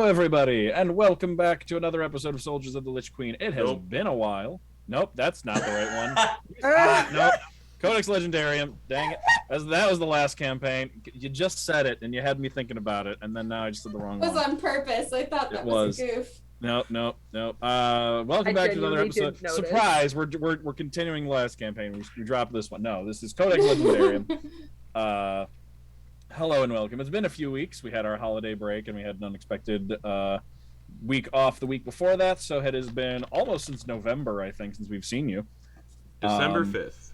Hello, everybody, and welcome back to another episode of Soldiers of the Lich Queen. It has been a while. Nope, that's not the right one. Nope. Codex Legendarium. Dang it. That was the last campaign. You just said it, and you had me thinking about it, and then now I just said the wrong one. It was on purpose. I thought that was a goof. No. Welcome back to another episode. Surprise! We're continuing the last campaign. We dropped this one. No, this is Codex Legendarium. Hello and welcome. It's been a few weeks. We had our holiday break and we had an unexpected week off the week before that, so it has been almost since November, I think, since we've seen you. December 5th.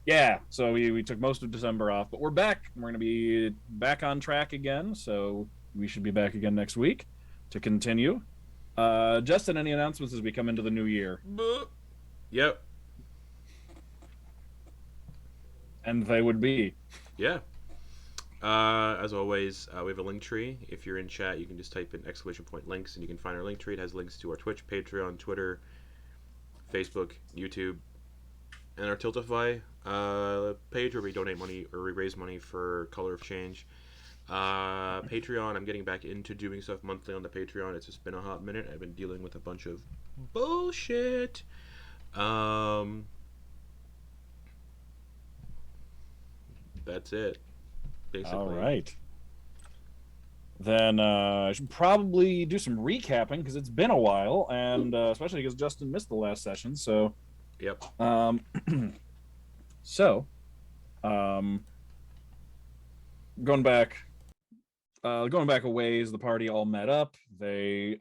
Yeah, so we took most of December off, but we're back. We're going to be back on track again, so we should be back again next week to continue. Justin, any announcements as we come into the new year? Yep. And they would be? Yeah. As always, we have a link tree. If you're in chat, you can just type in !links and you can find our link tree. It has links to our Twitch, Patreon, Twitter, Facebook, YouTube, and our Tiltify page where we donate money or we raise money for Color of Change. Patreon, I'm getting back into doing stuff monthly on the Patreon. It's just been a hot minute. I've been dealing with a bunch of bullshit. That's it. Basically. All right. Then I should probably do some recapping because it's been a while, and especially because Justin missed the last session. So, yep. Going back a ways, the party all met up. They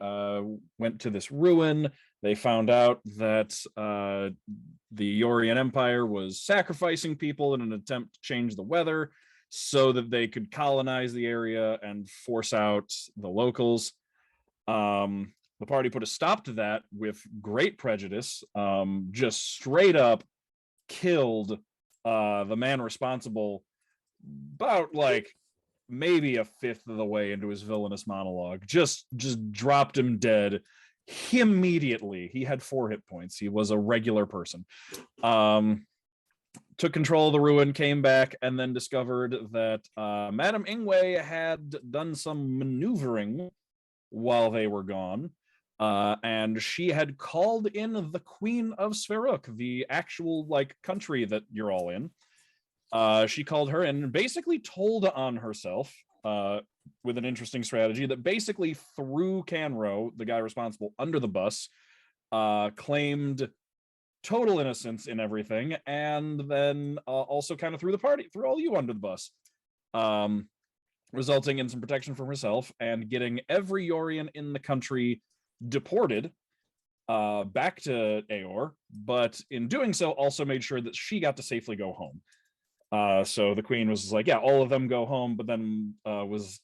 went to this ruin. They found out that the Yorian Empire was sacrificing people in an attempt to change the weather so that they could colonize the area and force out the locals. The party put a stop to that with great prejudice, just straight up killed the man responsible about maybe a fifth of the way into his villainous monologue. Just dropped him dead immediately. He had 4 hit points. He was a regular person. Took control of the ruin, came back, and then discovered that Madame Ingwe had done some maneuvering while they were gone, and she had called in the Queen of Sveruuk, the actual country that you're all in. She called her in and basically told on herself with an interesting strategy that basically threw Canro, the guy responsible, under the bus, claimed total innocence in everything, and then also kind of threw all you under the bus, resulting in some protection from herself and getting every Yorian in the country deported back to Aor, but in doing so also made sure that she got to safely go home. So the queen was like, yeah, all of them go home, but then was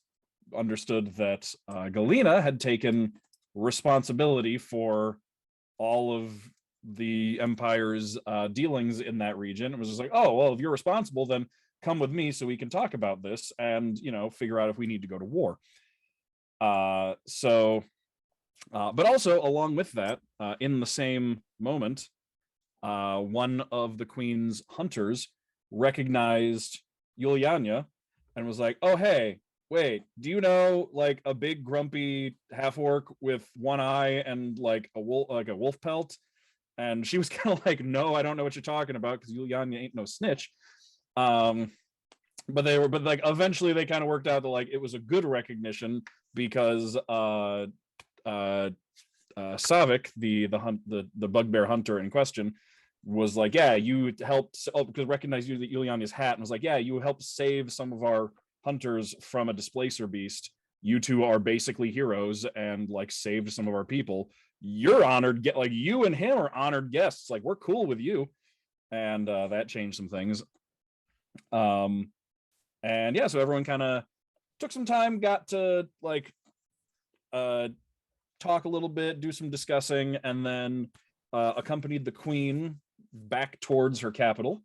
understood that Galina had taken responsibility for all of the Empire's dealings in that region. It was just like, oh, well, if you're responsible, then come with me so we can talk about this and, figure out if we need to go to war. But also along with that, in the same moment, one of the queen's hunters recognized Yulyanya and was like, oh, hey, wait, do you know a big grumpy half orc with one eye and a wolf pelt? And she was kind of like, no, I don't know what you're talking about because Yulyanya ain't no snitch. But eventually they kind of worked out that it was a good recognition because Savik, the bugbear hunter in question, was like, yeah, you helped, because recognized Yulyanya's hat, and was like, yeah, you helped save some of our hunters from a displacer beast. You two are basically heroes and saved some of our people. You're honored, you and him are honored guests. We're cool with you. And that changed some things. And yeah, so everyone kind of took some time, got to talk a little bit, do some discussing, and then accompanied the queen back towards her capital.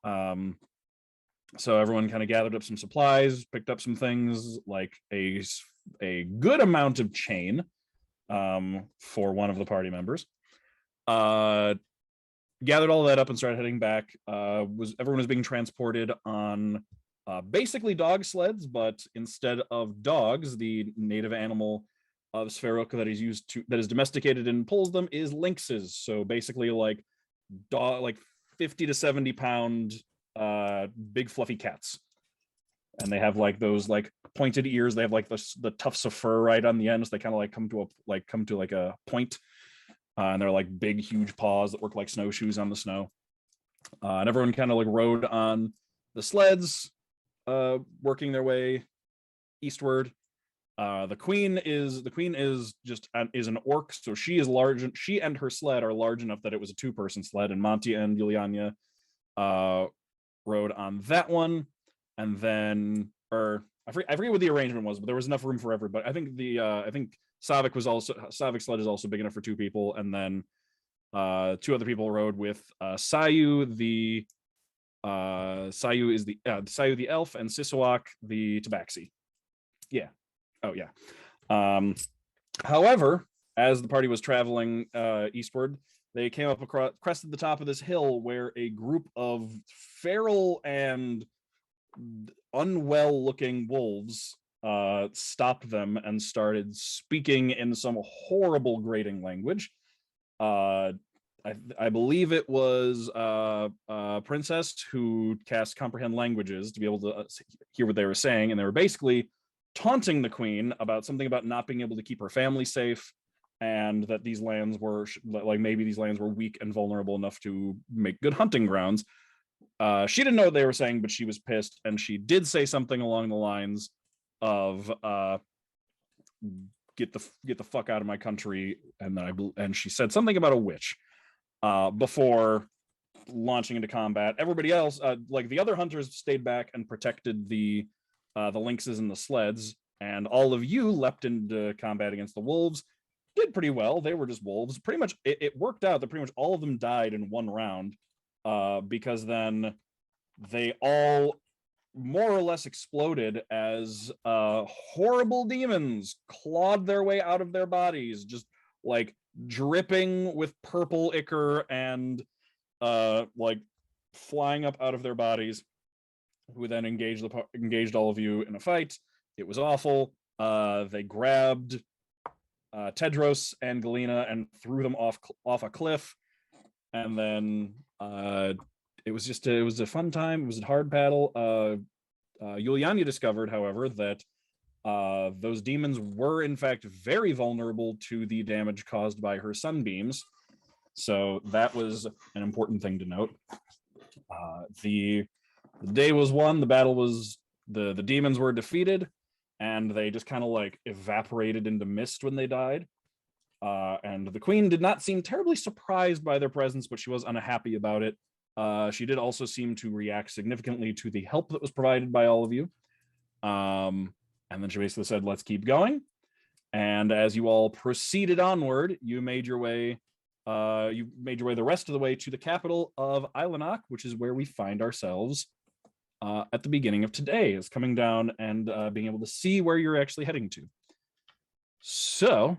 So everyone kind of gathered up some supplies, picked up some things like a good amount of chain for one of the party members. Gathered all that up and started heading back. Everyone was being transported on basically dog sleds, but instead of dogs, the native animal of Sveruuk that is domesticated and pulls them is lynxes. So basically like 50 to 70 pound big fluffy cats. And they have like those like pointed ears. They have like the tufts of fur right on the ends. They kind of like come to a point. And they're like big, huge paws that work like snowshoes on the snow. And everyone kind of like rode on the sleds, working their way eastward. The queen is an orc, so she is large. She and her sled are large enough that it was a 2-person sled, and Monty and Yulyanya rode on that one. And then, I forget what the arrangement was, but there was enough room for everybody. I think Savic's sled is also big enough for 2 people, and then 2 other people rode with Sayu the elf, and Sisawak the tabaxi. Yeah. Oh yeah. However, as the party was traveling eastward, they came up crested the top of this hill where a group of feral and unwell-looking wolves stopped them and started speaking in some horrible grating language. I believe it was Princess who cast Comprehend Languages to be able to hear what they were saying, and they were basically taunting the queen about something about not being able to keep her family safe, and that these lands were maybe these lands were weak and vulnerable enough to make good hunting grounds. She didn't know what they were saying, but she was pissed, and she did say something along the lines of get the fuck out of my country, and then she said something about a witch before launching into combat. Everybody else, like the other hunters, stayed back and protected the lynxes and the sleds, and all of you leapt into combat against the wolves. Did pretty well. They were just wolves. Pretty much, it worked out that pretty much all of them died in one round, because then they all more or less exploded as horrible demons clawed their way out of their bodies, just like dripping with purple ichor and like flying up out of their bodies, who then engaged all of you in a fight. It was awful. They grabbed Tedros and Galina and threw them off a cliff, and then it was a fun time. It was a hard battle. Yulyanya discovered, however, that those demons were in fact very vulnerable to the damage caused by her sunbeams. So that was an important thing to note. The day was won. The battle was the demons were defeated, and they just kind of like evaporated into mist when they died. And the queen did not seem terribly surprised by their presence, but she was unhappy about it. She did also seem to react significantly to the help that was provided by all of you. And then she basically said, let's keep going. And as you all proceeded onward, you made your way the rest of the way to the capital of Eilenach, which is where we find ourselves at the beginning of today, is coming down and being able to see where you're actually heading to. So,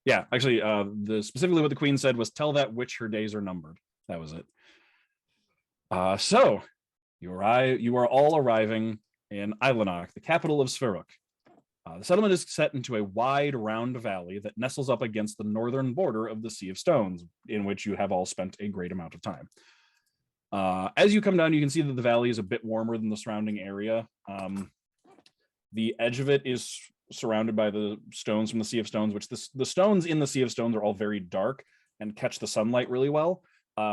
yeah, actually, specifically what the queen said was, tell that witch her days are numbered. That was it. So, you are all arriving in Eilenach, the capital of Sveruuk. The settlement is set into a wide, round valley that nestles up against the northern border of the Sea of Stones, in which you have all spent a great amount of time. As you come down, you can see that the valley is a bit warmer than the surrounding area. The edge of it is surrounded by the stones from the Sea of Stones, which the stones in the Sea of Stones are all very dark and catch the sunlight really well.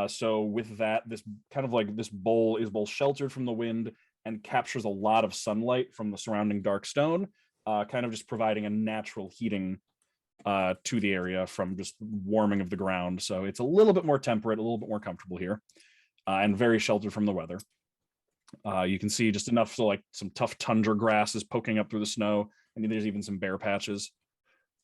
So with that, this kind of like this bowl is both sheltered from the wind and captures a lot of sunlight from the surrounding dark stone, kind of just providing a natural heating to the area from just warming of the ground. So it's a little bit more temperate, a little bit more comfortable here, and very sheltered from the weather. You can see just enough so like some tough tundra grass is poking up through the snow, and there's even some bare patches.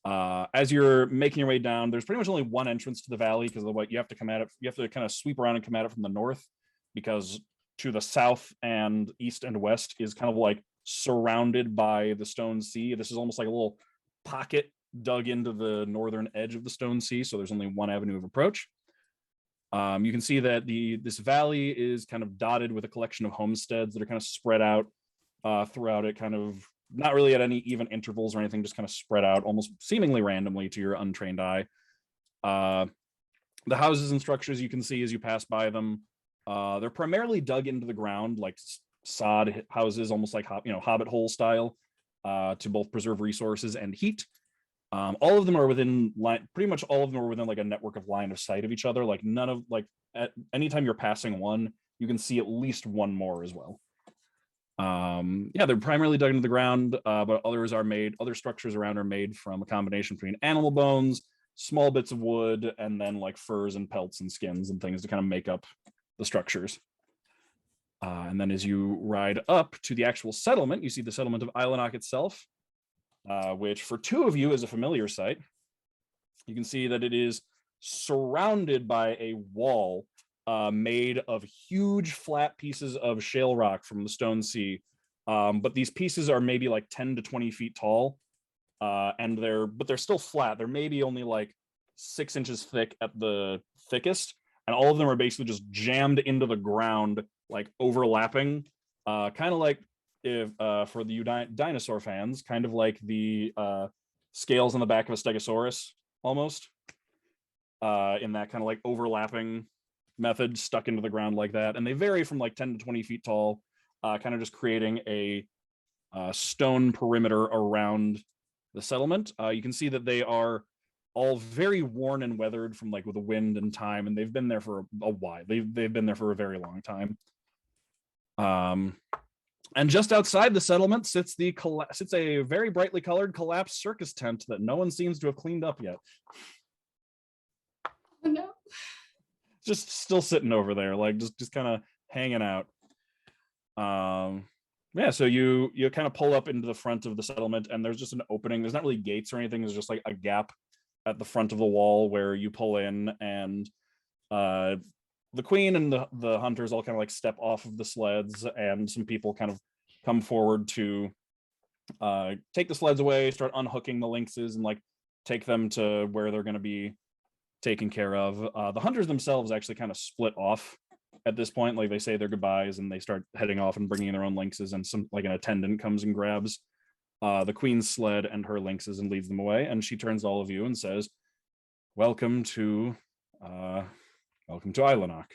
As you're making your way down, there's pretty much only one entrance to the valley, because you have to come at it. You have to kind of sweep around and come at it from the north, because to the south and east and west is kind of like surrounded by the Stone Sea. This is almost like a little pocket dug into the northern edge of the Stone Sea, so there's only one avenue of approach. You can see that this valley is kind of dotted with a collection of homesteads that are kind of spread out throughout it, kind of not really at any even intervals or anything, just kind of spread out almost seemingly randomly to your untrained eye. The houses and structures you can see as you pass by them, they're primarily dug into the ground like sod houses, almost like hobbit hole style, to both preserve resources and heat. All of them are within pretty much all of them are within like a network of line of sight of each other. Like none of at anytime you're passing one, you can see at least one more as well. They're primarily dug into the ground, but other structures around are made from a combination between animal bones, small bits of wood, and then like furs and pelts and skins and things to kind of make up the structures. And then as you ride up to the actual settlement, you see the settlement of Ilanok itself, which for two of you is a familiar sight. You can see that it is surrounded by a wall made of huge flat pieces of shale rock from the Stone Sea. But these pieces are maybe like 10 to 20 feet tall. And they're still flat. They're maybe only like 6 inches thick at the thickest. And all of them are basically just jammed into the ground, like overlapping. Kind of like if for the dinosaur fans, kind of like the scales on the back of a stegosaurus almost. In that kind of like overlapping method, stuck into the ground like that. And they vary from like 10 to 20 feet tall, kind of just creating a stone perimeter around the settlement. You can see that they are all very worn and weathered from like with the wind and time, and they've been there for a while. They've been there for a very long time. And just outside the settlement sits a very brightly colored collapsed circus tent that no one seems to have cleaned up yet. Oh, no. Just still sitting over there, like just kind of hanging out. So you kind of pull up into the front of the settlement, and there's just an opening. There's not really gates or anything. There's just like a gap at the front of the wall where you pull in, and the queen and the hunters all kind of like step off of the sleds, and some people kind of come forward to take the sleds away, start unhooking the lynxes, and like take them to where they're going to be taken care of. The hunters themselves actually kind of split off at this point. Like they say their goodbyes and they start heading off and bringing in their own lynxes, and some like an attendant comes and grabs the queen's sled and her lynxes and leads them away. And she turns to all of you and says, welcome to Ilanok.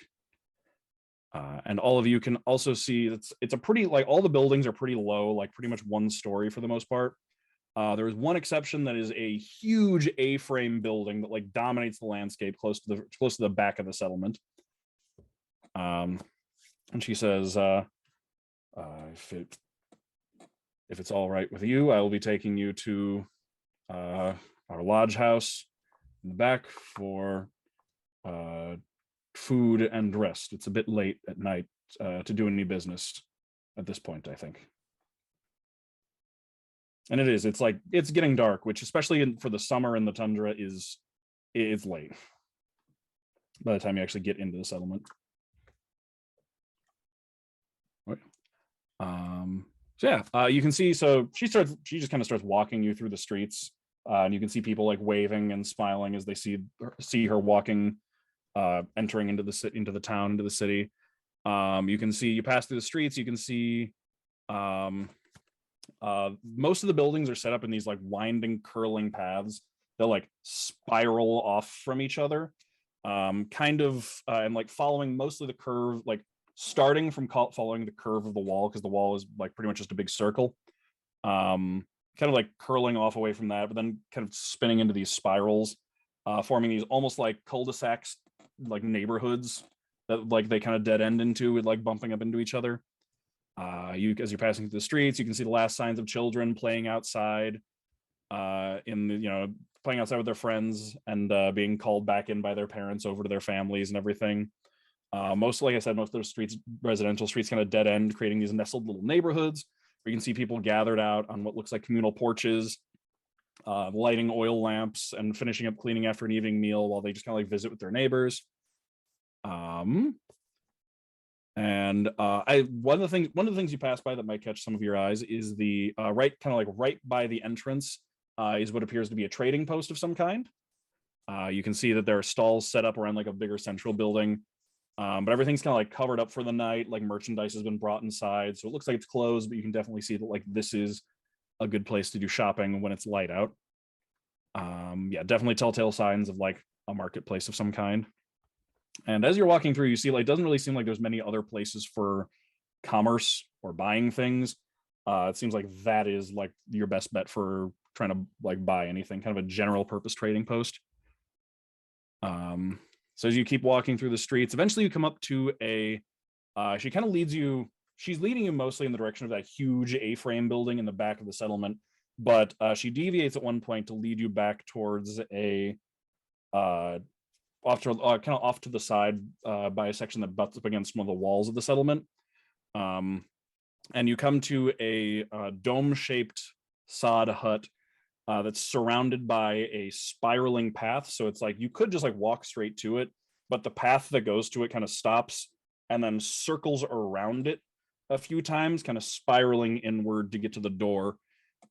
And all of you can also see it's a pretty, like, all the buildings are pretty low, like pretty much one story for the most part. There is one exception that is a huge A-frame building that like dominates the landscape close to the back of the settlement. And she says, if it's all right with you, I will be taking you to our lodge house in the back for food and rest. It's a bit late at night to do any business at this point, I think. And it's like, it's getting dark, which especially for the summer in the tundra it's late by the time you actually get into the settlement. You can see, so she just kind of starts walking you through the streets, and you can see people like waving and smiling as they see her walking, entering into the town, into the city. You pass through the streets, you can see most of the buildings are set up in these like winding, curling paths that like spiral off from each other, and like following mostly the curve, like starting from following the curve of the wall, because the wall is like pretty much just a big circle, kind of like curling off away from that, but then kind of spinning into these spirals, forming these almost like cul-de-sacs, like neighborhoods that like they kind of dead end into, with like bumping up into each other. As you're passing through the streets, you can see the last signs of children playing outside, playing outside with their friends, and being called back in by their parents over to their families and everything. Most of those streets, residential streets, kind of dead end, creating these nestled little neighborhoods where you can see people gathered out on what looks like communal porches, lighting oil lamps and finishing up cleaning after an evening meal while they just kind of like visit with their neighbors. One of the things you pass by that might catch some of your eyes is the right by the entrance is what appears to be a trading post of some kind. You can see that there are stalls set up around like a bigger central building, but everything's kind of like covered up for the night. Like merchandise has been brought inside, so it looks like it's closed, but you can definitely see that like this is a good place to do shopping when it's light out. Yeah, definitely telltale signs of like a marketplace of some kind. And as you're walking through, you see like it doesn't really seem like there's many other places for commerce or buying things. It seems like that is like your best bet for trying to like buy anything, kind of a general purpose trading post. So as you keep walking through the streets, eventually you come up to a she kind of leads you, she's leading you mostly in the direction of that huge A-frame building in the back of the settlement, but she deviates at one point to lead you back towards a kind of off to the side by a section that butts up against one of the walls of the settlement. And you come to a dome-shaped sod hut that's surrounded by a spiraling path. So it's like you could just like walk straight to it, but the path that goes to it kind of stops and then circles around it a few times, kind of spiraling inward to get to the door.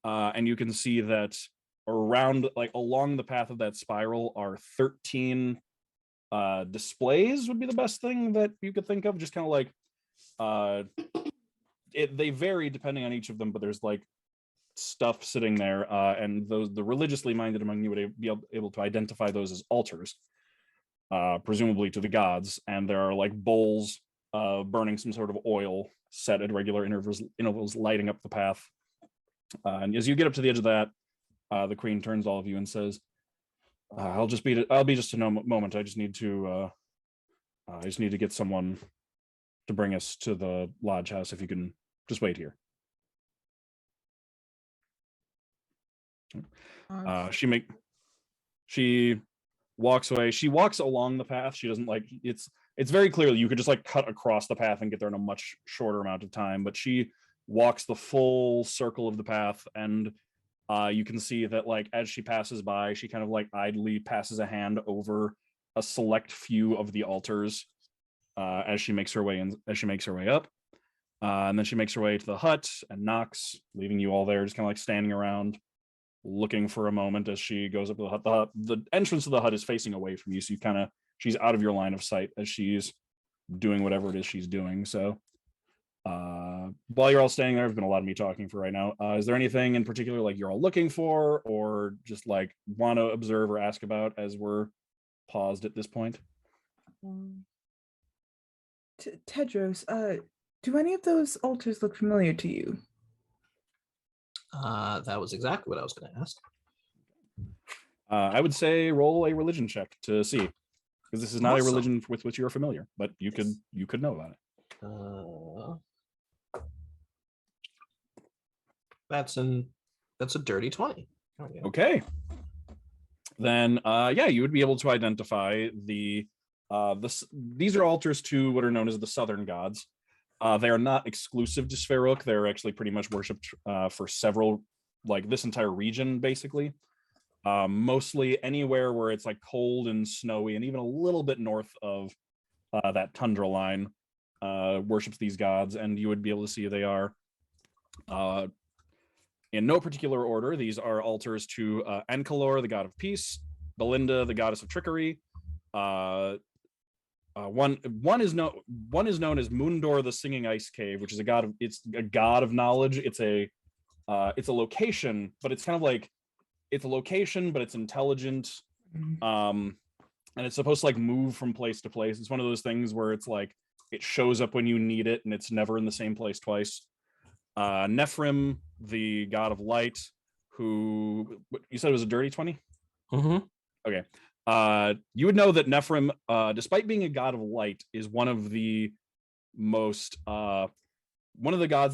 And you can see that around, like along the path of that spiral, are 13 displays would be the best thing that you could think of. Just kind of like they vary depending on each of them, but there's like stuff sitting there, and the religiously minded among you would be able to identify those as altars, presumably to the gods. And there are like bowls burning some sort of oil set at regular intervals lighting up the path. And as you get up to the edge of that, the queen turns to all of you and says, I'll be just a moment. I just need to get someone to bring us to the lodge house. If you can just wait here. She walks away. She walks along the path. She doesn't like it's very clear you could just like cut across the path and get there in a much shorter amount of time, but she walks the full circle of the path, and you can see that like as she passes by, she kind of like idly passes a hand over a select few of the altars as she makes her way up. And then she makes her way to the hut and knocks, leaving you all there just kind of like standing around looking for a moment as she goes up to the hut. The entrance to the hut is facing away from you, so she's out of your line of sight as she's doing whatever it is she's doing. So while you're all standing there, there's been a lot of me talking for right now. Is there anything in particular like you're all looking for, or just like want to observe or ask about as we're paused at this point? Tedros, do any of those altars look familiar to you? That was exactly what I was going to ask. I would say roll a religion check to see, because this is not a religion with which you're familiar, but you could know about it. That's a dirty 20. Okay. Then you would be able to identify these are altars to what are known as the Southern gods. They are not exclusive to Sveruuk. They're actually pretty much worshipped for several, like this entire region, basically. Mostly anywhere where it's like cold and snowy, and even a little bit north of that tundra line worships these gods. And you would be able to see they are in no particular order. These are altars to Enkalor, the god of peace, Belinda, the goddess of trickery. One is known as Mundor, the singing ice cave, which is a god of knowledge. It's a location, but it's kind of like it's a location, but it's intelligent. And it's supposed to like move from place to place. It's one of those things where it's like it shows up when you need it, and it's never in the same place twice. Nephrim, the god of light, who you said was a dirty 20? Mm-hmm. Okay. You would know that Nephrim, despite being a god of light, is one of the gods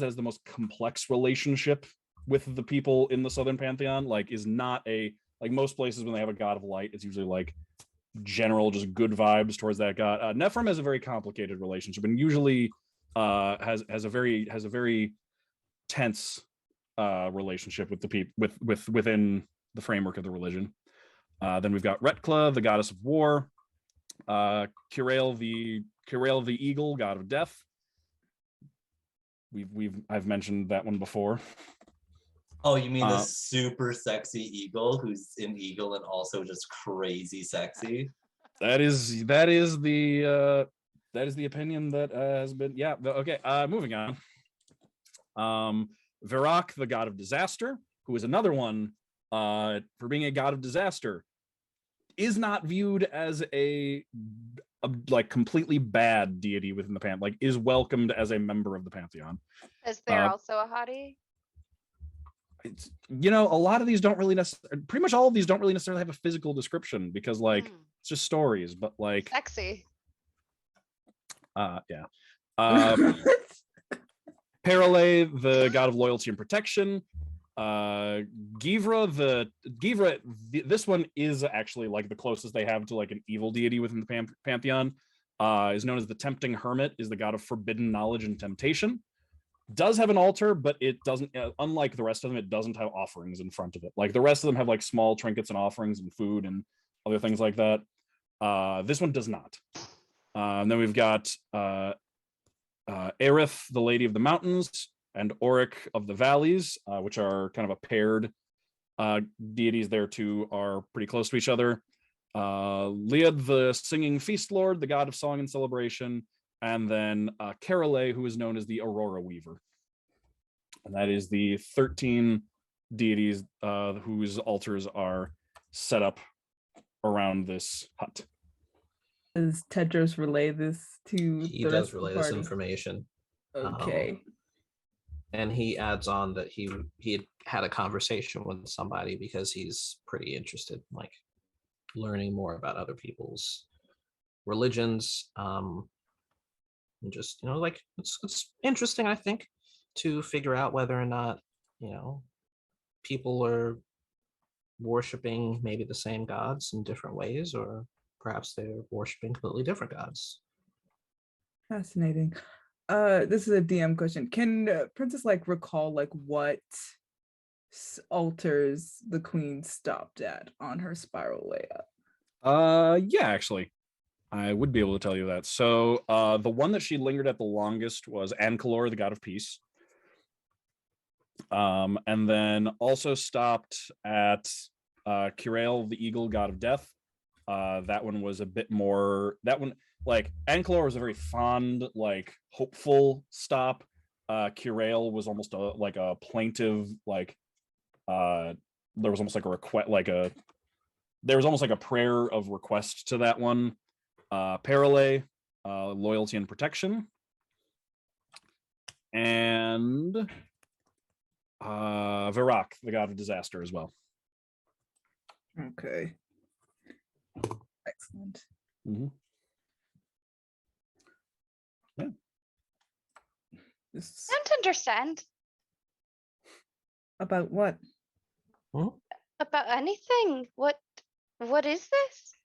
that has the most complex relationship with the people in the Southern Pantheon. Like, is not like most places when they have a god of light, it's usually like general, just good vibes towards that god. Nephrim has a very complicated relationship, and usually has a very tense relationship with the people within the framework of the religion. Then we've got Retkla, the goddess of war, Kirail the eagle, god of death. I've mentioned that one before. Oh, you mean the super sexy eagle who's an eagle and also just crazy sexy? That is the opinion that has been. Yeah. Okay. Moving on. Varak, the god of disaster, who is another one for being a god of disaster, is not viewed as a like completely bad deity within the pantheon, like is welcomed as a member of the pantheon. Is there also a hottie? It's, you know, a lot of these don't really necessarily, pretty much all of these don't really necessarily have a physical description because like it's just stories, but like Sexy. yeah. Perele, the god of loyalty and protection. This one is actually like the closest they have to like an evil deity within the pantheon. Is known as the tempting hermit, is the god of forbidden knowledge and temptation. Does have an altar, but it doesn't, unlike the rest of them, it doesn't have offerings in front of it. Like the rest of them have like small trinkets and offerings and food and other things like that. This one does not. And then we've got Aerith, the Lady of the Mountains, and Auric of the Valleys, which are kind of a paired deities. There two are pretty close to each other. Liad, the Singing Feast Lord, the god of song and celebration, and then Karale, who is known as the Aurora Weaver. And that is the 13 deities whose altars are set up around this hut. Does Tedros relay this to He the does rest relay of the this party? information. Okay. And he adds on that he had a conversation with somebody because he's pretty interested in like learning more about other people's religions. And just, you know, like it's interesting, I think, to figure out whether or not, you know, people are worshiping maybe the same gods in different ways, or perhaps they're worshiping completely different gods. Fascinating. This is a DM question. Can Princess like recall like what altars the queen stopped at on her spiral way up? Yeah, actually, I would be able to tell you that. So the one that she lingered at the longest was Ankylor, the god of peace. And then also stopped at Kirael, the eagle, god of death. That one was a bit more, that one, like Ankylor was a very fond, like hopeful stop. Kirael was almost like a plaintive, like there was almost like a request, there was almost like a prayer of request to that one. Perele, loyalty and protection, and Varak, the god of disaster as well. Okay. Excellent. Mm-hmm. Yeah. This Don't understand about what? about anything. What is this?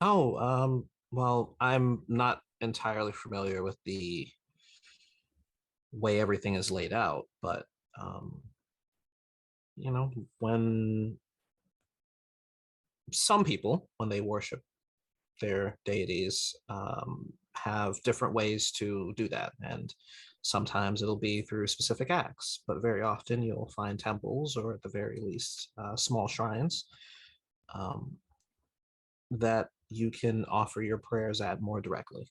Oh, well, I'm not entirely familiar with the way everything is laid out, but you know, when some people, when they worship their deities, have different ways to do that, and sometimes it'll be through specific acts, but very often you'll find temples, or at the very least small shrines, that you can offer your prayers at more directly.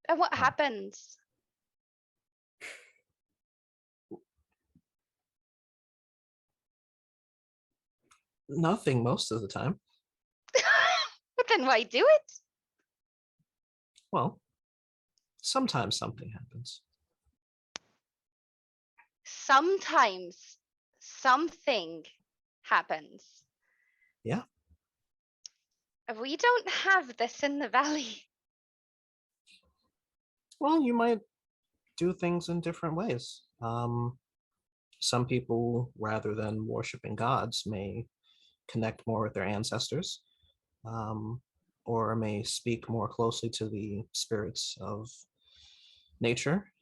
And what happens? Nothing most of the time. But then why do it? Well, sometimes something happens. Sometimes something happens. Yeah. We don't have this in the valley. Well, you might do things in different ways. Some people, rather than worshiping gods, may connect more with their ancestors, or may speak more closely to the spirits of nature.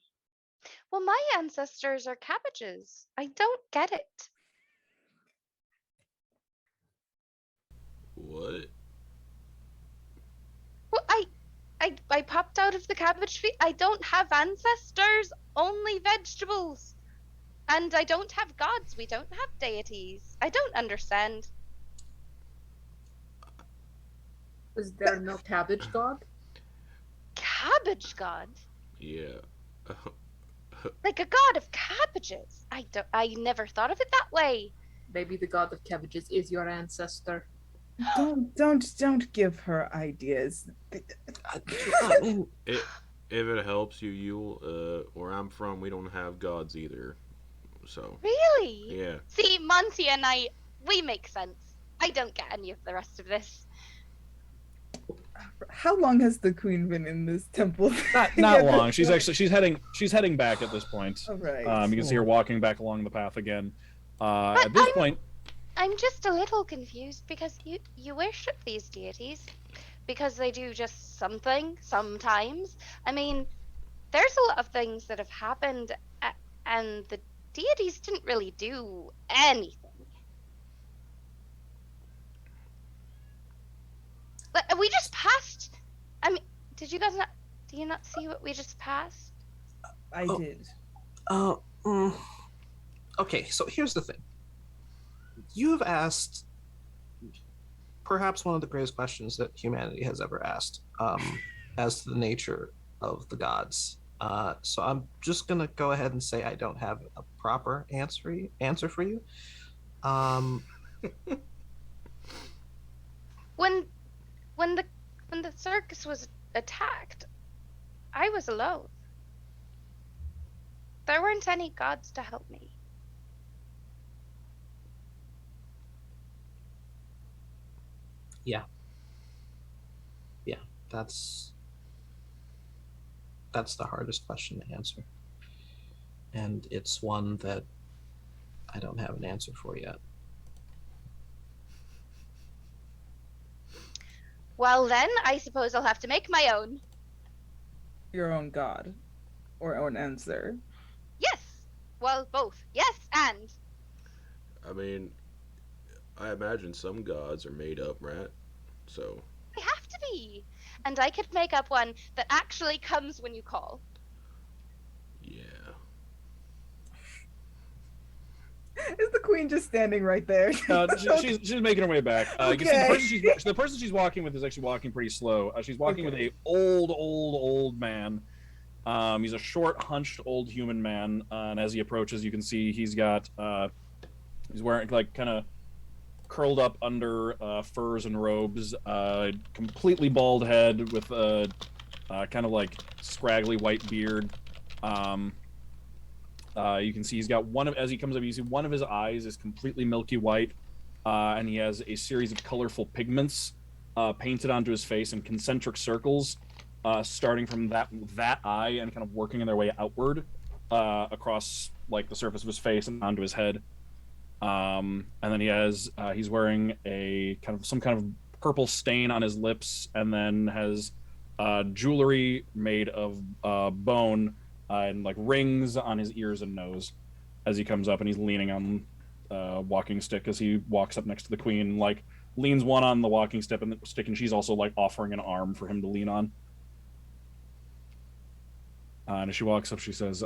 Well, my ancestors are cabbages. I don't get it. What? Well, I popped out of the cabbage field. I don't have ancestors, only vegetables. And I don't have gods. We don't have deities. I don't understand. Is there no cabbage god? Cabbage god? Yeah. Like a god of cabbages. I never thought of it that way. Maybe the god of cabbages is your ancestor. Don't give her ideas. I mean, If it helps you, where I'm from, we don't have gods either. So Really? yeah. See, Monty and we make sense. I don't get any of the rest of this. How long has the queen been in this temple? Not long. She's heading back at this point. All right. You can see her walking back along the path again. But At this point, I'm just a little confused because you worship these deities because they do just something sometimes. I mean, there's a lot of things that have happened and the deities didn't really do anything. But we just passed. I mean, did you not see what we just passed? I did. Okay, so here's the thing. You have asked perhaps one of the greatest questions that humanity has ever asked, as to the nature of the gods. So I'm just gonna go ahead and say I don't have a proper answer for you. When the circus was attacked, I was alone. There weren't any gods to help me. Yeah, that's the hardest question to answer. And it's one that I don't have an answer for yet. Well then, I suppose I'll have to make my own. Your own god, or own answer. Yes! Well, both. Yes, and. I mean, I imagine some gods are made up, right? So They have to be. And I could make up one that actually comes when you call. yeah. Is the queen just standing right there? she's making her way back. You can see Okay. the person she's walking with is actually walking pretty slow. She's walking with a old man. He's a short, hunched, old human man, and as he approaches, you can see he's wearing like kind of curled up under furs and robes, completely bald head with a kind of like scraggly white beard. You can see he's got as he comes up, you see one of his eyes is completely milky white, and he has a series of colorful pigments painted onto his face in concentric circles, starting from that eye and kind of working their way outward across like the surface of his face and onto his head. And then he's wearing some kind of purple stain on his lips, and then has jewelry made of bone and like rings on his ears and nose as he comes up, and he's leaning on a walking stick as he walks up next to the queen, like leans one on the walking stick and she's also like offering an arm for him to lean on. And as she walks up, she says,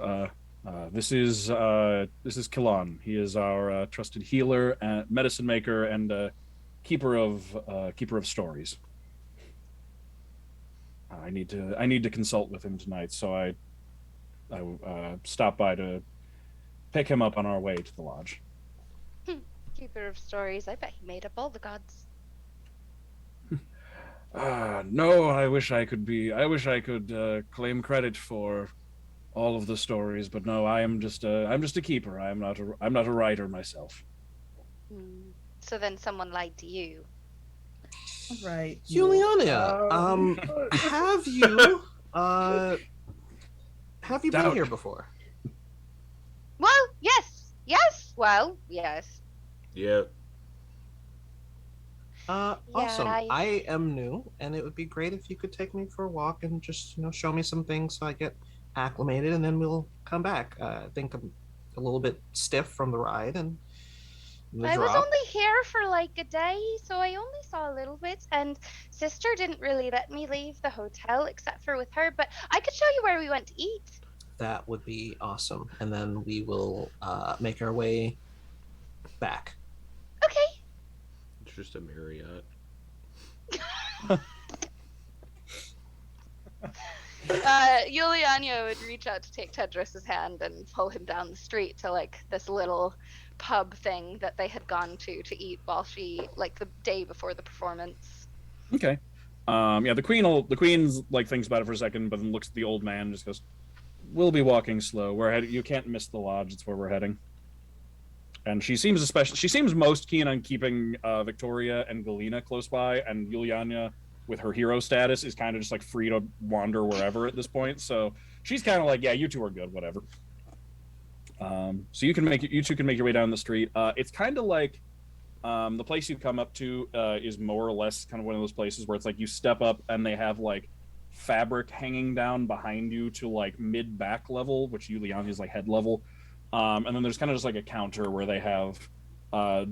this is Kilan. He is our trusted healer and medicine maker and keeper of stories. I need to consult with him tonight, so I stopped by to pick him up on our way to the lodge. Keeper of stories. I bet he made up all the gods. No, I wish I could claim credit for all of the stories, but no, I'm just a keeper. I'm not a writer myself. So then someone lied to you. Right. Yulyanya, have you been here before? Well, yes. Well, yes. Yeah. Awesome. I am new, and it would be great if you could take me for a walk and just show me some things so I get acclimated, and then we'll come back. I think I'm a little bit stiff from the ride and the I was drop. only here for like a day, so I only saw a little bit, and sister didn't really let me leave the hotel except for with her, but I could show you where we went to eat. That would be awesome, and then we will make our way back. Okay. It's just a Marriott. Yulyanya would reach out to take Tedros' hand and pull him down the street to like this little pub thing that they had gone to eat while she like the day before the performance. Okay. Yeah, the queen's like thinks about it for a second, but then looks at the old man and just goes, "We'll be walking slow. We're heading. You can't miss the lodge. It's where we're heading." And she seems most keen on keeping Viktoria and Galina close by, and Yulyanya, with her hero status, is kind of just like free to wander wherever at this point. So she's kind of like, yeah, you two are good, whatever. So you two can make your way down the street. It's kind of like the place you come up to is more or less kind of one of those places where it's like you step up and they have like fabric hanging down behind you to like mid back level, which Yulyanya is like head level. And then there's kind of just like a counter where they have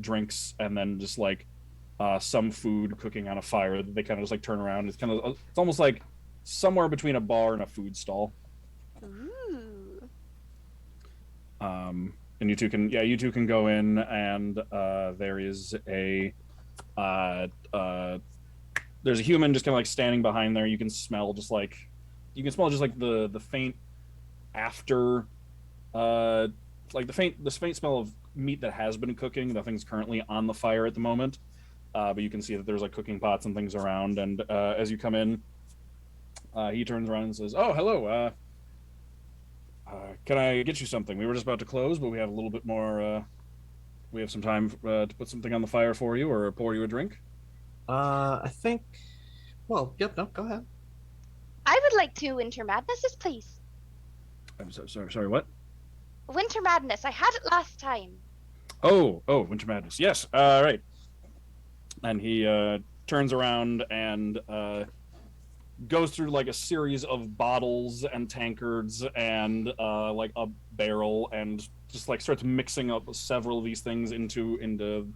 drinks and then just like some food cooking on a fire that they kind of just like turn around. It's almost like somewhere between a bar and a food stall. Ooh. And you two can go in, and there is a there's a human just kind of like standing behind there. You can smell just like the faint after like the faint smell of meat that has been cooking. Nothing's currently on the fire at the moment, but you can see that there's like cooking pots and things around. And as you come in, he turns around and says, "Oh, hello. Can I get you something? We were just about to close, but we have a little bit more. We have some time to put something on the fire for you, or pour you a drink." I think. Well, yep. No, go ahead. I would like 2 Winter Madnesses, please. I'm so sorry. Sorry, what? Winter Madness. I had it last time. Oh, Winter Madness. Yes. Right. And he turns around and goes through like a series of bottles and tankards and like a barrel, and just like starts mixing up several of these things into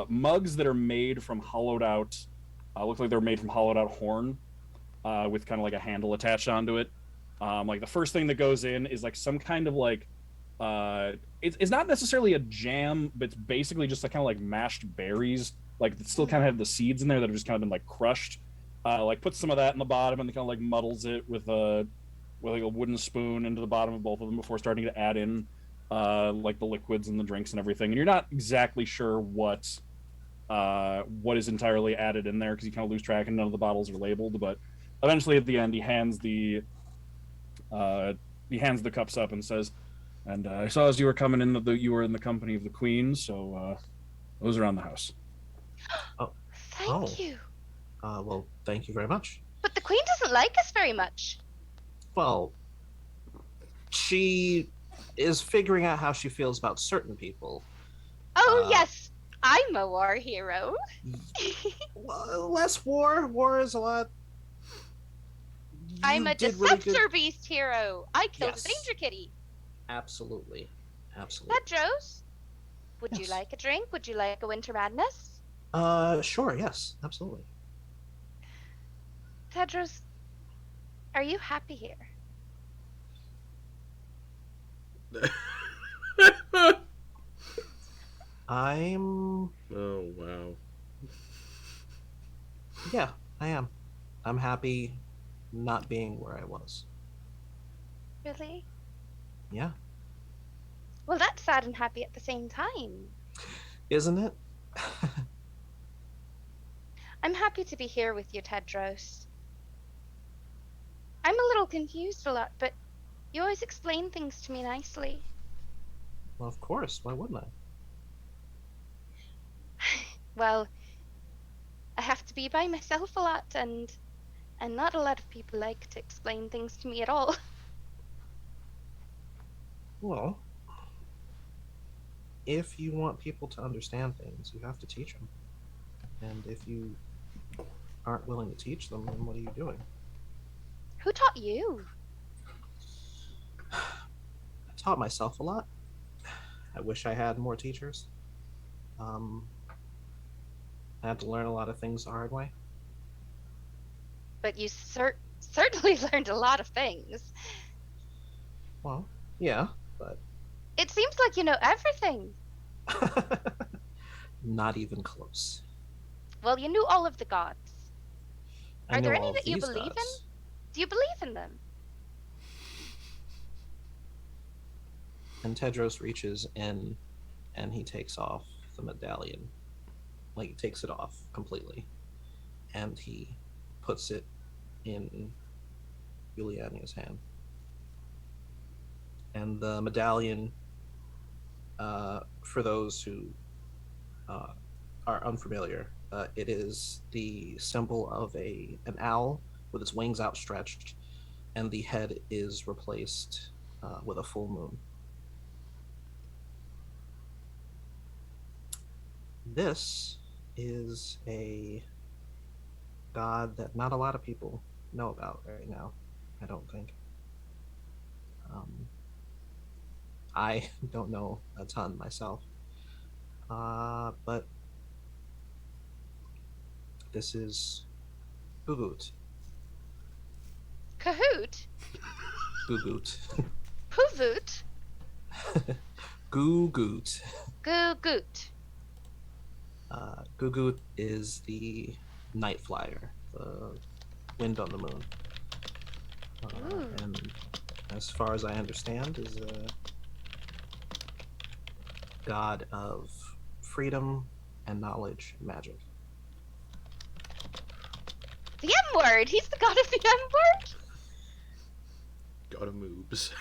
mugs that are made from hollowed out. Look like they're made from hollowed out horn, with kind of like a handle attached onto it. Like the first thing that goes in is like some kind of like it's not necessarily a jam, but it's basically just like kind of like mashed berries. Like it still kind of have the seeds in there that have just kind of been like crushed. Like puts some of that in the bottom and then kind of like muddles it with like a wooden spoon into the bottom of both of them before starting to add in like the liquids and the drinks and everything. And you're not exactly sure what is entirely added in there because you kind of lose track and none of the bottles are labeled. But eventually at the end, he hands the cups up and says, "And I saw as you were coming in that you were in the company of the queen, so those are on the house." Thank you. Well, thank you very much. But the Queen doesn't like us very much. Well, she is figuring out how she feels about certain people. Oh, yes. I'm a war hero. Well, less war. War is a lot. I'm a did really Deceptor Beast hero. I killed Yes. a Danger Kitty. Absolutely. Absolutely. Tedros, would you Yes. like a drink? Would you like a Winter Madness? Sure, yes, absolutely. Tedros, are you happy here? I'm. Oh wow. Yeah, I am. I'm happy not being where I was. Really? Yeah. Well, that's sad and happy at the same time. Isn't it? I'm happy to be here with you, Tedros. I'm a little confused a lot, but you always explain things to me nicely. Well, of course. Why wouldn't I? Well, I have to be by myself a lot, and not a lot of people like to explain things to me at all. Well, if you want people to understand things, you have to teach them. And if you aren't willing to teach them, then what are you doing? Who taught you? I taught myself a lot. I wish I had more teachers. I had to learn a lot of things the hard way. But you certainly learned a lot of things. Well, yeah, but It seems like you know everything. not even close. Well, you knew all of the gods. I Are there know any all that you these believe in? gods. Do you believe in them? And Tedros reaches in and he takes off the medallion. Like, he takes it off completely. And he puts it in Yulyanya's hand. And the medallion, for those who are unfamiliar, it is the symbol of an owl with its wings outstretched, and the head is replaced with a full moon. This is a god that not a lot of people know about right now, I don't think. I don't know a ton myself. But this is Gugut. Kahoot? Gugut. Puvut? Gugut. Gugut. Gugut is the night flyer, the wind on the moon. Ooh. And as far as I understand, is a god of freedom and knowledge and magic. The M word! He's the god of the M word? God of moobs.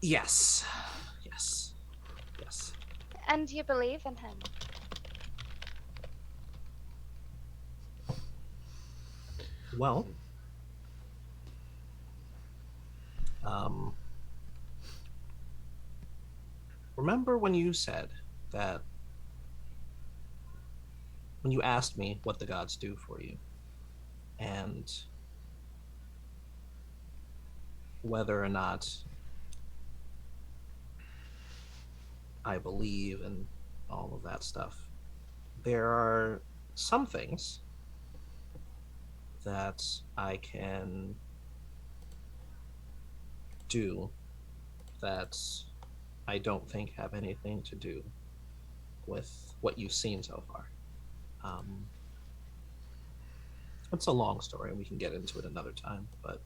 Yes. Yes. Yes. And you believe in him? Well, remember when you said that, when you asked me what the gods do for you, and whether or not I believe in all of that stuff, there are some things that I can do that I don't think have anything to do with what you've seen so far. It's a long story, and we can get into it another time, but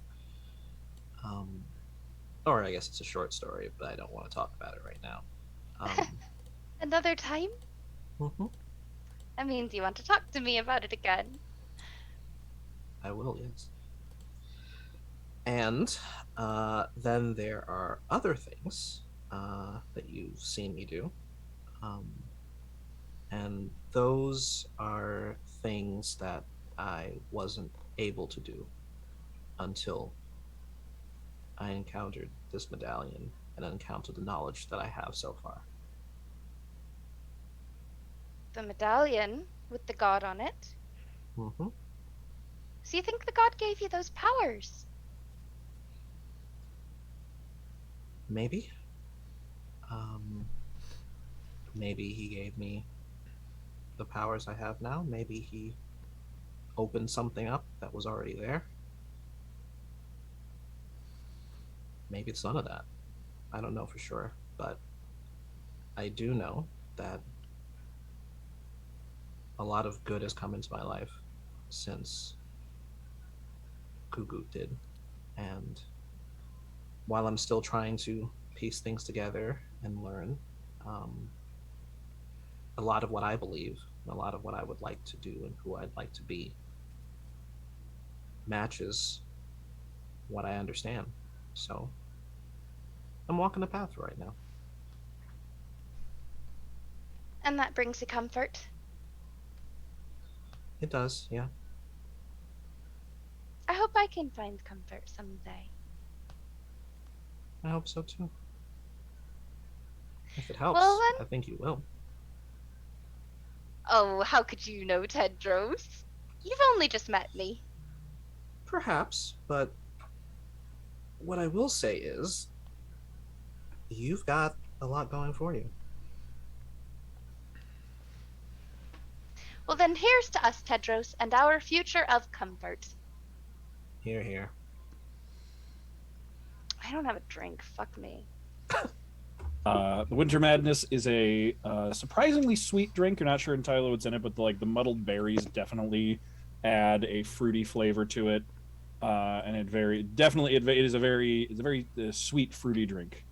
or I guess it's a short story, but I don't want to talk about it right now. Another time? Mhm. That means you want to talk to me about it again. I will, yes. And then there are other things that you've seen me do. And those are things that I wasn't able to do until I encountered this medallion and encountered the knowledge that I have so far. The medallion with the god on it? Mm-hmm. So you think the god gave you those powers? Maybe. Maybe he gave me the powers I have now. Maybe he opened something up that was already there. Maybe it's none of that. I don't know for sure, but I do know that a lot of good has come into my life since Gugut did. And while I'm still trying to piece things together and learn, a lot of what I believe, and a lot of what I would like to do and who I'd like to be matches what I understand. So I'm walking the path right now. And that brings you comfort. It does, yeah. I hope I can find comfort someday. I hope so too. If it helps, Well, then- I think you will. Oh, how could you know, Tedros? You've only just met me. Perhaps, but what I will say is you've got a lot going for you. Well, then here's to us, Tedros, and our future of comfort. Here, here. I don't have a drink. Fuck me. The Winter Madness is a surprisingly sweet drink. You're not sure entirely what's in it, but the muddled berries definitely add a fruity flavor to it. and it is a very sweet, fruity drink.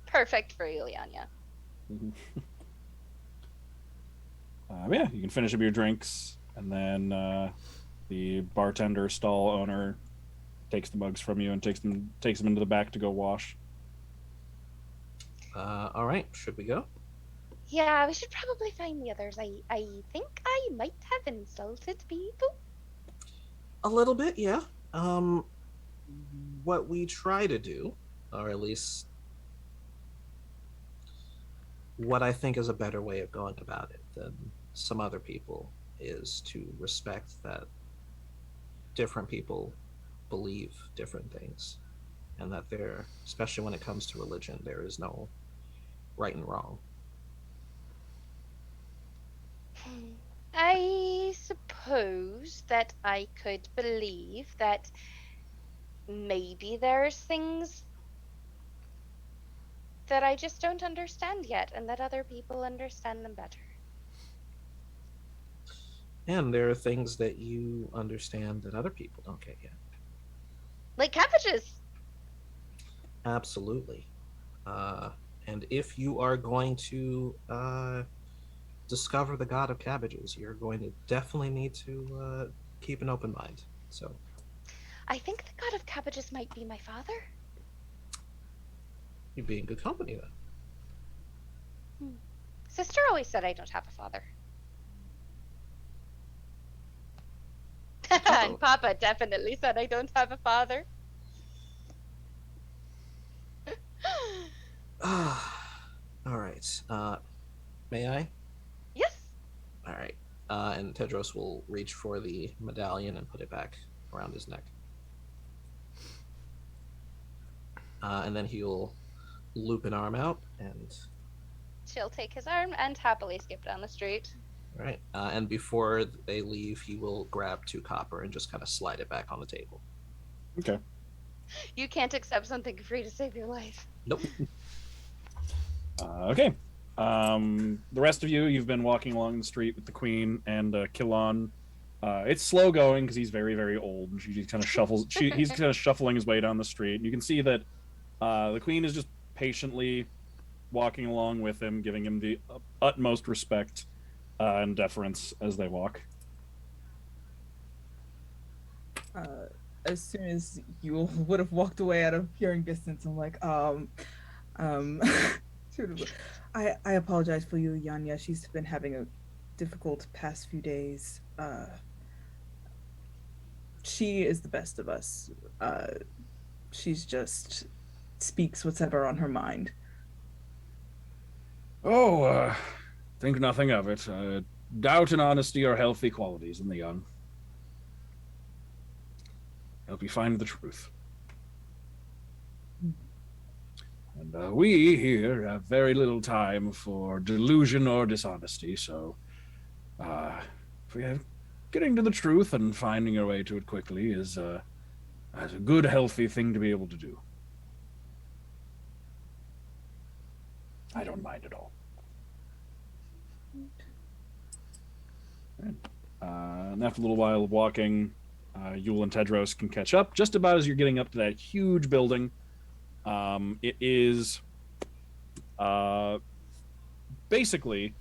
Perfect for Yulyanya. Yeah, you can finish up your drinks, and then the bartender, stall owner, takes the mugs from you and takes them into the back to go wash. All right, should we go? Yeah, we should probably find the others. I think I might have insulted people. A little bit, yeah. What we try to do, or at least what I think is a better way of going about it than some other people, is to respect that different people believe different things, and that there, especially when it comes to religion, there is no right and wrong. I suppose that I could believe that maybe there's things that I just don't understand yet, and that other people understand them better. And there are things that you understand that other people don't get yet. Like cabbages. Absolutely. And if you are going to discover the god of cabbages, you're going to definitely need to keep an open mind. So I think the god of cabbages might be my father. you'd be in good company then. Sister always said I don't have a father. And Papa definitely said I don't have a father. All right. May I? Yes. All right. And Tedros will reach for the medallion and put it back around his neck. And then he'll loop an arm out and... She'll take his arm and happily skip down the street. All right. And before they leave, he will grab 2 copper and just kind of slide it back on the table. Okay. You can't accept something free to save your life. Nope. Okay. The rest of you've been walking along the street with the queen and Kilon. It's slow going because he's very, very old. And she kind of shuffles. He's kind of shuffling his way down the street. And you can see that the queen is just patiently walking along with him, giving him the utmost respect and deference as they walk. As soon as you would have walked away out of hearing distance, I'm like, I apologize for you, Yulyanya. She's been having a difficult past few days. She is the best of us. She's just speaks what's ever on her mind. Oh, think nothing of it. Doubt and honesty are healthy qualities in the young. Help you find the truth. And we here have very little time for delusion or dishonesty, so getting to the truth and finding your way to it quickly is a good, healthy thing to be able to do. I don't mind at all. And after a little while of walking, Yule and Tedros can catch up just about as you're getting up to that huge building. It is basically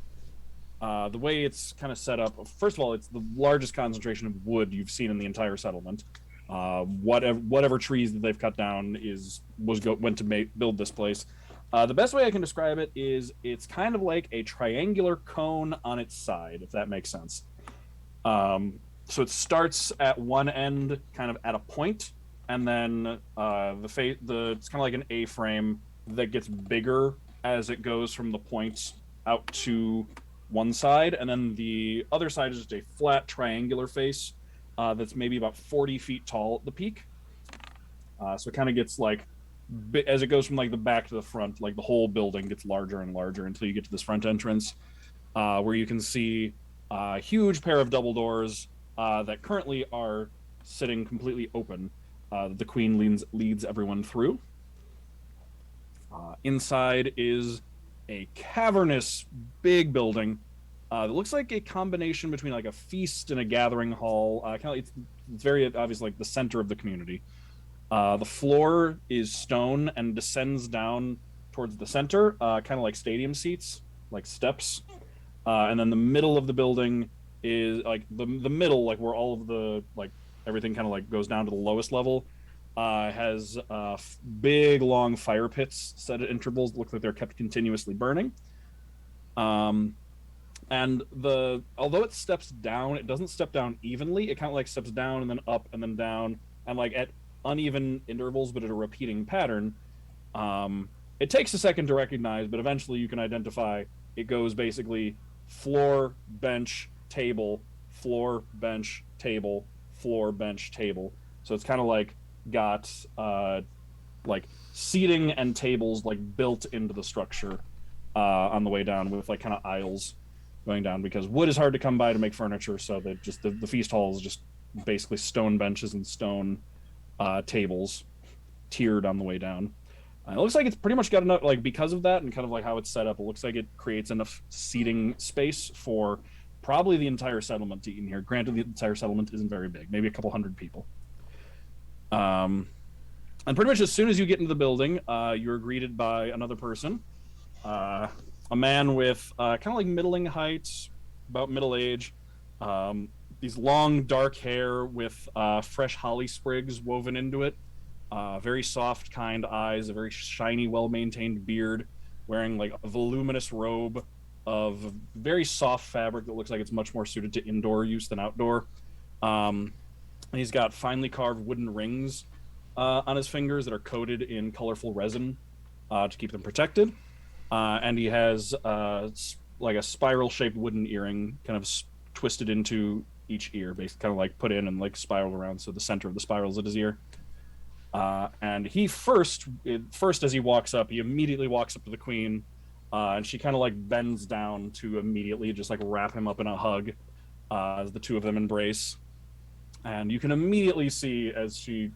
the way it's kind of set up. First of all, it's the largest concentration of wood you've seen in the entire settlement. Whatever trees that they've cut down went to build this place. The best way I can describe it is it's kind of like a triangular cone on its side, if that makes sense. So it starts at one end, kind of at a point, and then it's kind of like an A-frame that gets bigger as it goes from the points out to one side, and then the other side is just a flat triangular face that's maybe about 40 feet tall at the peak. So it kind of gets like, as it goes from like the back to the front, like the whole building gets larger and larger until you get to this front entrance, where you can see a huge pair of double doors that currently are sitting completely open. The queen leads everyone through. Inside is a cavernous, big building It looks like a combination between like a feast and a gathering hall. Kind of, it's very obvious, like the center of the community. The floor is stone and descends down towards the center, kind of like stadium seats, like steps. And then the middle of the building is like the middle, like where all of the like everything kind of like goes down to the lowest level. Has big long fire pits set at intervals that look like they're kept continuously burning. And although it steps down, it doesn't step down evenly. It kind of like steps down and then up and then down, and like at uneven intervals, but at a repeating pattern. It takes a second to recognize, but eventually you can identify. It goes basically floor, bench, table, floor, bench, table, floor, bench, table. So it's kind of like got like seating and tables like built into the structure on the way down, with like kind of aisles going down, because wood is hard to come by to make furniture. So that just the feast hall is just basically stone benches and stone tables tiered on the way down. It looks like it's pretty much got enough, like because of that and kind of like how it's set up, it looks like it creates enough seating space for probably the entire settlement to eat in here. Granted, the entire settlement isn't very big, maybe a couple hundred people. And pretty much as soon as you get into the building, you're greeted by another person, a man with kind of like middling height, about middle age, these long dark hair with fresh holly sprigs woven into it. Very soft, kind eyes, a very shiny, well-maintained beard, wearing like a voluminous robe of very soft fabric that looks like it's much more suited to indoor use than outdoor. And he's got finely carved wooden rings on his fingers that are coated in colorful resin to keep them protected. And he has like a spiral-shaped wooden earring kind of twisted into each ear, basically kind of like put in and like spiraled around, so the center of the spiral is at his ear. And he first as he walks up, he immediately walks up to the queen, and she kind of like bends down to immediately just like wrap him up in a hug as the two of them embrace. And you can immediately see as she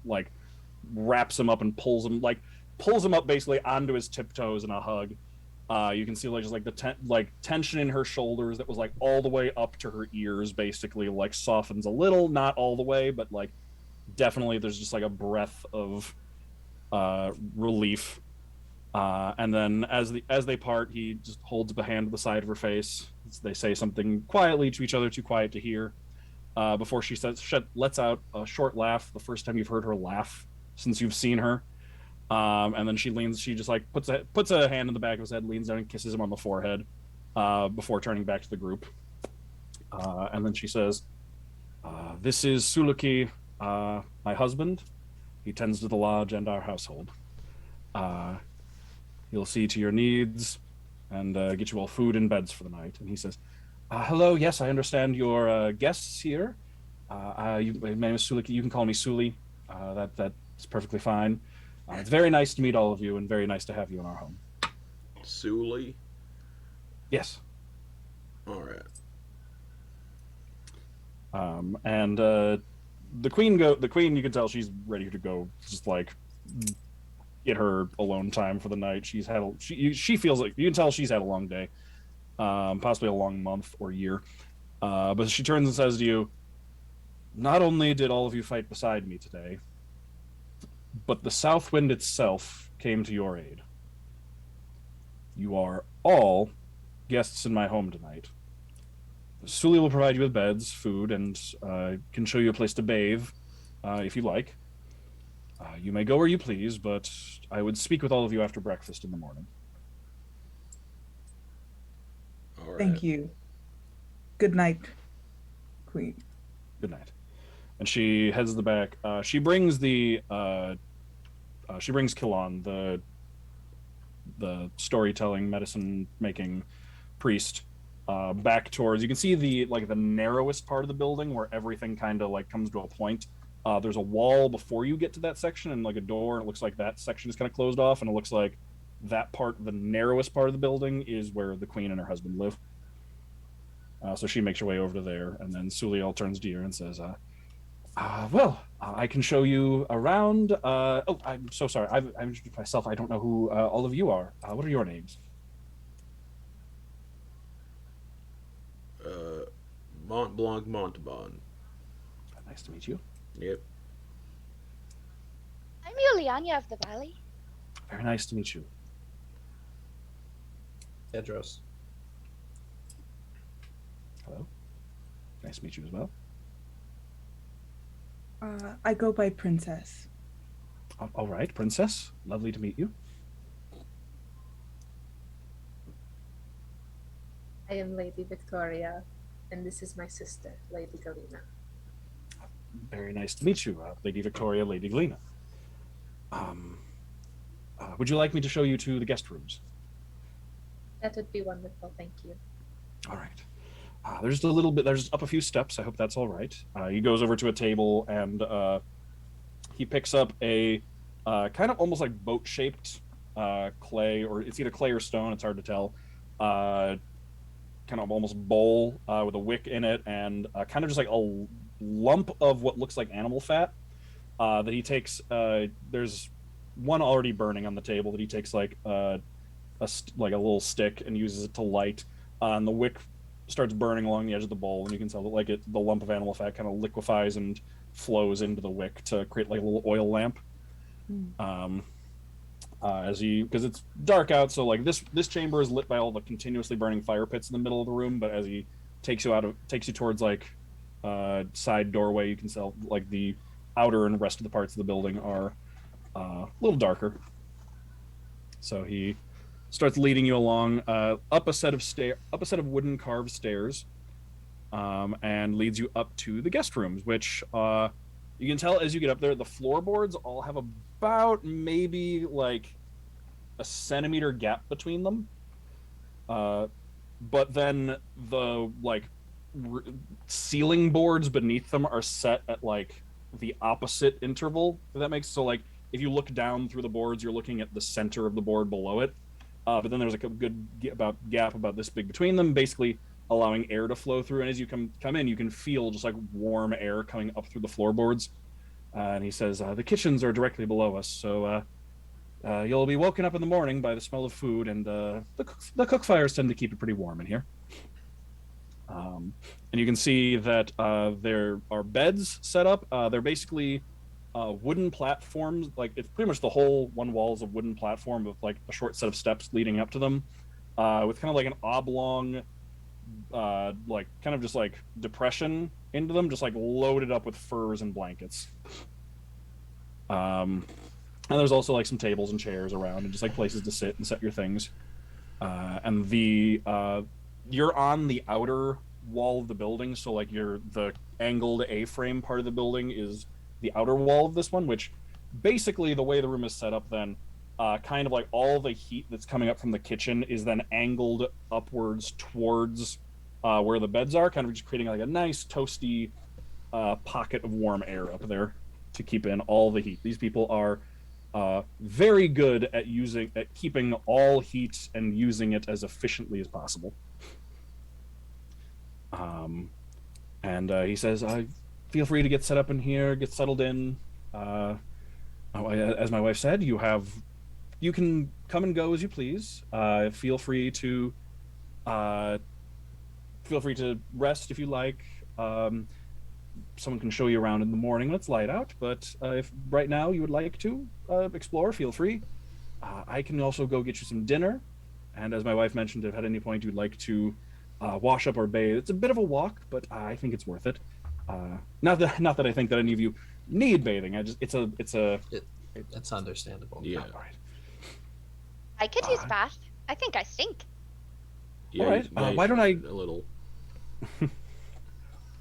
like wraps him up and pulls him up basically onto his tiptoes in a hug. You can see like just like the tension in her shoulders that was like all the way up to her ears basically like softens a little, not all the way, but like definitely there's just like a breath of relief. And then as they part, he just holds up a hand to the side of her face. They say something quietly to each other, too quiet to hear, before she lets out a short laugh, the first time you've heard her laugh since you've seen her. And then she just like puts a hand in the back of his head, leans down and kisses him on the forehead, before turning back to the group. And then she says, "This is Suluki, my husband. He tends to the lodge and our household. He'll see to your needs and get you all food and beds for the night." And he says, "Hello, yes, I understand you're guests here. My name is Suluki. You can call me Suli. That's perfectly fine. It's very nice to meet all of you and very nice to have you in our home." Suli? Yes. All right. And the queen, you can tell she's ready to go, just like get her alone time for the night. She feels like, you can tell she's had a long day, possibly a long month or year. But she turns and says to you, "Not only did all of you fight beside me today, but the south wind itself came to your aid. You are all guests in my home tonight. Suli will provide you with beds, food, and can show you a place to bathe if you like. You may go where you please, but I would speak with all of you after breakfast in the morning." All right. Thank you. Good night, Queen. Good night. And she heads to the back. She brings Kilon, the storytelling, medicine making priest, back towards, you can see the narrowest part of the building where everything kind of like comes to a point. There's a wall before you get to that section and like a door, and it looks like that section is kind of closed off, and it looks like that part, the narrowest part of the building, is where the queen and her husband live. So she makes her way over to there, and then Suliel turns to you and says, "Well, I can show you around. Oh, I'm so sorry. I've introduced myself. I don't know who all of you are. What are your names?" Montblanc. Nice to meet you. Yep. I'm Yulyanya of the Valley. Very nice to meet you. Tedros. Hello. Nice to meet you as well. I go by Princess. All right, Princess. Lovely to meet you. I am Lady Viktoria, and this is my sister, Lady Galina. Very nice to meet you, Lady Viktoria, Lady Galina. Would you like me to show you to the guest rooms? That would be wonderful, thank you. All right. There's just a little bit. There's up a few steps. I hope that's all right. He goes over to a table and he picks up a kind of almost like boat-shaped clay, or it's either clay or stone. It's hard to tell. Kind of almost bowl with a wick in it, and kind of just like a lump of what looks like animal fat that he takes. There's one already burning on the table that he takes like a little stick and uses it to light, and the wick starts burning along the edge of the bowl, and you can tell that like the lump of animal fat kind of liquefies and flows into the wick to create like a little oil lamp. Because it's dark out, so like this chamber is lit by all the continuously burning fire pits in the middle of the room, but as he takes you towards like side doorway, you can tell like the outer and rest of the parts of the building are a little darker. So he starts leading you along up a set of wooden carved stairs, and leads you up to the guest rooms, which you can tell as you get up there, the floorboards all have about maybe like a centimeter gap between them. But then the like ceiling boards beneath them are set at like the opposite interval. If that makes so like if you look down through the boards, you're looking at the center of the board below it. But then there's like a good gap about this big between them, basically allowing air to flow through. And as you come in, you can feel just like warm air coming up through the floorboards. And he says, the kitchens are directly below us, so you'll be woken up in the morning by the smell of food, and the cook fires tend to keep it pretty warm in here. And you can see that there are beds set up. They're basically wooden platforms. Like it's pretty much the whole one wall is a wooden platform with like a short set of steps leading up to them, with kind of like an oblong, like kind of just like depression into them, just like loaded up with furs and blankets. And there's also like some tables and chairs around, and just like places to sit and set your things. And you're on the outer wall of the building, so like the angled A-frame part of the building is the outer wall of this one, which basically the way the room is set up then, kind of like all the heat that's coming up from the kitchen is then angled upwards towards where the beds are, kind of just creating like a nice toasty pocket of warm air up there to keep in all the heat. These people are very good at keeping all heat and using it as efficiently as possible. And he says, feel free to get set up in here, get settled in. As my wife said, you can come and go as you please. Feel free to rest if you like. Someone can show you around in the morning when it's light out, but if right now you would like to explore, feel free. I can also go get you some dinner, and as my wife mentioned, if at any point you'd like to wash up or bathe, it's a bit of a walk, but I think it's worth it. Not that I think that any of you need bathing. It's understandable. Yeah. All right. I could use a bath. I think I stink. Yeah, all right. yeah, Why don't I a little?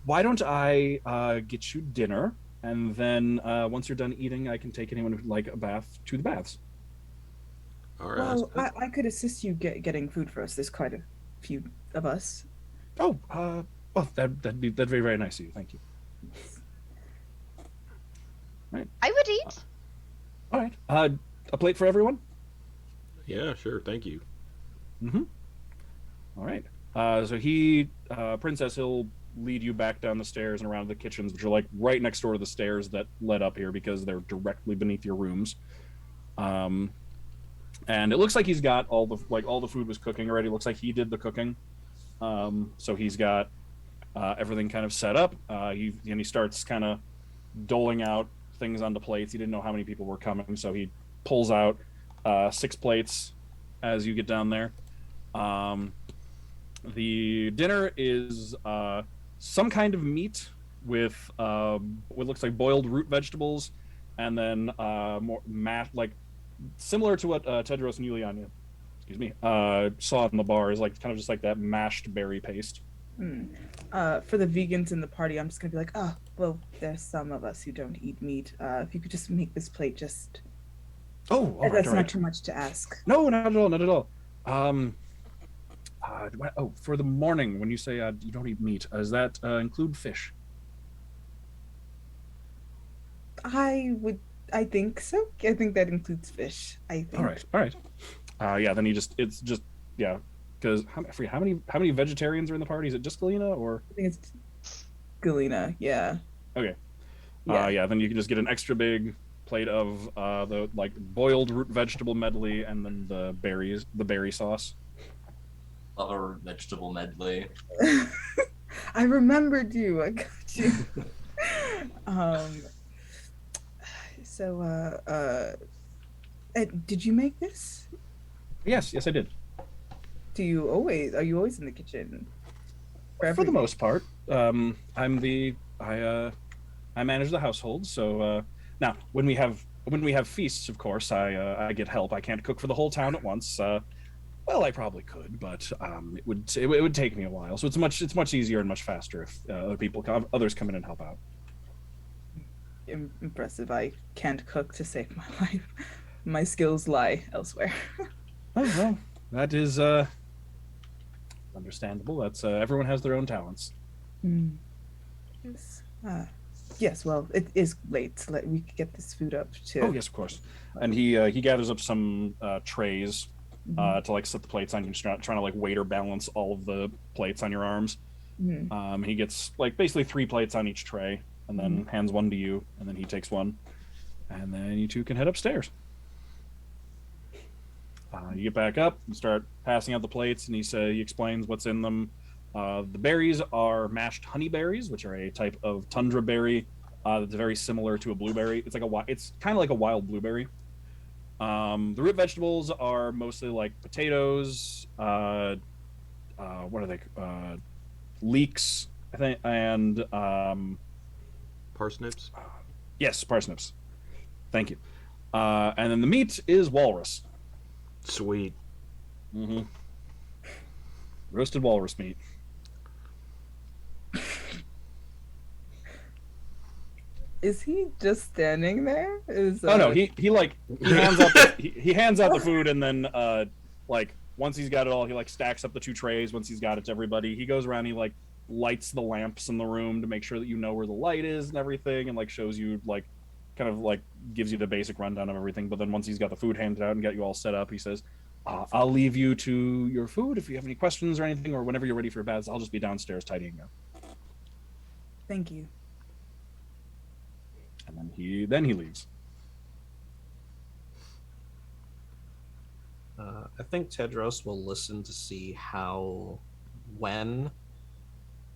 Why don't I get you dinner, and then once you're done eating, I can take anyone who'd like a bath to the baths. All right. Well, I could assist you getting food for us. There's quite a few of us. Oh, well, that'd be very, very nice of you. Thank you. Right. I would eat. All right. A plate for everyone? Yeah, sure. Thank you. Mm-hmm. All right. So Princess, he'll lead you back down the stairs and around the kitchens, which are like right next door to the stairs that led up here because they're directly beneath your rooms. And it looks like he's got all the food was cooking already. It looks like he did the cooking. So he's got everything kind of set up. He starts kind of doling out things onto plates. He didn't know how many people were coming, so he pulls out 6 plates as you get down there. The dinner is some kind of meat with what looks like boiled root vegetables, and then more like similar to what Tedros and Yulyanya, saw in the bar, is like kind of just like that mashed berry paste. For the vegans in the party, I'm just gonna be like, oh, well, there's some of us who don't eat meat. If you could just make this plate just... that's not too much to ask. No, not at all, not at all. For the morning, when you say you don't eat meat, does that include fish? I think so. I think that includes fish. I think. All right. Yeah, then because how many vegetarians are in the party? Is it just Galina, or? I think it's Galina. Yeah. Okay. Yeah. Then you can just get an extra big plate of the like boiled root vegetable medley, and then the berry sauce. Love a vegetable medley. I remembered you. I got you. Did you make this? Yes, I did. Are you always in the kitchen? For the most part. I manage the household, so now when we have feasts, of course, I get help. I can't cook for the whole town at once. Well, I probably could, but it would take me a while. So it's much easier and much faster if others come in and help out. Impressive. I can't cook to save my life. My skills lie elsewhere. Oh, well, that is understandable. That's everyone has their own talents. Yes. Yes. Well, it is late. So we could get this food up too. Oh yes, of course. And he gathers up some trays to like set the plates on. You're just trying to like weight or balance all of the plates on your arms. He gets like basically 3 plates on each tray, and then hands one to you, and then he takes one, and then you two can head upstairs. You get back up and start passing out the plates, and he explains what's in them. The berries are mashed honeyberries, which are a type of tundra berry that's very similar to a blueberry. It's kind of like a wild blueberry. The root vegetables are mostly like potatoes. What are they? Leeks, I think, and parsnips. Yes, parsnips. Thank you. And then the meat is walrus. Sweet. Roasted walrus meat. Is he just standing there? Oh no, he hands out the food, and then like once he's got it all, he like stacks up the 2 trays. Once he's got it to everybody, he goes around, he like lights the lamps in the room to make sure that you know where the light is and everything, and like shows you like kind of like gives you the basic rundown of everything. But then once he's got the food handed out and got you all set up, he says, I'll leave you to your food. If you have any questions or anything, or whenever you're ready for your baths, I'll just be downstairs tidying up. Thank you. And then he leaves. I think Tedros will listen to see when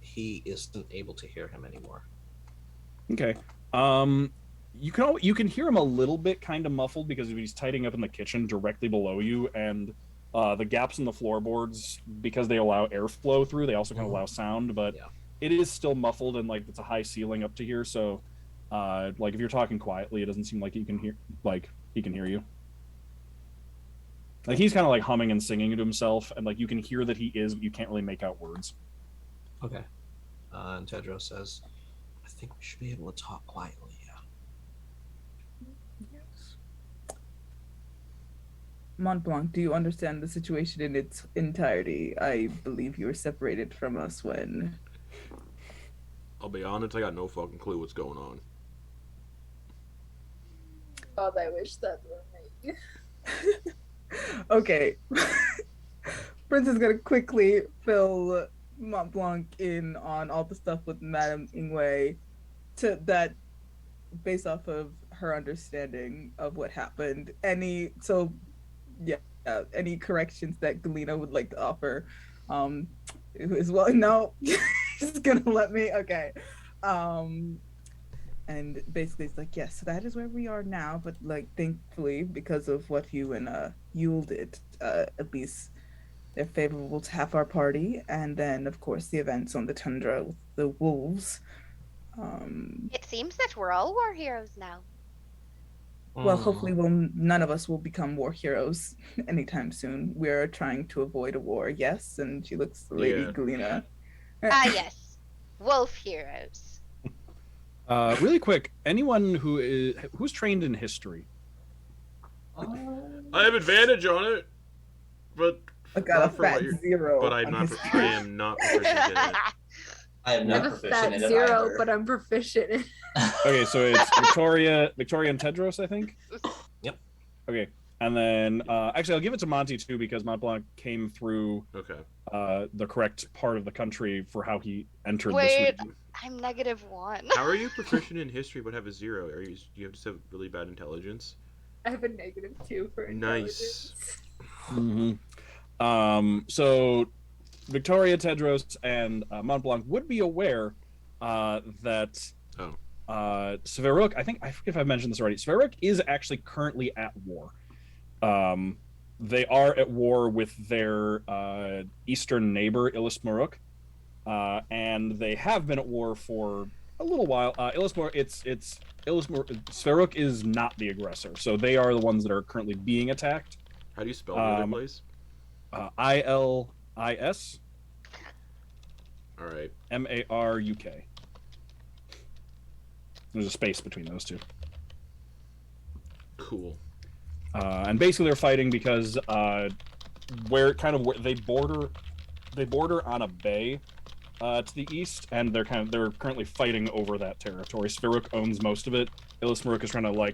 he isn't able to hear him anymore. Okay. You can hear him a little bit kind of muffled because he's tidying up in the kitchen directly below you, and the gaps in the floorboards, because they allow airflow through, they also kind of allow sound, but it is still muffled, and like it's a high ceiling up to here, so like if you're talking quietly, it doesn't seem like he can hear you. Like he's kind of like humming and singing to himself, and like you can hear that he is, but you can't really make out words. Okay. And Tedros says, I think we should be able to talk quietly, Yes. Montblanc, do you understand the situation in its entirety? I believe you were separated from us when... I'll be honest, I got no fucking clue what's going on. God, I wish that were me. Okay. Prince is gonna quickly fill Montblanc in on all the stuff with Madame Ingwe, to that based off of her understanding of what happened. Any corrections that Galina would like to offer as well. No, just gonna let me. Okay. And basically it's like, yes, so that is where we are now, but like thankfully because of what you and Yule did, at least they're favorable to half our party, and then of course the events on the tundra with the wolves. It seems that we're all war heroes now. Well, hopefully none of us will become war heroes anytime soon. We're trying to avoid a war, yes, and she looks to Lady Galina. Ah, yes. Wolf heroes. Really quick, anyone who's trained in history? I have advantage on it, but I got a not for fat what you're- 0. But I'm on not. history. I am not proficient in it. I am I not have a proficient fat in it 0, either. but I'm proficient in it. Okay, so it's Viktoria and Tedros, I think. Yep. Okay, and then actually I'll give it to Monty too because Montblanc came through Okay. the correct part of the country for how he entered Wait, this region. I'm -1. How are you proficient in history but have a 0? Are you just have really bad intelligence? I have a -2 for Nice. intelligence. So Viktoria, Tedros, and Montblanc would be aware that Sveruuk, I forget if I mentioned this already, Sveruuk is actually currently at war. They are at war with their eastern neighbor, Ilismaruk, and they have been at war for a little while. Sveruuk is not the aggressor, so they are the ones that are currently being attacked. How do you spell the other place? ILIS. All right. MARUK. There's a space between those two. Cool. And basically they're fighting because where they border on a bay to the east, and they're currently fighting over that territory. Sveruuk owns most of it. Ilismaruk is trying to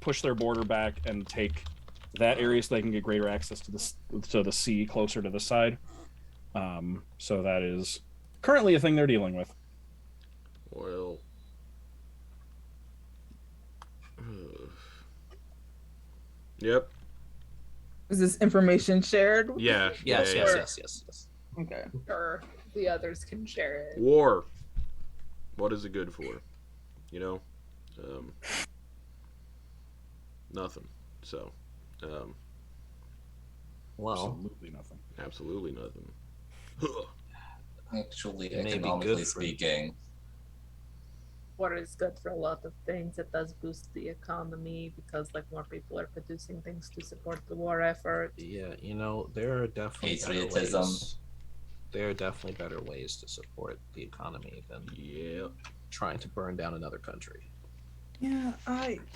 push their border back and take that area so they can get greater access to the sea closer to the side. So that is currently a thing they're dealing with. Well, yep. Is this information shared? Yeah. Yes. Okay. Or the others can share it. War. What is it good for? Nothing. So, well, absolutely nothing. Absolutely nothing. Actually, Maybe economically good for- speaking, War is good for a lot of things. It does boost the economy because more people are producing things to support the war effort. Yeah, there are definitely Patriotism. There are definitely better ways to support the economy than trying to burn down another country. Yeah,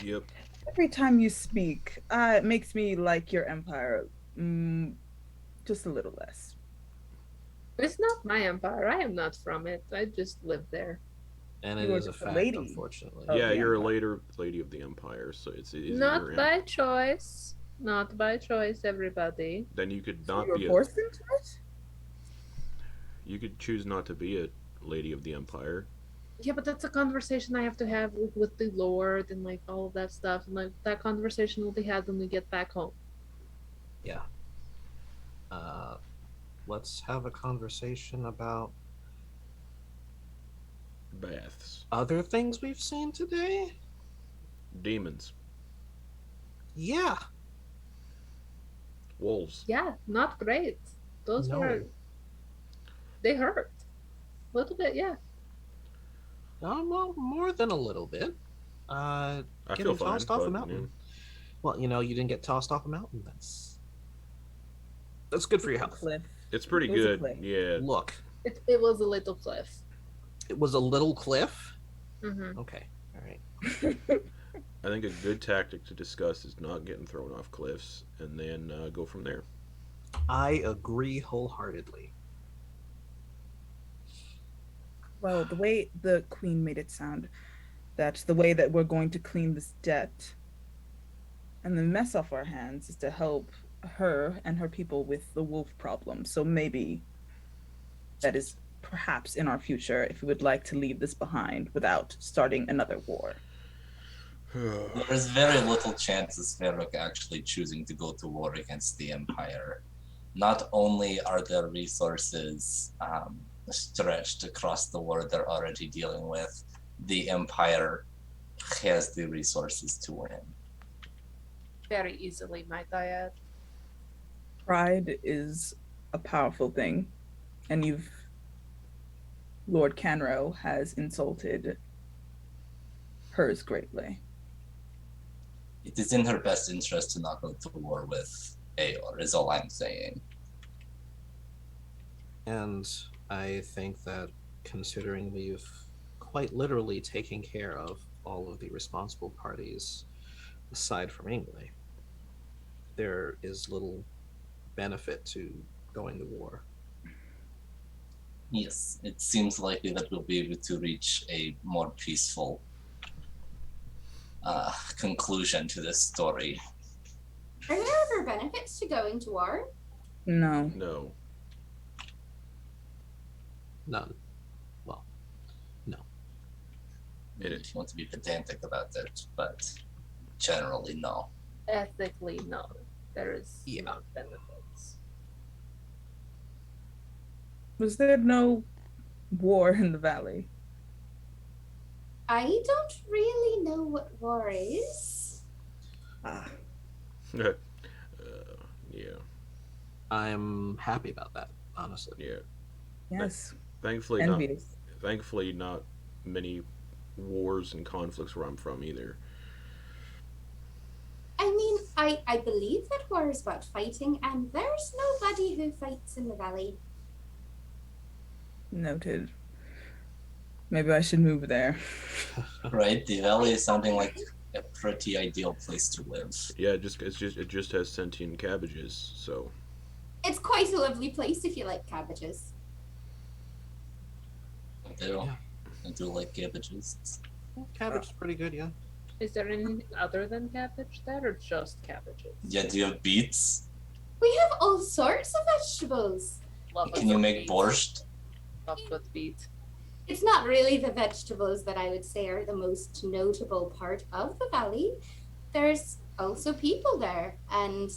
Yep. every time you speak, it makes me like your empire just a little less. It's not my empire. I am not from it. I just live there. And You it are is a just a fact, lady. unfortunately. Oh, Yeah, the you're a Empire. lady of the empire, so it's Not your by choice. Not by choice, everybody. Then you could So not you were be forced into it? You could choose not to be a lady of the empire. Yeah, but that's a conversation I have to have with the Lord and all of that stuff. And that conversation will be had when we get back home. Yeah. Let's have a conversation about Baths. other things we've seen today. Demons. Yeah. Wolves. Yeah, not great. Those No. were. They hurt. A little bit, yeah. Well, more than a little bit. I Getting feel fine. tossed off a but, mountain. Well, you didn't get tossed off a mountain. That's good for your health. Cliff. It's pretty It was a good. cliff. Yeah. Look, It was a little cliff. it was a little cliff. Mm-hmm. Okay, all right. I think a good tactic to discuss is not getting thrown off cliffs and then go from there. I agree wholeheartedly. Well, the way the queen made it sound, that the way that we're going to clean this debt and the mess off our hands is to help her and her people with the wolf problem. So maybe that is perhaps in our future if we would like to leave this behind without starting another war. there's very little chance of Sveruuk actually choosing to go to war against the Empire. Not only are there resources stretched across the war they're already dealing with, the Empire has the resources to win. Very easily, might I add. Pride is a powerful thing, and Lord Canro has insulted hers greatly. It is in her best interest to not go to war with Aor, is all I'm saying. And I think that considering we've quite literally taken care of all of the responsible parties aside from Ingwe, there is little benefit to going to war. Yes, it seems likely that we'll be able to reach a more peaceful conclusion to this story. Are there ever benefits to going to war? No. No. None. Well, no. If you want to be pedantic about it, but generally no. Ethically, no. There is Yeah. no benefits. Was there no war in the valley? I don't really know what war is. Ah, Yeah. I'm happy about that, honestly. Yeah. yes. Thankfully Envious. not many wars and conflicts where I'm from either. I mean, I believe that war is about fighting, and there's nobody who fights in the valley. Noted. Maybe I should move there. Right? The valley is sounding like a pretty ideal place to live. Yeah, it just has sentient cabbages, so It's quite a lovely place if you like cabbages. I do. I do like cabbages. Cabbage is pretty good, yeah. Is there anything other than cabbage there, or just cabbages? Yeah, do you have beets? We have all sorts of vegetables. Love Can you make borscht? Love with beet. It's not really the vegetables that I would say are the most notable part of the valley. There's also people there, and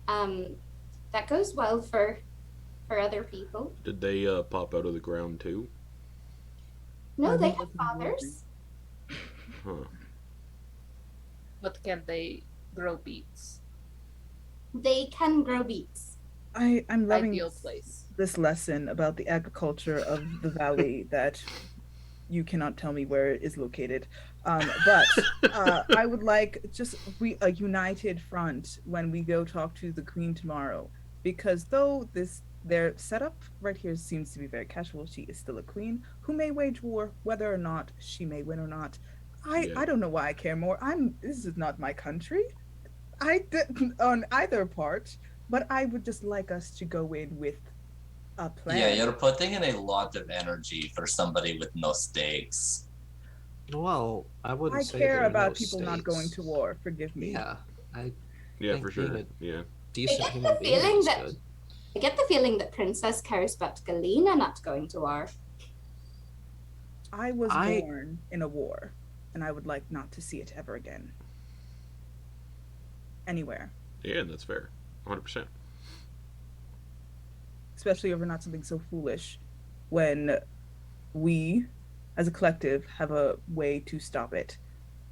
that goes well for other people. did they pop out of the ground too? No, I they think have that's fathers. Huh. But can they grow beets? They can grow beets. I'm loving Ideal place. this lesson about the agriculture of the valley that you cannot tell me where it is located. But I would like just a united front when we go talk to the queen tomorrow, because though their setup right here seems to be very casual, she is still a queen who may wage war, whether or not she may win or not. I don't know why I care more. This is not my country. I didn't on either part, but I would just like us to go in with a plan. Yeah, you're putting in a lot of energy for somebody with no stakes. Well, I wouldn't I say care there are about no people not stakes. going to war. Forgive me. Yeah, I Yeah, think for sure. being Yeah. decent I get human the being feeling is that- good. I get the feeling that Princess cares about Galina not going to war. I was I- born in a war, and I would like not to see it ever again. Anywhere. Yeah, that's fair. 100%. Especially over not something so foolish, when we, as a collective, have a way to stop it.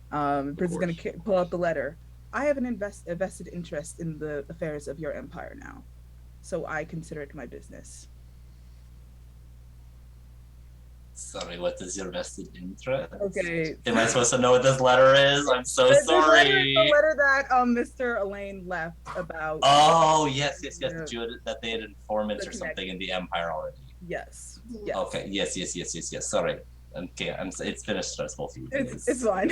Prince is going to pull out the letter. I have a vested interest in the affairs of your empire now, so I consider it my business. Sorry, what is your vested interest? Okay. Am I supposed to know what this letter is? I'm so The sorry. letter that Mr. Elaine left about. Oh, yes. That, the- that they had informants the or something in the Empire already. Yes. Yeah. Yes. Okay, yes. Sorry. Okay, it's been a stressful few days. It's fine.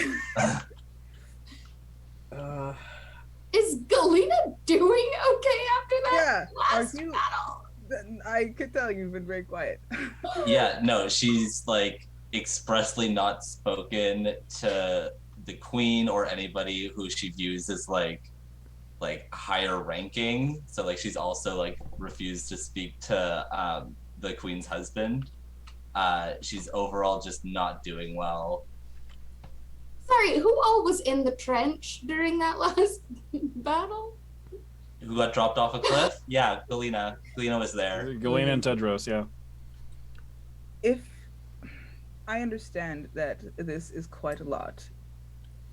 Is Galina doing okay after that Yeah. last Are you? battle? I could tell you've been very quiet. Yeah, no, she's like expressly not spoken to the queen or anybody who she views as like higher ranking. So like she's also like refused to speak to the queen's husband. She's overall just not doing well. Sorry, who all was in the trench during that last battle? Who got dropped off a cliff? Yeah, Galina. Galina was there. Galina and Tedros, yeah. if I understand that this is quite a lot,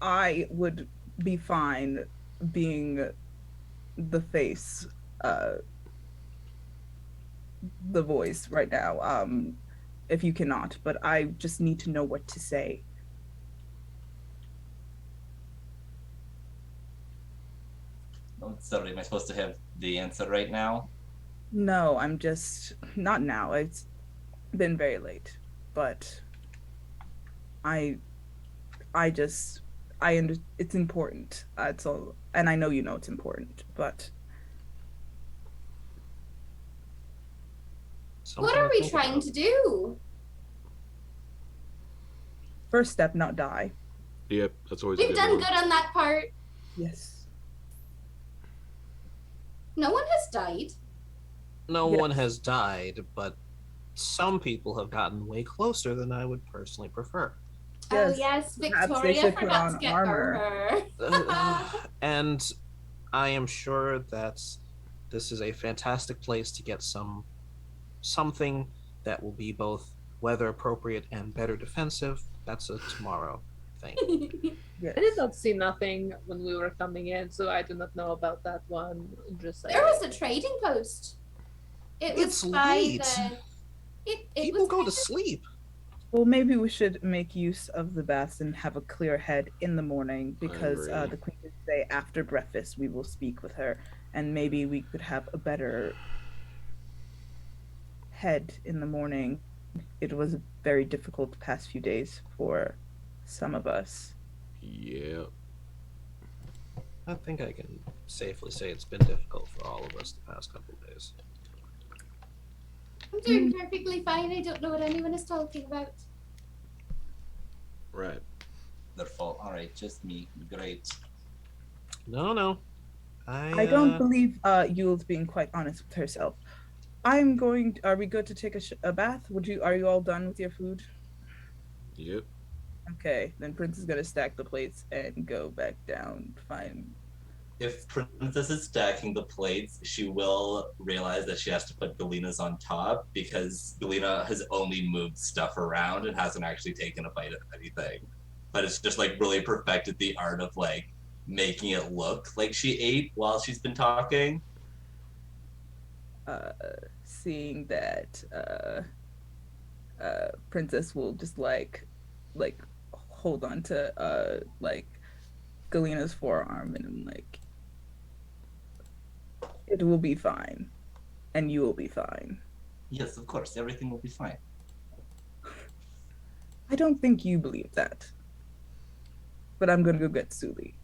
I would be fine being the face, the voice right now. If you cannot, but I just need to know what to say. So am I supposed to have the answer right now? No, I'm just not now. It's been very late, but I just it's important. It's all, and I know you know it's important, but What are we trying to do? first step, not die. Yep, that's always a We've good done one. good on that part. Yes. No one has died. No Yes. one has died, but some people have gotten way closer than I would personally prefer. Oh yes, perhaps they Victoria should put forgot on to get armor. armor. And I am sure that this is a fantastic place to get something that will be both weather appropriate and better defensive. That's a tomorrow thing. Yes. I did not see nothing when we were coming in, so I do not know about that one. Just There was a trading post. It was It's by late. the. It People was go by to the- sleep. Well, maybe we should make use of the baths and have a clear head in the morning, because agree. the queen did say after breakfast we will speak with her, and maybe we could have a better head in the morning. It was a very difficult past few days for some of us. Yeah. I think I can safely say it's been difficult for all of us the past couple of days. I'm doing perfectly fine. I don't know what anyone is talking about. Right. Their fault. All right, just me. Great. No. I don't believe Yule's being quite honest with herself. I'm going. Are we good to take a bath? Are you all done with your food? Yep. Okay, then Prince is gonna stack the plates and go back down. Fine. If Princess is stacking the plates, she will realize that she has to put Galina's on top because Galina has only moved stuff around and hasn't actually taken a bite of anything. But it's just like really perfected the art of like making it look like she ate while she's been talking. Seeing that Princess will just like hold on to like Galina's forearm and like it will be fine and you will be fine. Yes, of course, everything will be fine. I don't think you believe that. But I'm gonna go get Suli.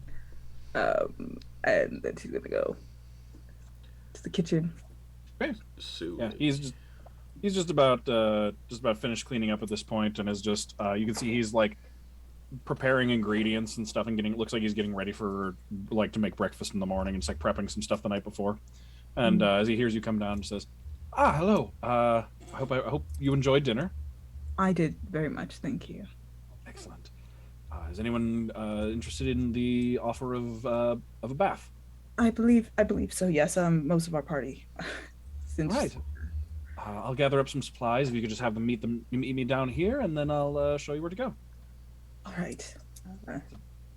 And then she's gonna go to the kitchen. So Yeah, he's just about finished cleaning up at this point, and is just you can see he's like preparing ingredients and stuff, and looks like he's getting ready for like to make breakfast in the morning, and just like prepping some stuff the night before. And as he hears you come down, he says, hello. I hope you enjoyed dinner. I did very much, thank you. Excellent. Is anyone interested in the offer of a bath? I believe so. Yes. Most of our party. Right. I'll gather up some supplies. If you could just have them meet me down here, and then I'll show you where to go. All right.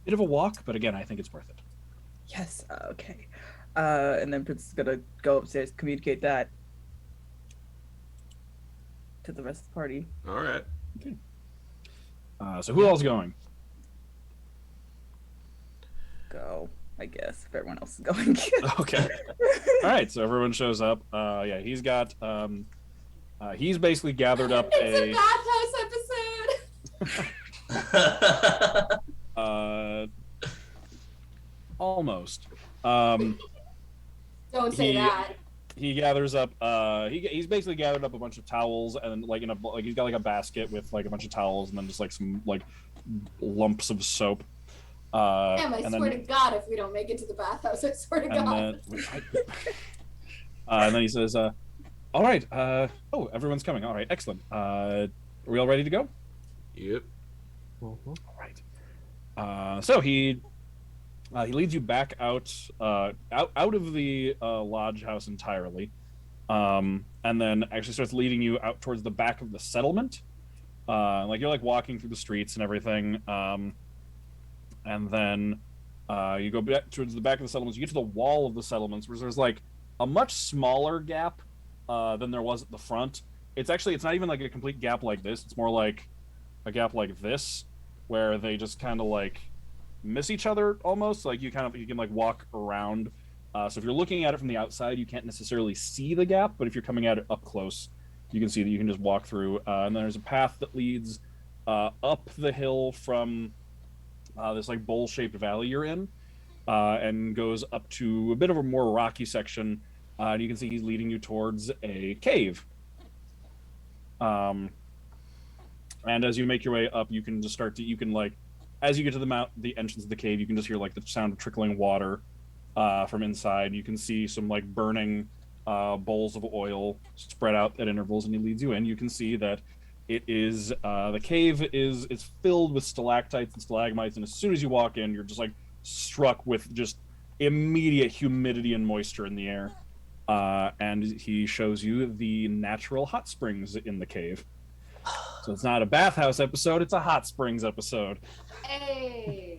Bit of a walk, but again, I think it's worth it. Yes. Okay. And then Prince is gonna go upstairs, communicate that to the rest of the party. all right. Okay. So who all's going? Go, I guess, if everyone else is going. Okay. All right. So everyone shows up. Yeah, he's got. He's basically gathered up It's a bathhouse episode. Almost. Don't say that. He gathers up. He's basically gathered up a bunch of towels and like he's got like a basket with like a bunch of towels and then just like some like lumps of soap. Damn, I swear to God, if we don't make it to the bathhouse, I swear to God. And then he says, "All right. Oh, everyone's coming. All right, excellent. Are we all ready to go?" Yep. All right. So he leads you back out of the lodge house entirely, and then actually starts leading you out towards the back of the settlement. Like you're like walking through the streets and everything, and then you go back towards the back of the settlements. You get to the wall of the settlements, where there's like a much smaller gap than there was at the front. It's not even like a complete gap like this. It's more like a gap like this, where they just kind of like miss each other almost. Like you can like walk around. So if you're looking at it from the outside, you can't necessarily see the gap, but if you're coming at it up close, you can see that you can just walk through. And then there's a path that leads up the hill from this like bowl-shaped valley you're in, and goes up to a bit of a more rocky section. And you can see he's leading you towards a cave. And as you make your way up, you can just as you get to the entrance of the cave, you can just hear like the sound of trickling water from inside. You can see some like burning bowls of oil spread out at intervals, and he leads you in. You can see that it is the cave is filled with stalactites and stalagmites, and as soon as you walk in, you're just like struck with just immediate humidity and moisture in the air. And he shows you the natural hot springs in the cave. So it's not a bathhouse episode, it's a hot springs episode. Hey.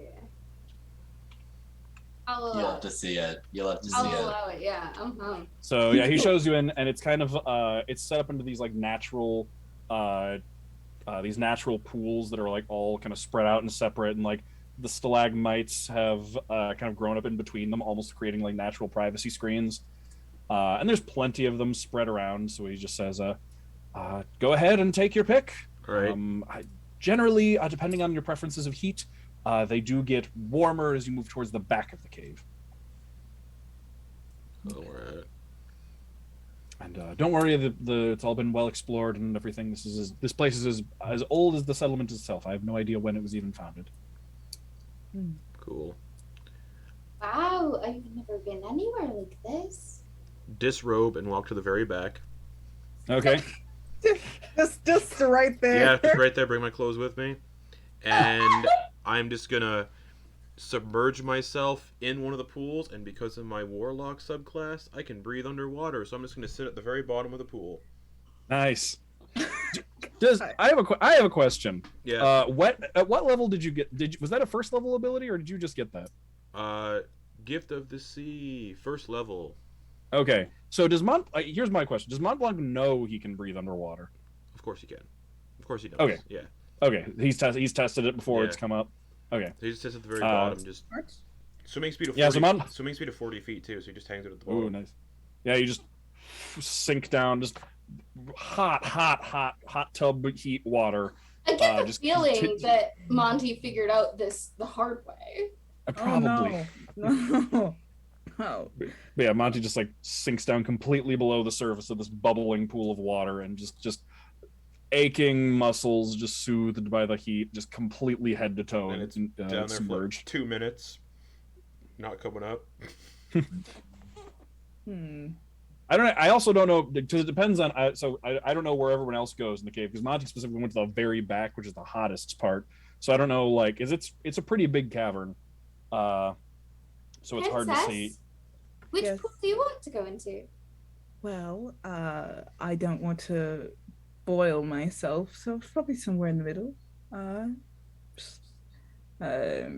You'll have to see it. I'll allow it, yeah. So yeah, he shows you in, and it's kind of it's set up into these like natural pools that are like all kind of spread out and separate, and like the stalagmites have kind of grown up in between them, almost creating like natural privacy screens. And there's plenty of them spread around. So he just says, "Go ahead and take your pick." Right. Generally, depending on your preferences of heat, they do get warmer as you move towards the back of the cave. All right. And don't worry, it's all been well explored and everything. This place is as old as the settlement itself. I have no idea when it was even founded. Cool. Wow, I've never been anywhere like this. Disrobe and walk to the very back. Okay. just right there. Yeah, just right there. Bring my clothes with me, and I'm just gonna submerge myself in one of the pools. And because of my warlock subclass, I can breathe underwater. So I'm just gonna sit at the very bottom of the pool. Nice. I have a question. Yeah. At what level did you get? Was that a first level ability, or did you just get that? Gift of the Sea, first level. Okay, so here's my question: does Montblanc know he can breathe underwater? Of course he can. Of course he knows. Okay. Yeah. Okay, he's tested it before it's come up. Okay. He just sits at the very bottom, just swimming speed of 40, swimming speed of 40 feet too. So he just hangs it at the bottom. Ooh, nice. Yeah, you just sink down, just hot tub heat water. I get the feeling that Monty figured out this the hard way. Probably. Oh, no. Oh. But yeah, Monty just like sinks down completely below the surface of this bubbling pool of water, and just aching muscles just soothed by the heat, just completely head to toe, and it's down there submerged. for 2 minutes, not coming up. I don't know. I also don't know, because it depends on. I don't know where everyone else goes in the cave, because Monty specifically went to the very back, which is the hottest part. So I don't know. Like, it's a pretty big cavern, so it's hard to see. Which pool do you want to go into? Well, I don't want to boil myself, so probably somewhere in the middle.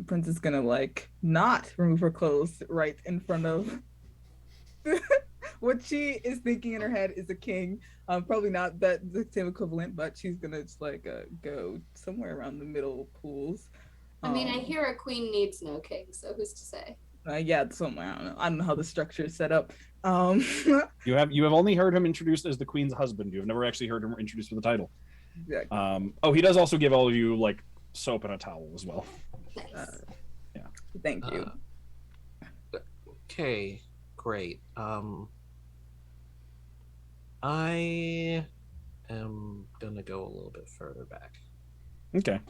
Prince is gonna like not remove her clothes right in front of what she is thinking in her head is a king. Probably not the same equivalent, but she's gonna just like go somewhere around the middle pools. I mean, I hear a queen needs no king, so who's to say? Yeah, somewhere. I don't know how the structure is set up. You have only heard him introduced as the queen's husband. You have never actually heard him introduced with the title. Exactly. He does also give all of you like soap and a towel as well. Nice. Yeah. Thank you. Okay, great. I am gonna go a little bit further back. Okay.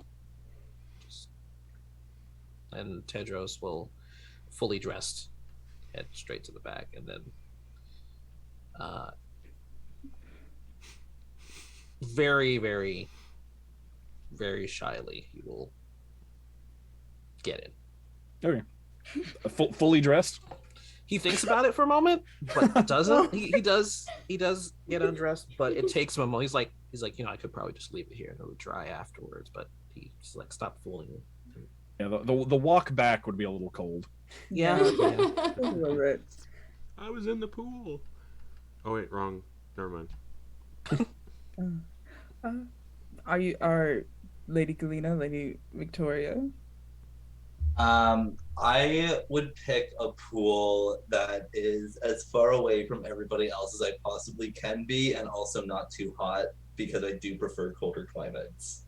And Tedros will, fully dressed, head straight to the back, and then very, very, very shyly he will get in. Okay. Fully dressed? he thinks about it for a moment, but doesn't. He does get undressed, but it takes him a moment. He's like, I could probably just leave it here and it'll dry afterwards. But he's like, stop fooling me. Yeah, the walk back would be a little cold. Yeah. A little bit. I was in the pool. Oh wait, wrong. Never mind. Are Lady Galina, Lady Viktoria? I would pick a pool that is as far away from everybody else as I possibly can be, and also not too hot, because I do prefer colder climates.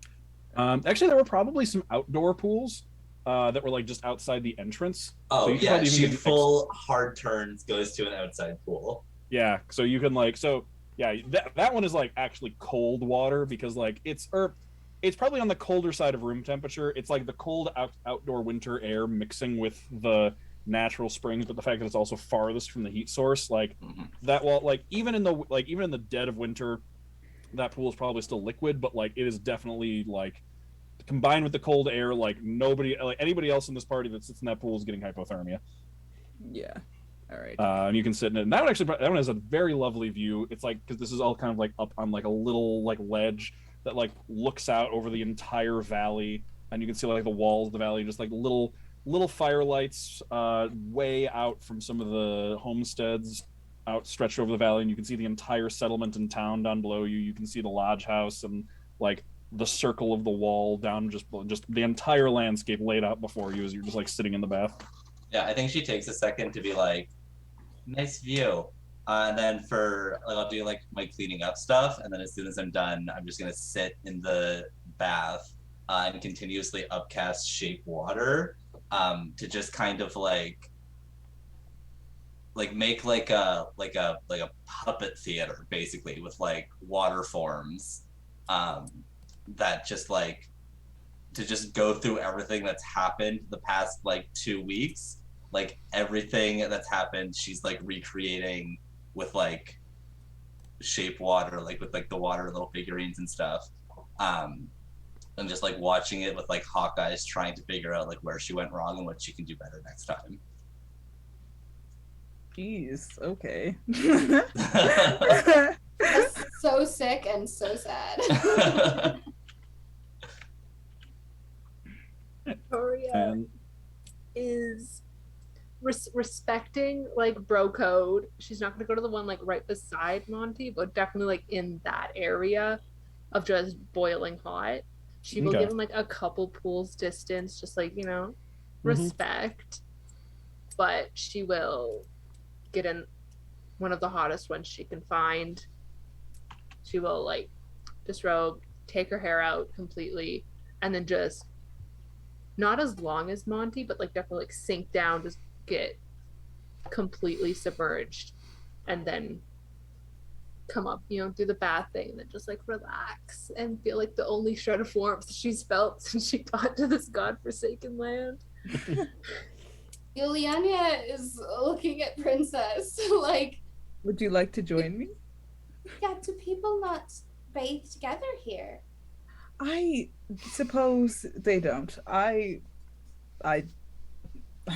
Actually, there were probably some outdoor pools that were like just outside the entrance. Oh, So you could yeah, probably even she get full hard turns goes to an outside pool. Yeah, so you can that one is like actually cold water because like it's probably on the colder side of room temperature. It's like the cold outdoor winter air mixing with the natural springs, but the fact that it's also farthest from the heat source, like that. Well, like even in the dead of winter, that pool is probably still liquid, but like it is definitely like combined with the cold air. Like anybody else in this party that sits in that pool is getting hypothermia. Yeah. All right. And you can sit in it. And that one has a very lovely view. It's like, because this is all kind of like up on like a little like ledge that like looks out over the entire valley, and you can see like the walls of the valley, just like little firelights way out from some of the homesteads outstretched over the valley, and you can see the entire settlement and town down below you. You can see the lodge house and like the circle of the wall down, just the entire landscape laid out before you as you're just like sitting in the bath. Yeah, I think she takes a second to be like, nice view. And then I'll do like my cleaning up stuff. And then as soon as I'm done, I'm just going to sit in the bath and continuously upcast shape water to just kind of like make like a puppet theater, basically, with like water forms that just like to just go through everything that's happened the past like 2 weeks. Like everything that's happened, she's like recreating with like shape water, like with like the water little figurines and stuff. And just like watching it with like hawk eyes, trying to figure out like where she went wrong and what she can do better next time. Jeez, okay. That's so sick and so sad. Victoria is respecting like bro code. She's not gonna go to the one like right beside Monty, but definitely like in that area of just boiling hot. She will give him like a couple pools distance, just like, respect. But she will get in one of the hottest ones she can find. She will like disrobe, take her hair out completely, and then just not as long as Monty, but like definitely like sink down, just get completely submerged, and then come up, do the bath thing, and then just like relax and feel like the only shred of warmth she's felt since she got to this godforsaken land. Yulyanya is looking at Princess like, would you like to join me? Yeah, do people not bathe together here? I suppose they don't. I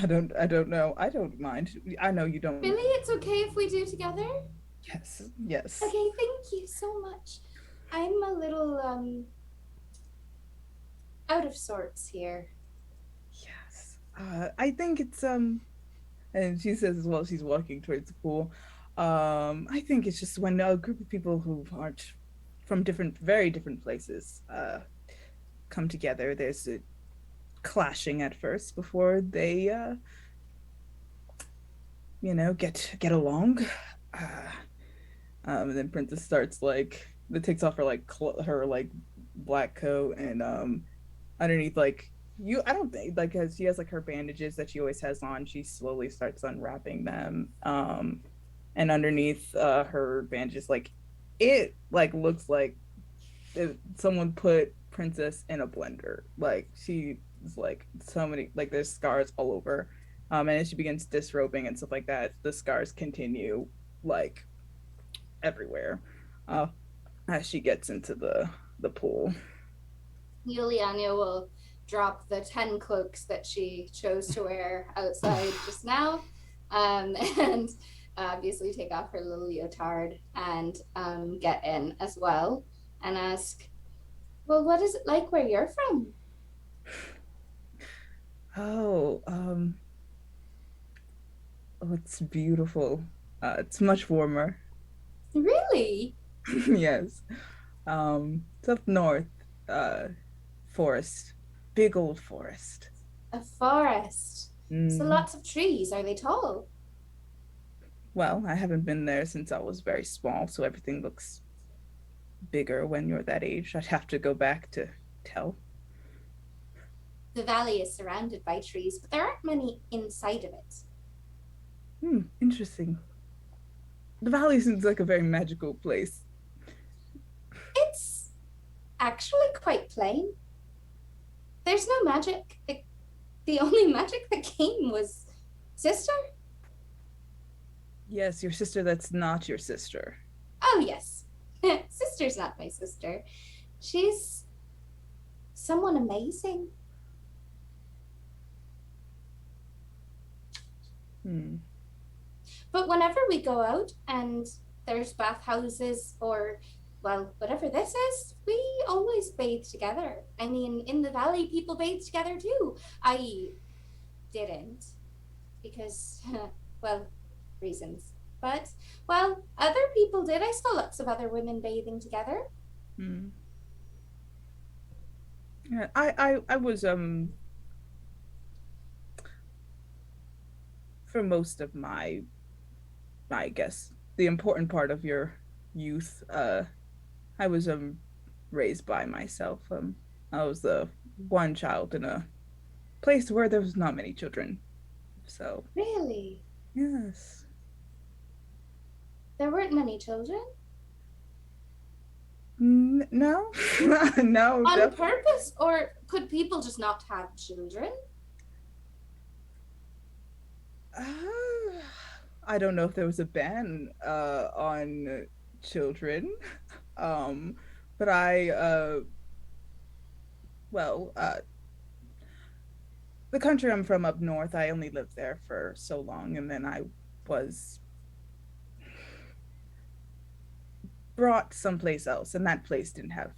don't know. I don't mind. I know you don't. Really? It's okay if we do together? Yes. Okay, thank you so much. I'm a little out of sorts here. Yes. I think it's and she says as well, she's walking towards the pool. I think it's just when a group of people who aren't from very different places come together, there's a clashing at first before they get along. And then Princess starts like takes off her her black coat, and underneath I don't think as she has like her bandages that she always has on, she slowly starts unwrapping them, and underneath her bandages, it looks like if someone put Princess in a blender. Like she is so many, there's scars all over, and as she begins disrobing and stuff like that, the scars continue everywhere as she gets into the pool. Yulyanya will drop the 10 cloaks that she chose to wear outside just now and obviously take off her little leotard and get in as well and ask, well, what is it like where you're from? Oh, oh, it's beautiful. It's much warmer. Really? Yes. It's up north. Forest. Big old forest. A forest. So Mm. lots of trees. Are they tall? Well, I haven't been there since I was very small, so everything looks bigger when you're that age. I'd have to go back to tell. The valley is surrounded by trees, but there aren't many inside of it. Interesting. The valley seems like a very magical place. It's actually quite plain. There's no magic. The only magic that came was sister. Yes, your sister that's not your sister. Oh, yes. Sister's not my sister. She's someone amazing. But whenever we go out and there's bathhouses or, well, whatever this is, we always bathe together. I mean, in the valley, people bathe together too. I didn't because, well, reasons. But, well, other people did. I saw lots of other women bathing together. Yeah, I was for most of my, I guess, the important part of your youth, I was raised by myself. I was the one child in a place where there was not many children. So Really? yes. There weren't many children? No. No. On purpose? Or could people just not have children? I don't know if there was a ban on children. But the country I'm from up north, I only lived there for so long, and then I was brought someplace else, and that place didn't have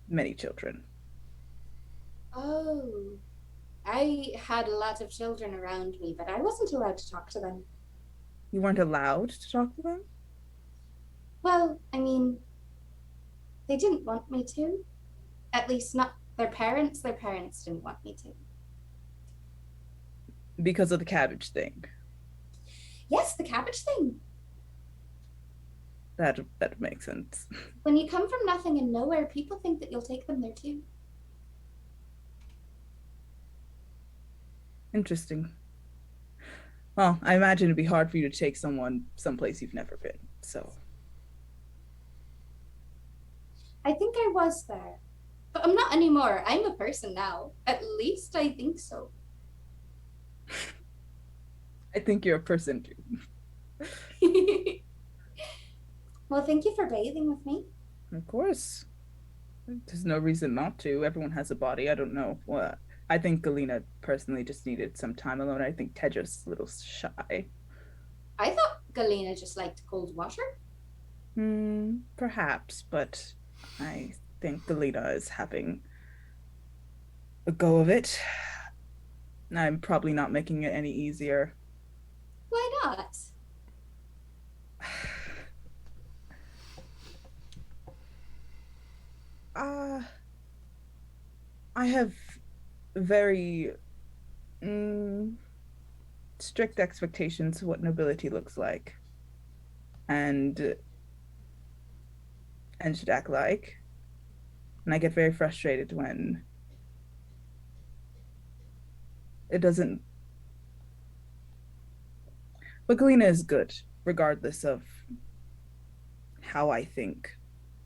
many children. Oh, I had a lot of children around me, but I wasn't allowed to talk to them. You weren't allowed to talk to them? Well, I mean, they didn't want me to. At least not their parents. Their parents didn't want me to. Because of the cabbage thing. Yes, the cabbage thing. That makes sense. When you come from nothing and nowhere, people think that you'll take them there too. Interesting. Well, I imagine it'd be hard for you to take someone someplace you've never been, so. I think I was there, but I'm not anymore. I'm a person now. At least I think so. I think you're a person too. Well, thank you for bathing with me. Of course. There's no reason not to. Everyone has a body. I don't know what. I think Galina personally just needed some time alone. I think Tedros is a little shy. I thought Galina just liked cold water. Perhaps, but I think Galina is having a go of it. I'm probably not making it any easier. Why not? I have very strict expectations of what nobility looks like and should act like. And I get very frustrated when it doesn't. But Galina is good, regardless of how I think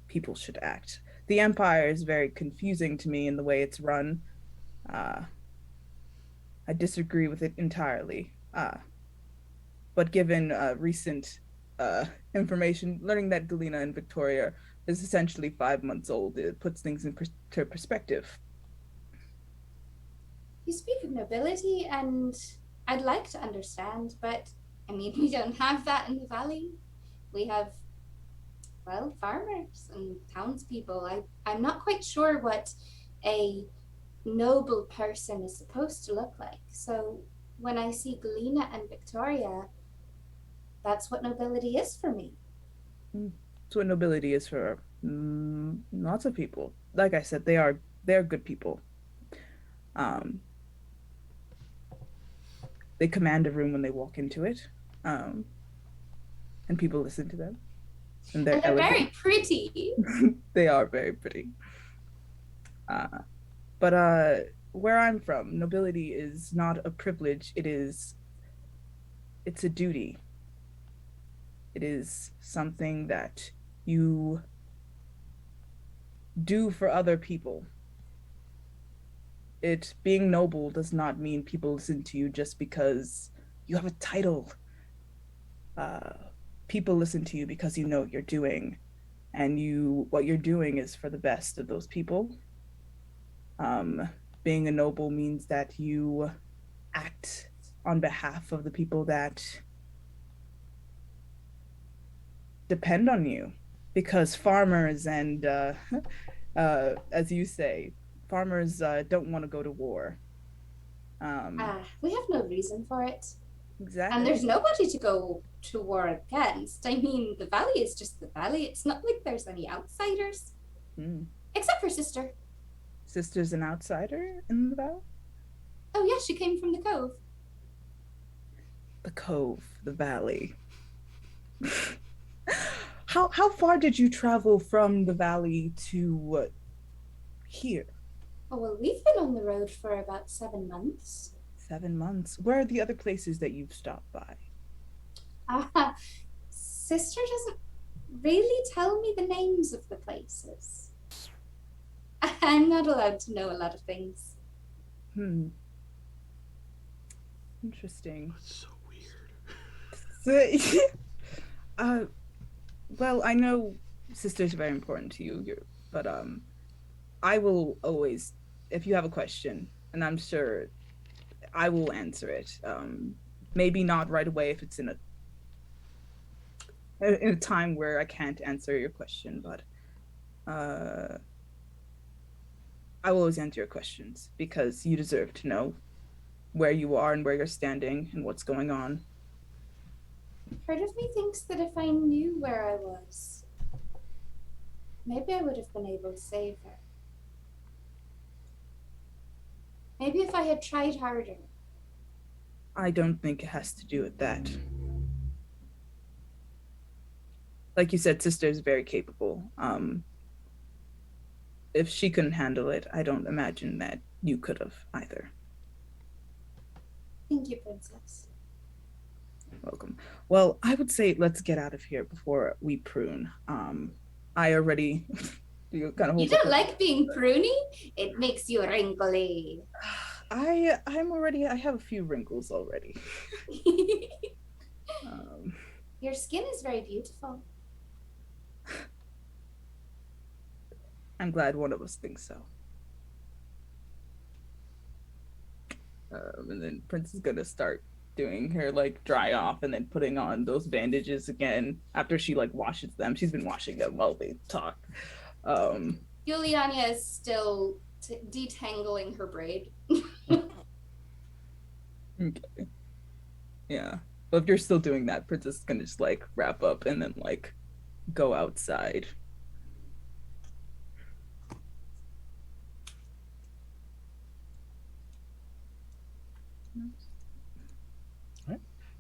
people should act. The Empire is very confusing to me in the way it's run. I disagree with it entirely. But given recent information, learning that Galina and Viktoria is essentially 5 months old, it puts things into perspective. You speak of nobility, and I'd like to understand, but I mean, we don't have that in the valley. We have, well, farmers and townspeople. I'm not quite sure what a noble person is supposed to look like. So when I see Galina and Viktoria, that's what nobility is for me. That's what nobility is for lots of people. Like I said, they're good people. They command a room when they walk into it, and people listen to them. And they're very pretty. They are very pretty. But where I'm from, nobility is not a privilege. It's a duty. It is something that you do for other people. Being noble does not mean people listen to you just because you have a title. People listen to you because you know what you're doing, and what you're doing is for the best of those people. Being a noble means that you act on behalf of the people that depend on you, because farmers and as you say, farmers don't want to go to war. We have no reason for it. Exactly. And there's nobody to go to war against. I mean, the valley is just the valley. It's not like there's any outsiders. Except for Sister. Sister's an outsider in the valley? Oh yeah, she came from the cove. The cove, the valley. How far did you travel from the valley to here? Oh, well, we've been on the road for about 7 months. 7 months. Where are the other places that you've stopped by? Sister doesn't really tell me the names of the places. I'm not allowed to know a lot of things. Interesting. That's so weird. Well, I know Sister's very important to you, but I will always, if you have a question, and I'm sure I will answer it. Maybe not right away if it's in a time where I can't answer your question, but I will always answer your questions because you deserve to know where you are and where you're standing and what's going on. Part of me thinks that if I knew where I was, maybe I would have been able to save her. Maybe if I had tried harder. I don't think it has to do with that. Like you said, Sister is very capable. If she couldn't handle it, I don't imagine that you could have either. Thank you, Princess. Welcome. Well, I would say let's get out of here before we prune. I already you kind of. You don't like being pruny? It makes you wrinkly. I have a few wrinkles already. Your skin is very beautiful. I'm glad one of us thinks so. And then Prince is gonna start doing her like dry off and then putting on those bandages again after she like washes them. She's been washing them while they talk. Yulyanya is still detangling her braid. Okay. Yeah. But if you're still doing that, Princess is gonna just like wrap up and then like go outside.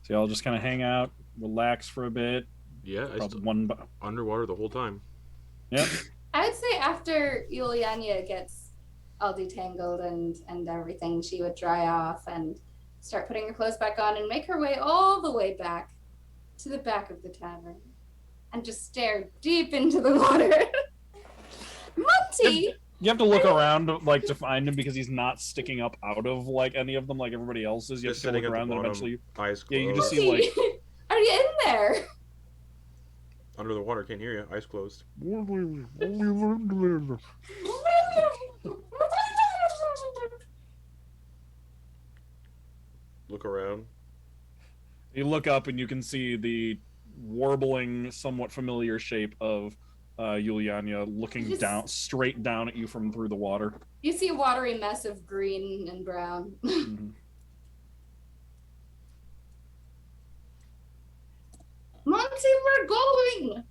So y'all just kind of hang out, relax for a bit. Yeah, underwater the whole time. Yep. I would say after Yulyanya gets all detangled and everything, she would dry off and start putting her clothes back on and make her way all the way back to the back of the tavern and just stare deep into the water. Monty! You have to look around like to find him because he's not sticking up out of like any of them like everybody else is. You have to look around and eventually. Eyes closed. Yeah, you just see like. Are you in there? Under the water, can't hear you. Eyes closed. Look around. You look up and you can see the warbling, somewhat familiar shape of Yulyanya looking down, straight down at you from through the water. You see a watery mess of green and brown. Mm-hmm. Monty, we're going!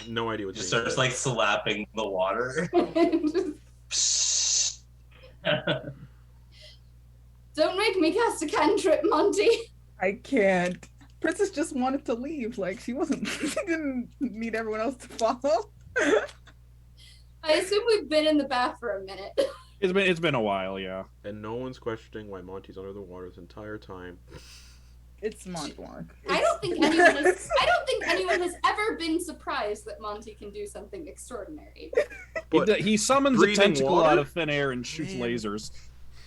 No idea what Just you're starts like slapping the water. Don't make me cast a cantrip, Monty. I can't. Princess just wanted to leave. Like, she wasn't. She didn't need everyone else to follow. I assume we've been in the bath for a minute. It's been a while, yeah. And no one's questioning why Monty's under the water this entire time. It's Montblanc. I don't think anyone has ever been surprised that Monty can do something extraordinary. He summons a breathing tentacle water? out of thin air and shoots lasers.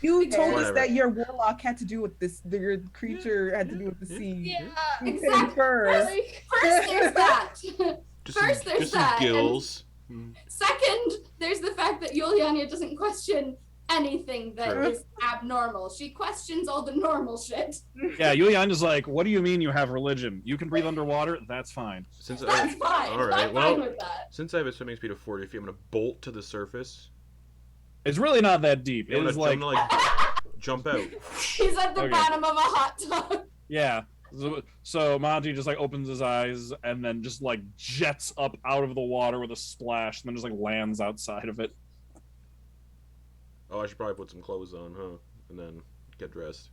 You told us Whatever. that your warlock had to do with this. Your creature had to do with the sea. Yeah, You said exactly. first. First, there's that. Just First, some, there's just that, some and- gills. Second, there's the fact that Yulyanya doesn't question anything that Sure. is abnormal. She questions all the normal shit. Yeah, Yulyanya's like, what do you mean you have religion? You can breathe underwater? That's fine. Since That's fine. all right, I'm well, fine with that. since I have a swimming speed of 40 feet, I'm gonna bolt to the surface. It's really not that deep. I'm It gonna, is I'm like, gonna, jump out. He's at the Okay. bottom of a hot tub. yeah. So Monty just like opens his eyes and then just like jets up out of the water with a splash and then just like lands outside of it. Oh, I should probably put some clothes on, huh? And then get dressed.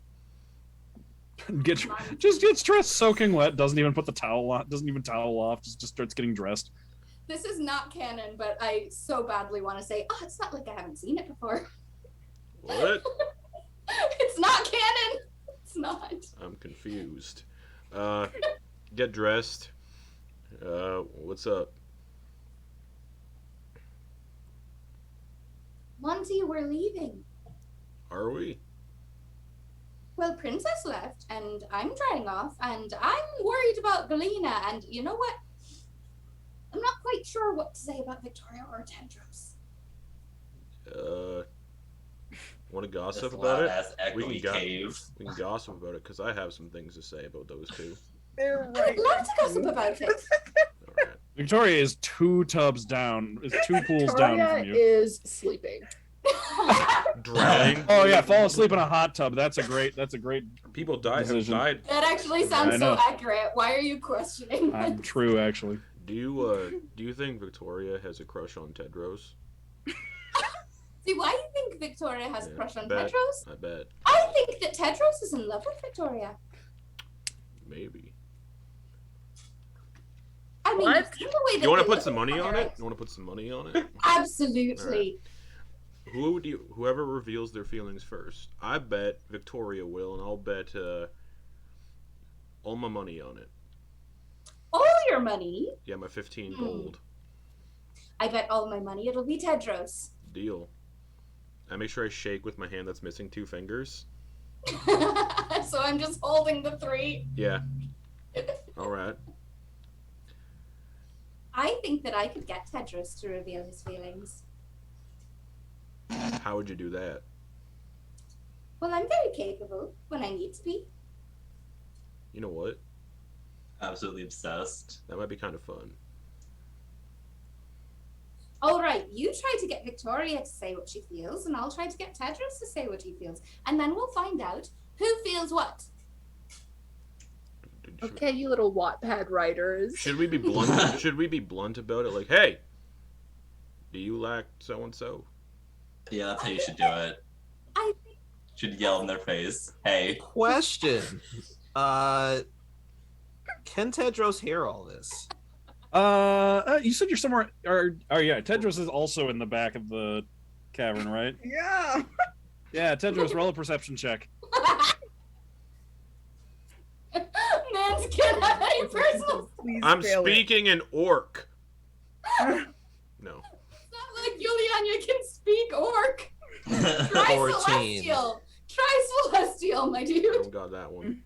Just gets dressed soaking wet, doesn't even put the towel on, doesn't even towel off, just starts getting dressed. This is not canon, but I so badly want to say, oh, it's not like I haven't seen it before. What? It's not canon. It's not. I'm confused. Get dressed. What's up? Monty, we're leaving. Are we? Well, Princess left, and I'm drying off, and I'm worried about Galina, and you know what? I'm not quite sure what to say about Viktoria or Tedros. Want to gossip This about it? loud-ass echoey cave. We can gossip about it because I have some things to say about those two. They're I right. would love to gossip about it. All right. Victoria is 2 tubs down, is 2 pools down Victoria from you. is sleeping. Drowning. Oh yeah, fall asleep in a hot tub. That's a great People died. Have Decision. died. That actually I sounds so know. accurate. Why are you questioning that? true actually. Do you think Victoria has a crush on Tedros? See, why do you think Victoria has a Yeah, crush on bet. Tedros? I bet. I think that Tedros is in love with Victoria. Maybe. I mean, What? you've seen the way that You want to they put look some money at on her. it? You want to put some money on it? Absolutely. Whoever reveals their feelings first. I bet Victoria will, and I'll bet all my money on it. All your money. Yeah, my 15 Hmm. gold. I bet all my money it'll be Tedros. Deal. I make sure I shake with my hand that's missing 2 fingers. So I'm just holding the 3. Yeah. All right. I think that I could get Tedros to reveal his feelings. How would you do that? Well, I'm very capable when I need to be. You know what? Absolutely obsessed. That might be kind of fun. All right, you try to get Victoria to say what she feels, and I'll try to get Tedros to say what he feels, and then we'll find out who feels what. Okay, you little Wattpad writers. Should we be blunt? Should we be blunt about it? Like, hey, do you like so and so? Yeah, that's how you should do it. I Should yell in their face. Hey. Question. Can Tedros hear all this? You said you're somewhere. Oh yeah, Tedros is also in the back of the cavern, right? Yeah. Yeah, Tedros, roll a perception check. Man's can't have any personal. Please I'm fail it. speaking in orc. No. It's not like Yulyanya can speak orc. Try 14. celestial. Try celestial, my I dude. don't got that one.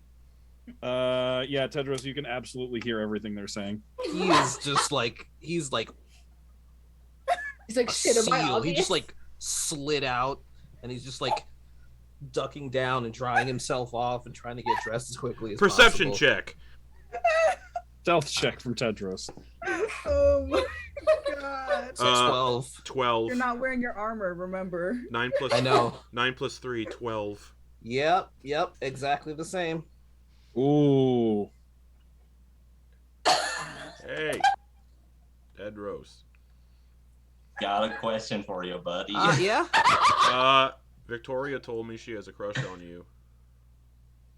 Yeah, Tedros, you can absolutely hear everything they're saying. He is just like he's like He's like, a shit, am I seal. He obvious? just like slid out, and he's just like ducking down and drying himself off and trying to get dressed as quickly as Perception possible. check. Stealth check from Tedros. Oh my god. 12. 12. You're not wearing your armor, remember? 9 plus. I know. 9 plus 3, 12. Yep, exactly the same. Ooh. Hey, Tedros. Got a question for you, buddy. Yeah? Victoria told me she has a crush on you.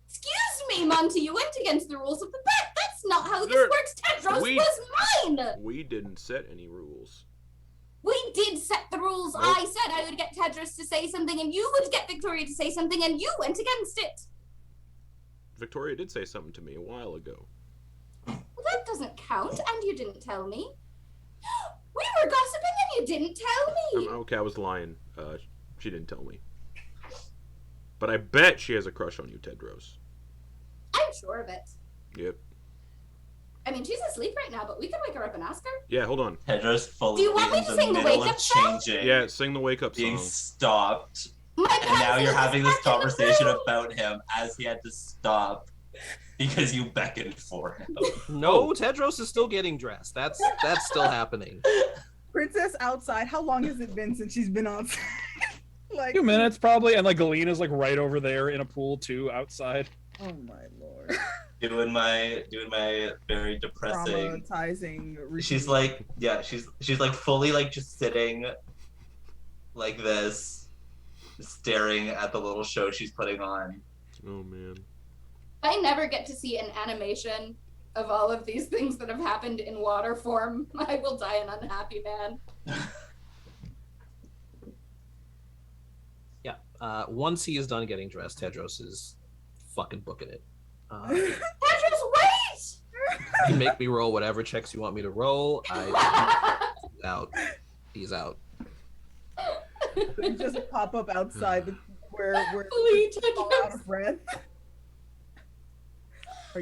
Excuse me, Monty, you went against the rules of the bet. That's not how this There- works. Tedros we- was mine. We didn't set any rules. We did set the rules. Nope. I said I would get Tedros to say something, and you would get Victoria to say something, and you went against it. Victoria did say something to me a while ago. Well, that doesn't count, and you didn't tell me. We were gossiping, and you didn't tell me. Okay, I was lying. She didn't tell me. But I bet she has a crush on you, Tedros. I'm sure of it. Yep. I mean, she's asleep right now, but we could wake her up and ask her. Yeah, hold on. Tedros fully Do you want me in to the sing the middle wake-up of song? changing. Yeah, sing the wake up Being song. stopped. My And now pencil you're is having this back in the conversation room. about him as he had to stop because you beckoned for him. No, Tedros is still getting dressed. That's still happening. Princess outside. How long has it been since she's been outside? Like, 2 minutes probably, and like Galina's like right over there in a pool too outside. oh my lord. doing my very depressing. Traumatizing routine. She's like, yeah, she's like fully like just sitting like this, staring at the little show she's putting on. Oh, man. I never get to see an animation of all of these things that have happened in water form. I will die an unhappy man. Yeah. Once he is done getting dressed, Tedros is fucking booking it. Tedros, wait! You can make me roll whatever checks you want me to roll. He's out. You just pop up outside where Please, all out Tedros. of breath. Why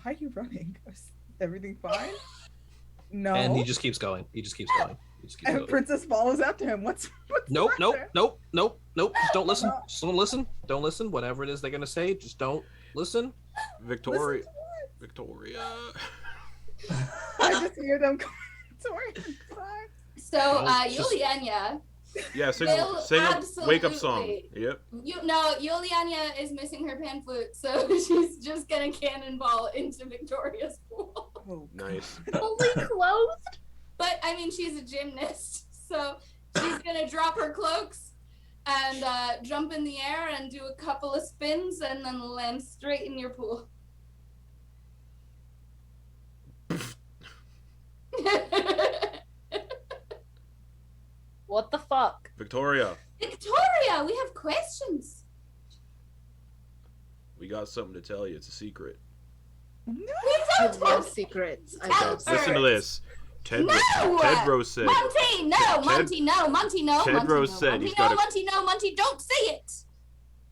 are you running? Is everything fine? No. And he just keeps going. And Princess follows after him. What's Nope. the Just don't listen. Just don't listen. Don't listen. Whatever it is they're gonna say, just don't listen. Victoria. I just hear them going towards inside. So, just- Yulyanya, Yeah, sing Will a wake up song. absolutely. Yep. Yulyanya is missing her pan flute, so she's just gonna cannonball into Victoria's pool. Oh, Nice. Fully clothed. But I mean, she's a gymnast, so she's gonna drop her cloaks and jump in the air and do a couple of spins and then land straight in your pool. What the fuck? Victoria, Victoria, we have questions. we got something to tell you. It's a secret. We I don't love have secrets. I Tell love her. Listen to this. No! Tedros said. Monty, no, Monty, no, Monty, no, Tedros Monty, said no, he's Monty, no, got a- Monty, no, Monty, don't say it.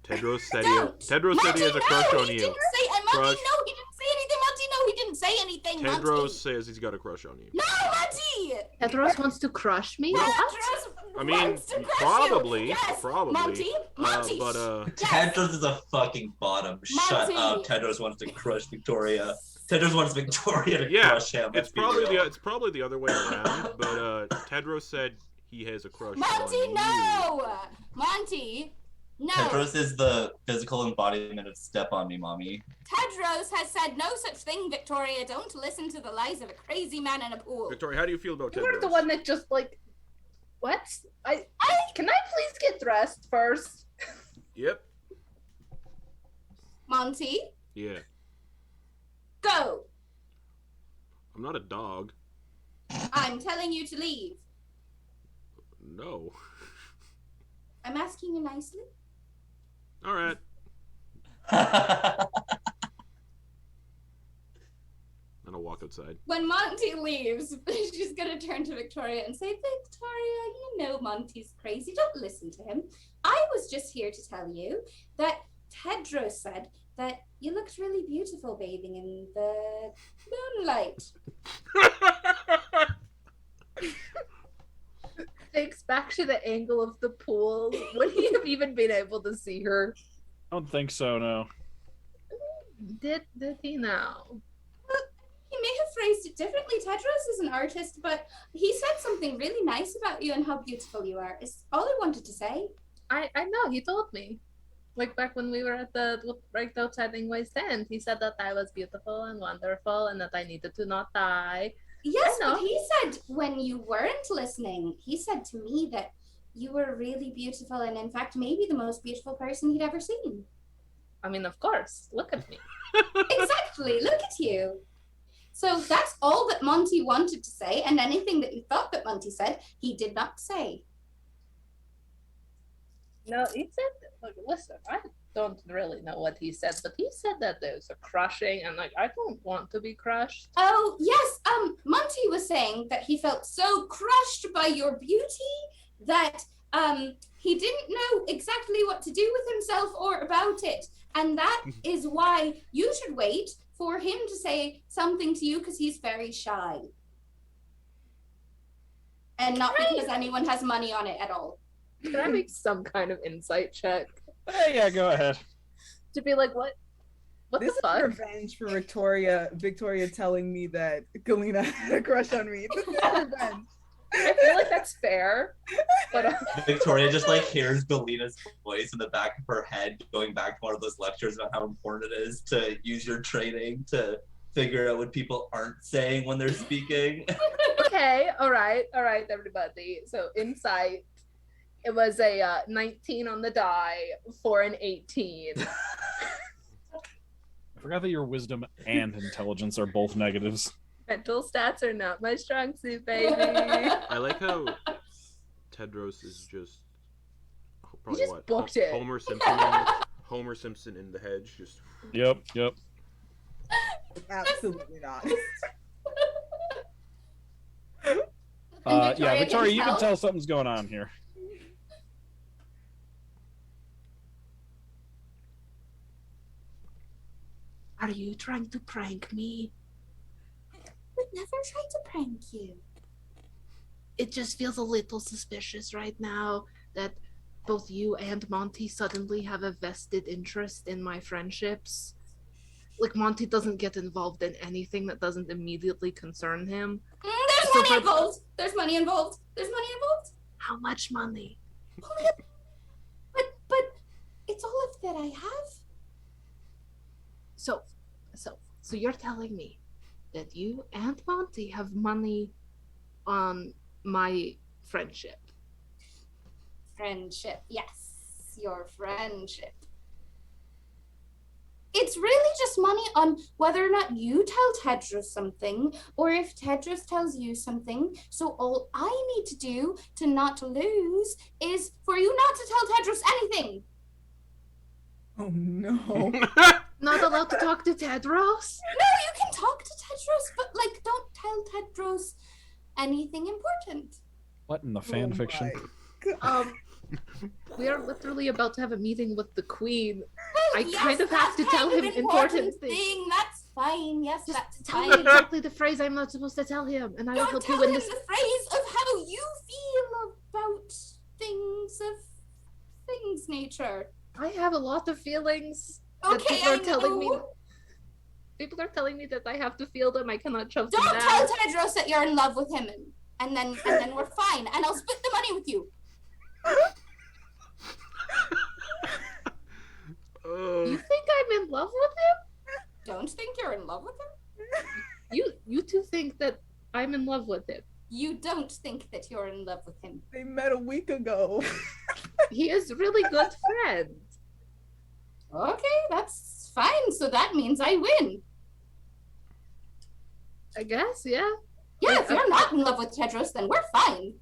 Tedros said Don't. Tedros said he has a crush no, on he you. didn't say, and Monty, Crush. no, he didn't say anything. Monty, no, he didn't say anything. Tedros Monty. says he's got a crush on you. No, Monty. Tedros wants to crush me. What? Tedros I mean, wants to crush probably, you. Yes. probably. Monty, Monty. But Yes. Tedros is a fucking bottom. Shut Monty. up. Tedros wants to crush Victoria. Tedros wants Victoria to Yeah, crush him. it's probably the other way around. But Tedros said he has a crush Monty, on you. no. Monty, no. Tedros is the physical embodiment of step on me, mommy. Tedros has said no such thing, Victoria. Don't listen to the lies of a crazy man in a pool. Victoria, how do you feel about You're Tedros? the one that just like, what? I can I please get dressed first? Yep. Monty, Yeah. go. I'm not a dog. I'm telling you to leave. No. I'm asking you nicely. All right. And I'll walk outside. When Monty leaves, she's gonna turn to Victoria and say, Victoria, you know Monty's crazy. Don't listen to him. I was just here to tell you that Tedros said that you looked really beautiful bathing in the moonlight. thinks back to the angle of the pool, would he have even been able to see her? I don't think so, no. Did he now? He may have phrased it differently. Tedros is an artist, but he said something really nice about you and how beautiful you are. Is all I wanted to say. I know, he told me. Like back when we were at right outside Ingwe's tent, he said that I was beautiful and wonderful and that I needed to not die. Yes, but he said when you weren't listening, he said to me that you were really beautiful and in fact maybe the most beautiful person he'd ever seen. I mean, of course. Look at me. Exactly. Look at you. So that's all that Monty wanted to say, and anything that you thought that Monty said, he did not say. No, he said, look, listen, I don't really know what he said, but he said that there's a crushing, and like, I don't want to be crushed. Oh, yes, Monty was saying that he felt so crushed by your beauty that he didn't know exactly what to do with himself or about it. And that is why you should wait for him to say something to you, because he's very shy. And not because anyone has money on it at all. Can I make some kind of insight check? Yeah, go ahead. To be like, what This the fuck? is revenge for Victoria telling me that Galina had a crush on me. This is revenge. I feel like that's fair, but Victoria just like hears Galina's voice in the back of her head, going back to one of those lectures about how important it is to use your training to figure out what people aren't saying when they're speaking. okay, all right, everybody. So insight, it was a 19 on the die for an 18. I forgot that your wisdom and intelligence are both negatives. Mental stats are not my strong suit, baby. I like how Tedros is just probably just what booked it. Homer Simpson in the hedge. Just Yep. Absolutely not. Yeah, Victoria, you can tell something's going on here. Are you trying to prank me? Would never try to prank you. It just feels a little suspicious right now that both you and Monty suddenly have a vested interest in my friendships. Like, Monty doesn't get involved in anything that doesn't immediately concern him. There's money involved. There's money involved. There's money involved. How much money? But it's all of that I have. So you're telling me that you and Monty have money on my friendship? Friendship, yes, your friendship. It's really just money on whether or not you tell Tedros something, or if Tedros tells you something. So all I need to do to not lose is for you not to tell Tedros anything. Oh no. Not allowed to talk to Tedros? No, you can talk to Tedros, but like, don't tell Tedros anything important. What in the fan fiction? We are literally about to have a meeting with the Queen. Well, I kind of have to tell him important things. That's fine. Yes, Just that's tell fine. me exactly the phrase I'm not supposed to tell him, and I will Don't help tell you win him this. the phrase of how you feel about things of things nature. I have a lot of feelings. Okay, People are I telling me. know. People are telling me that I have to feel them. I cannot shove them Don't down. tell Tedros that you're in love with him, and then we're fine, and I'll split the money with you. You think I'm in love with him? Don't think you're in love with him. You two think that I'm in love with him. You don't think that you're in love with him. They met a week ago. He is really good friend. Okay, that's fine. So that means I win. I guess, yeah. Yeah, if you're not in love with Tedros, then we're fine.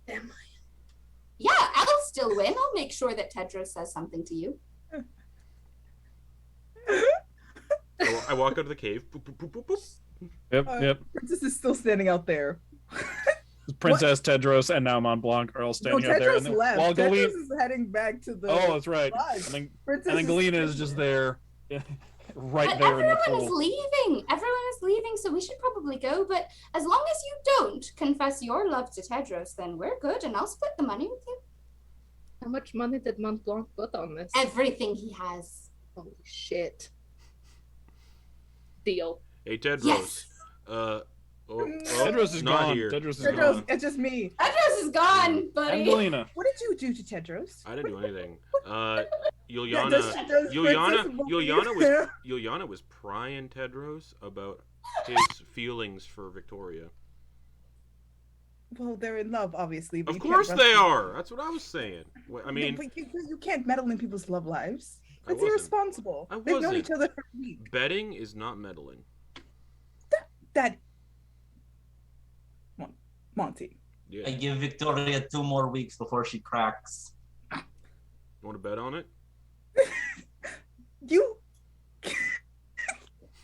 Am I? Yeah, I'll still win. I'll make sure that Tedros says something to you. I walk out of the cave. Boop, boop, boop, boop, boop. Yep. Princess is still standing out there. Princess Tedros and now Montblanc are all standing out there. Tedros And then, left. while Tedros Galina, is heading back to the. oh, that's right. lodge. And Princess then Galina is just there, right But there in the everyone is pool. leaving. Everyone is leaving, so we should probably go. But as long as you don't confess your love to Tedros, then we're good, and I'll split the money with you. How much money did Montblanc put on this? Everything he has. Holy shit. Deal. Hey, Tedros. Yes. Tedros is not gone. here. Tedros is Tedros, gone. it's just me. Tedros is gone, buddy. And Galina. What did you do to Tedros? I didn't do anything. Does Yulyanya Princess Yulyanya was prying Tedros about his feelings for Viktoria. Well, they're in love, obviously. But Of you can't course rush they them. are. That's what I was saying. I mean, but you can't meddle in people's love lives. I That's wasn't. irresponsible. I They've known wasn't. each other for a week. betting is not meddling. That Monty. Yeah. I give Viktoria 2 more weeks before she cracks. Want to bet on it? You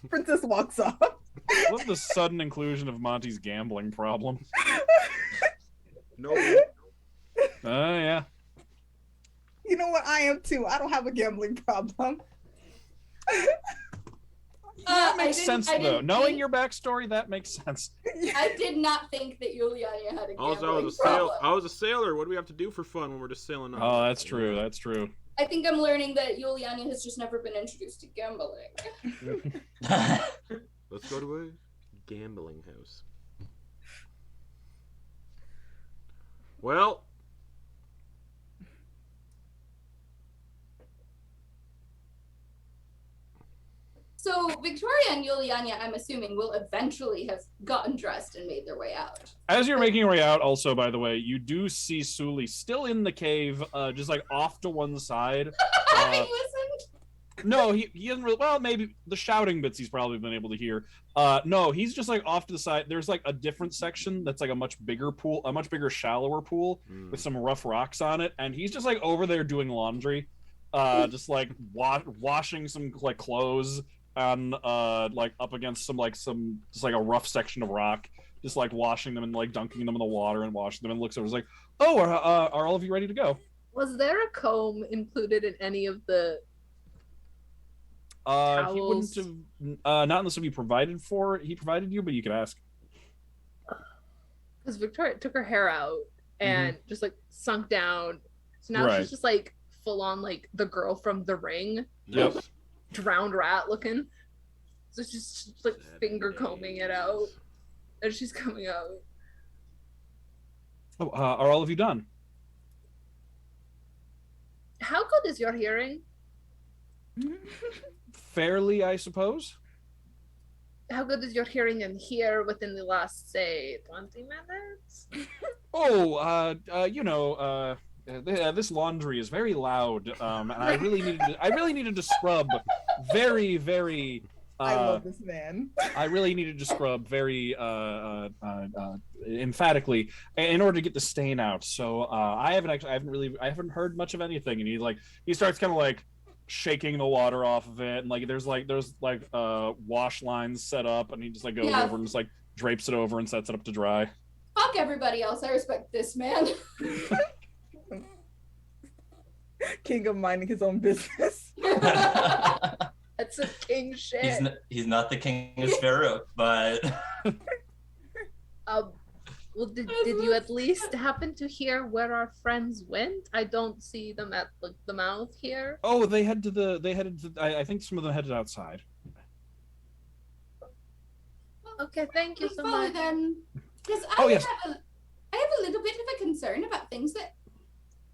Princess walks off. I love the sudden inclusion of Monty's gambling problem. No. Yeah. You know what? I am too. I don't have a gambling problem. That I makes didn't- sense, I though. didn't Knowing think- your backstory, that makes sense. I did not think that Yulyanya had a gambling problem. I was a sailor. What do we have to do for fun when we're just sailing on? Oh, that's true. That's true. I think I'm learning that Yulyanya has just never been introduced to gambling. Let's go to a gambling house. Well, So Victoria and Yulyanya, I'm assuming, will eventually have gotten dressed and made their way out. As you're making your way out, also, by the way, you do see Suli still in the cave, just like off to one side. Having listened? No, he hasn't really. Well, maybe the shouting bits he's probably been able to hear. No, he's just like off to the side. There's like a different section that's like a much bigger pool, a much bigger, shallower pool with some rough rocks on it, and he's just like over there doing laundry, just like washing some like clothes and like up against some just like a rough section of rock, just like washing them and like dunking them in the water and washing them, and looks over, is like, oh, are all of you ready to go? Was there a comb included in any of the He wouldn't towels? have, not unless he provided for it. He provided you, but you could ask. Because Victoria took her hair out and just like sunk down. So now Right. she's just like full on like the girl from The Ring, Yep. drowned rat looking. So she's just like Sad finger combing it out as she's coming out. Oh, are all of you done? How good is your hearing? Fairly, I suppose. How good is your hearing in here within the last, say, 20 minutes? Oh, this laundry is very loud, and I really needed to scrub very, very. I love this man. I really needed to scrub very emphatically in order to get the stain out. So I haven't heard much of anything. And he starts kind of like shaking the water off of it, and like there's wash lines set up, and he just like goes over and just like drapes it over and sets it up to dry. Fuck everybody else. I respect this man. King of minding his own business. That's a king shit. He's not the king of Sveruuk, but Well, did you at least happen to hear where our friends went? I don't see them at like the mouth here. Oh, they headed to I think some of them headed outside. Okay, thank you We so follow much. them. Because Oh, yes. I have a little bit of a concern about things that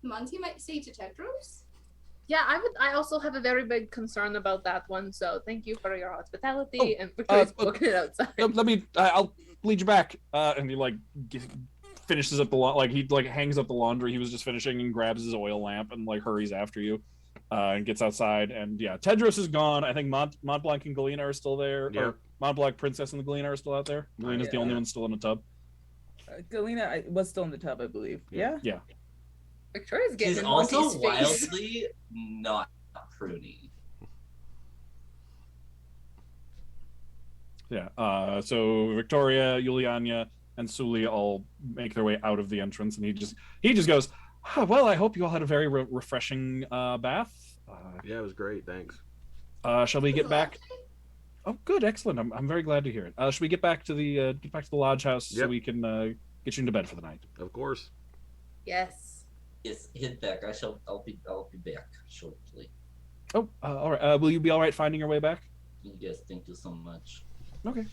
Monty might say to Tedros. Yeah, I also have a very big concern about that one. So thank you for your hospitality and Victoria's booking it outside. I'll lead you back. And he like finishes up he like hangs up the laundry he was just finishing and grabs his oil lamp and like hurries after you, and gets outside. And yeah, Tedros is gone. I think Montblanc and Galina are still there. Yeah. Or Montblanc Princess and the Galina are still out there. Galina's the only one still in the tub. Galina was still in the tub, I believe. Yeah. Yeah. Victoria's getting he's in also Monty's face. wildly not pruny. Yeah. So Viktoria, Yulyanya, and Suli all make their way out of the entrance, and he just goes, well, I hope you all had a very refreshing bath. yeah, it was great. Thanks. Shall we get back? Oh, good, excellent. I'm very glad to hear it. Should we get back to the lodge house so Yep. we can get you into bed for the night? Of course. Yes. Yes, head back. I'll be back shortly. Oh, all right. Will you be all right finding your way back? Yes, thank you so much. Okay.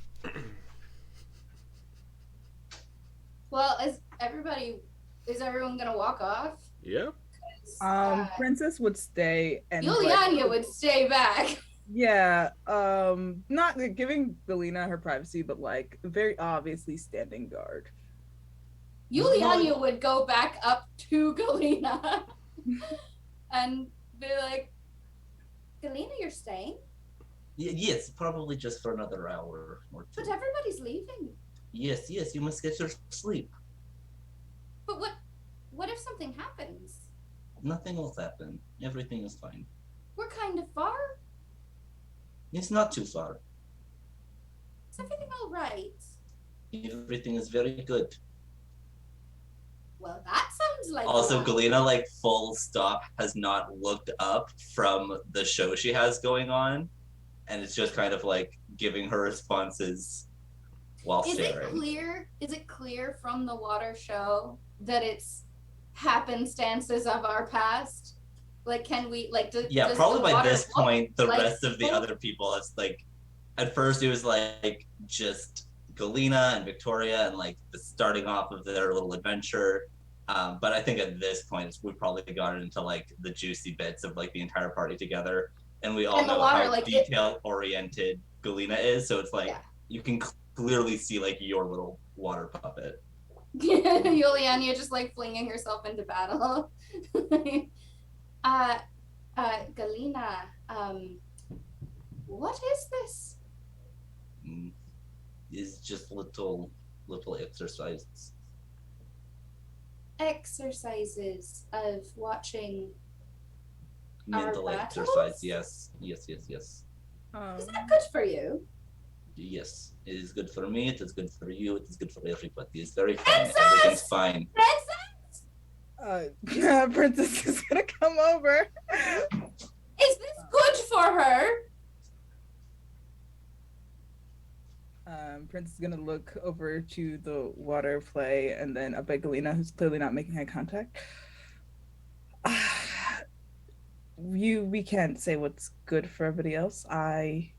Well, is everyone gonna walk off? Yeah. Princess would stay and Yulyanya would stay back. Yeah, not like, giving Galina her privacy, but like very obviously standing guard. Yulyanya would go back up to Galina and be like, Galina, you're staying? Yes, probably just for another hour or two. But everybody's leaving. Yes, you must get your sleep. But what if something happens? Nothing will happen. Everything is fine. We're kind of far. It's not too far. Is everything all right? Everything is very good. Well, that sounds like Also, Galina, like, full stop, has not looked up from the show she has going on, and it's just kind of like giving her responses while staring. Is it clear from the water show that it's happenstances of our past? Like, can we, like, Yeah, probably by this point, the like rest of the other people, it's like, at first it was like just Galina and Viktoria and like the starting off of their little adventure. But I think at this point, we've probably gotten into like the juicy bits of like the entire party together. And we all And the know water, how like, detail-oriented Galina is. So it's like, you can clearly see like your little water puppet. Yulyanya just like flinging herself into battle. Galina, what is this? It's just little exercises. Exercises of watching Mental our exercise, battles? yes. Is that good for you? Yes, it is good for me, it is good for you, it is good for everybody. It's very fine. Princess! Everything's fine. Princess is gonna come over. Is this good for her? Princess is gonna look over to the water play and then up at Galina, who's clearly not making eye contact. We can't say what's good for everybody else. And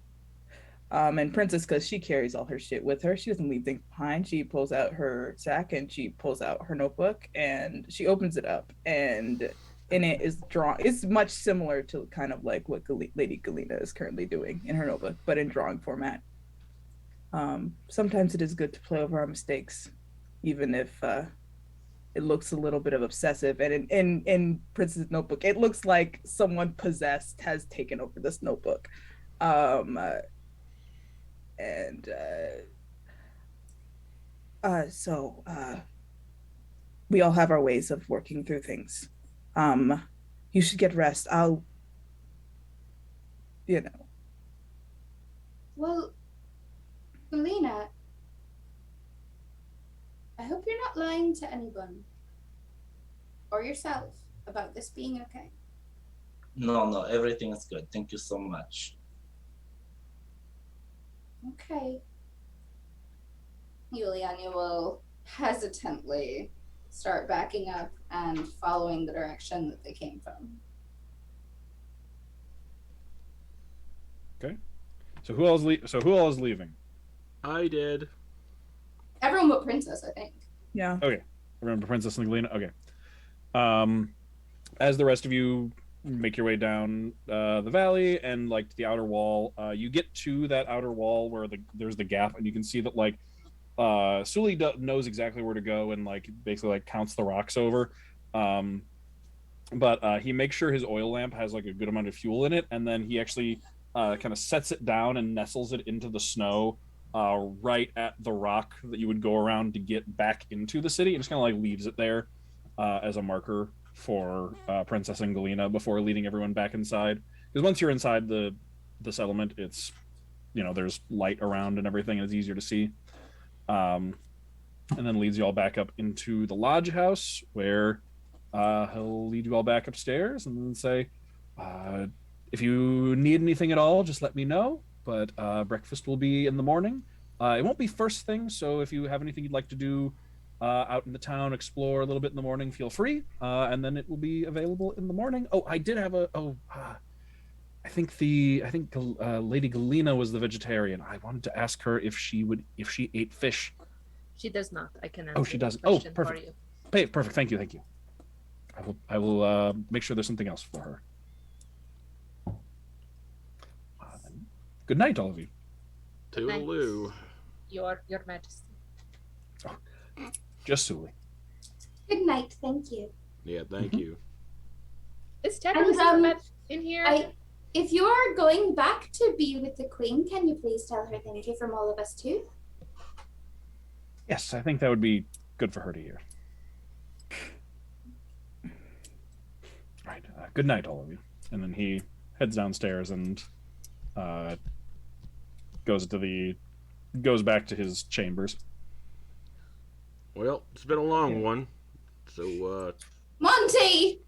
Princess, because she carries all her shit with her, she doesn't leave things behind. She pulls out her sack and she pulls out her notebook and she opens it up, and in it is drawn. It's much similar to kind of like what Lady Galina is currently doing in her notebook, but in drawing format. Sometimes it is good to play over our mistakes, even if it looks a little bit of obsessive. And in Princess's notebook, it looks like someone possessed has taken over this notebook. So we all have our ways of working through things. You should get rest. Well, Galina, I hope you're not lying to anyone or yourself about this being okay. No, everything is good. Thank you so much. Okay. Yulyanya will hesitantly start backing up and following the direction that they came from. Okay. So who else is leaving? I did. Everyone but Princess, I think. Yeah. Okay. Remember Princess and Galina? Okay. As the rest of you make your way down the valley and like to the outer wall, you get to that outer wall where there's the gap, and you can see that like Sully knows exactly where to go and like basically like counts the rocks over. But he makes sure his oil lamp has like a good amount of fuel in it, and then he actually kind of sets it down and nestles it into the snow right at the rock that you would go around to get back into the city, and just kind of like leaves it there as a marker for Princess and Galina before leading everyone back inside. Because once you're inside the settlement, it's, there's light around and everything, and it's easier to see. And then leads you all back up into the lodge house, where he'll lead you all back upstairs and then say, if you need anything at all, just let me know. but breakfast will be in the morning. It won't be first thing, so if you have anything you'd like to do out in the town, explore a little bit in the morning, feel free. And then it will be available in the morning. Oh, I did have I think Lady Galina was the vegetarian. I wanted to ask her if she ate fish. She does not. I can answer. Oh, she doesn't. that Oh, question for perfect. you. Perfect. Thank you. I will make sure there's something else for her. Good night, all of you. Toodaloo. Your Majesty. Just Suli. Good night. Thank you. Yeah, thank you. Is Tedros in here? If you are going back to be with the Queen, can you please tell her thank you from all of us too? Yes, I think that would be good for her to hear. Right. Good night, all of you. And then he heads downstairs and goes back to his chambers. Well, it's been a long one. So, Monty!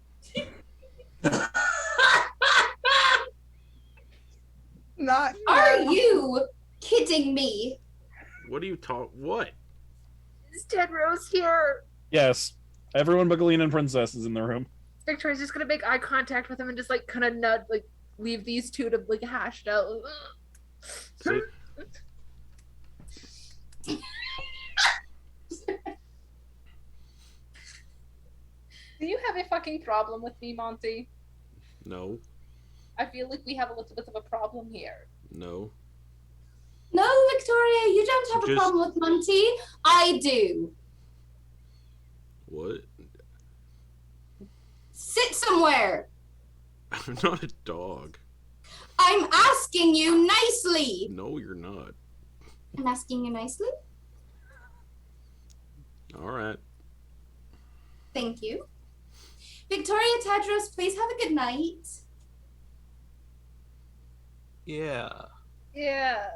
Are you kidding me? What are you what? Is Tedros here? Yes. Everyone but Galina and Princess is in the room. Victoria's just gonna make eye contact with him and just like kind of nudge, like leave these two to like hash it out. See? Do you have a fucking problem with me, Monty? No. I feel like we have a little bit of a problem here. No. No, Victoria, you don't have a problem with Monty. I do. What? Sit somewhere. I'm not a dog. I'm asking you nicely. No, you're not. I'm asking you nicely. All right. Thank you. Victoria, Tedros, please have a good night. Yeah. Yeah,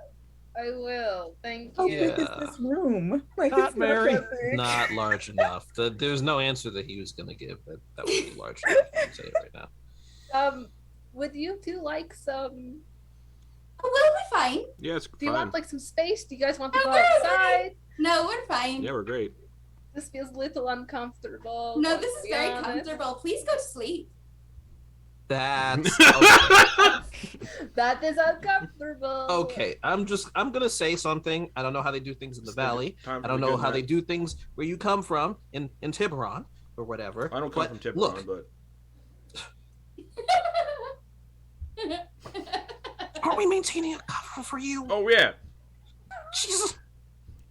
I will. Thank How you. big is this room? Like, Not it's very. that big. Not large enough. There's no answer that he was going to give that would be large enough. I'll say it right now. Would you two like some? Oh, we'll be fine. Yeah, it's Do you fine. want like some space? Do you guys want to No, go we're outside? No, we're fine. Yeah, we're great. This feels a little uncomfortable. No, let's this is be very honest. comfortable. Please go to sleep. That's okay. That is uncomfortable. Okay, I'm gonna say something. I don't know how they do things in the valley. Time I for don't the know good how they night. do things where you come from in Tiburon or whatever. I don't come but from Tiburon, look, but aren't we maintaining a cover for you? oh yeah. Jesus.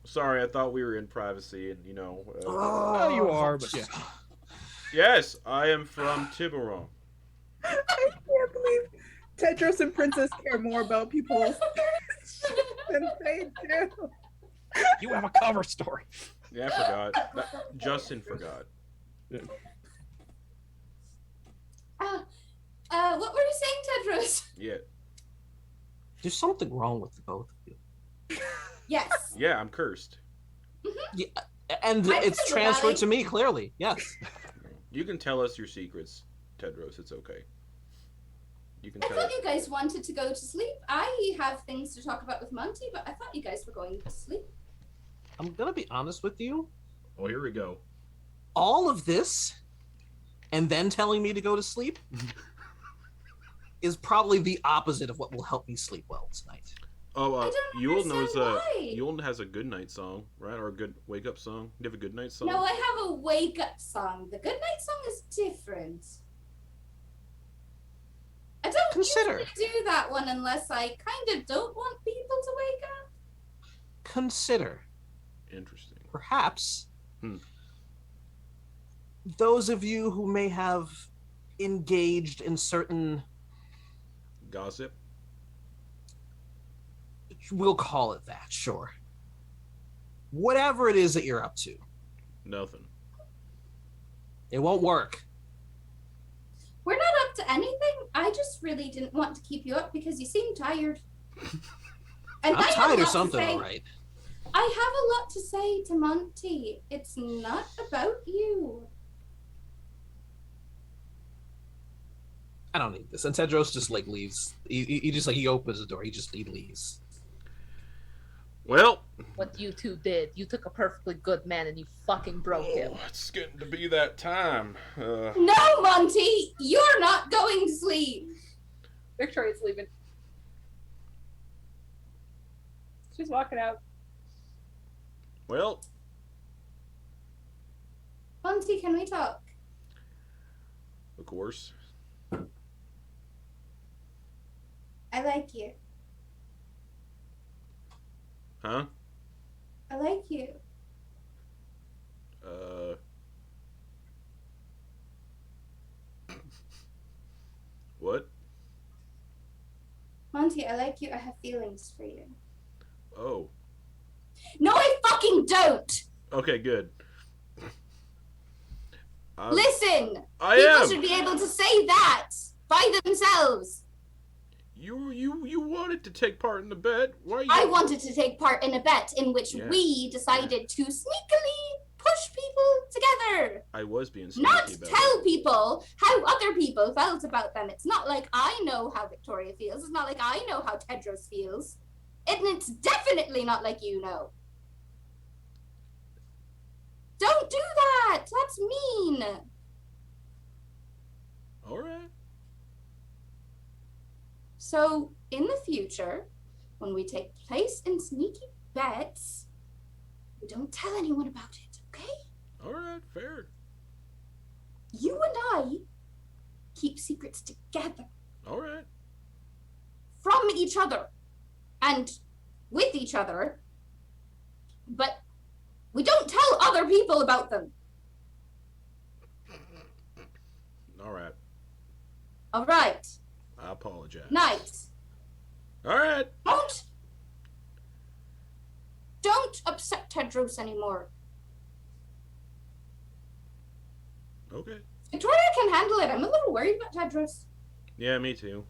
Sorry, I thought we were in privacy, and Well, you are, but yeah. Yes, I am from Tiburon. I can't believe Tedros and Princess care more about people than they do. You have a cover story. Yeah, I forgot. Justin forgot. What were you saying, Tedros? Yeah. There's something wrong with the both of you. Yes. Yeah, I'm cursed. Yeah, and I'm it's from the transferred valley. to me clearly. Yes. You can tell us your secrets, Tedros. It's okay. You can I tell thought us. you guys wanted to go to sleep. I have things to talk about with Monty, but I thought you guys were going to sleep. I'm gonna be honest with you. Oh, here we go. All of this, and then telling me to go to sleep, is probably the opposite of what will help me sleep well tonight. Oh, I don't Yule knows understand why. Yule has a good night song, right? Or a good wake up song. You have a good night song? No, I have a wake up song. The good night song is different. I don't Consider. usually do that one unless I kind of don't want people to wake up. Consider, Interesting. perhaps, Hmm. those of you who may have engaged in certain, Gossip. we'll call it that, sure. Whatever it is that you're up to, Nothing. it won't work. We're not up to anything. I just really didn't want to keep you up because you seem tired. And I'm I have a tired lot or to something, say. all right. I have a lot to say to Monty. It's not about you. I don't need this. And Tedros just like leaves. He just like he opens the door. He leaves. Well, What you two did, you took a perfectly good man and you fucking broke him. It's getting to be that time. No, Monty, you're not going to sleep. Victoria's leaving. She's walking out. Well, Monty, can we talk? of course. I like you. Huh? I like you. What? Monty, I like you. I have feelings for you. Oh. No, I fucking don't! Okay, good. Listen! I People am. should be able to say that by themselves. You wanted to take part in the bet. Why? I wanted to take part in a bet in which Yeah. we decided to sneakily push people together. I was being sneaky Not about tell it. people how other people felt about them. It's not like I know how Viktoria feels. It's not like I know how Tedros feels. And it's definitely not like you know. Don't do that! That's mean! All right. So, in the future, when we take place in sneaky bets, we don't tell anyone about it, okay? All right. Fair. You and I keep secrets together All right. from each other and with each other, but we don't tell other people about them. All right. All right. I apologize. Nice. All right. Don't upset Tedros anymore. Okay. Victoria can handle it. I'm a little worried about Tedros. Yeah, me too.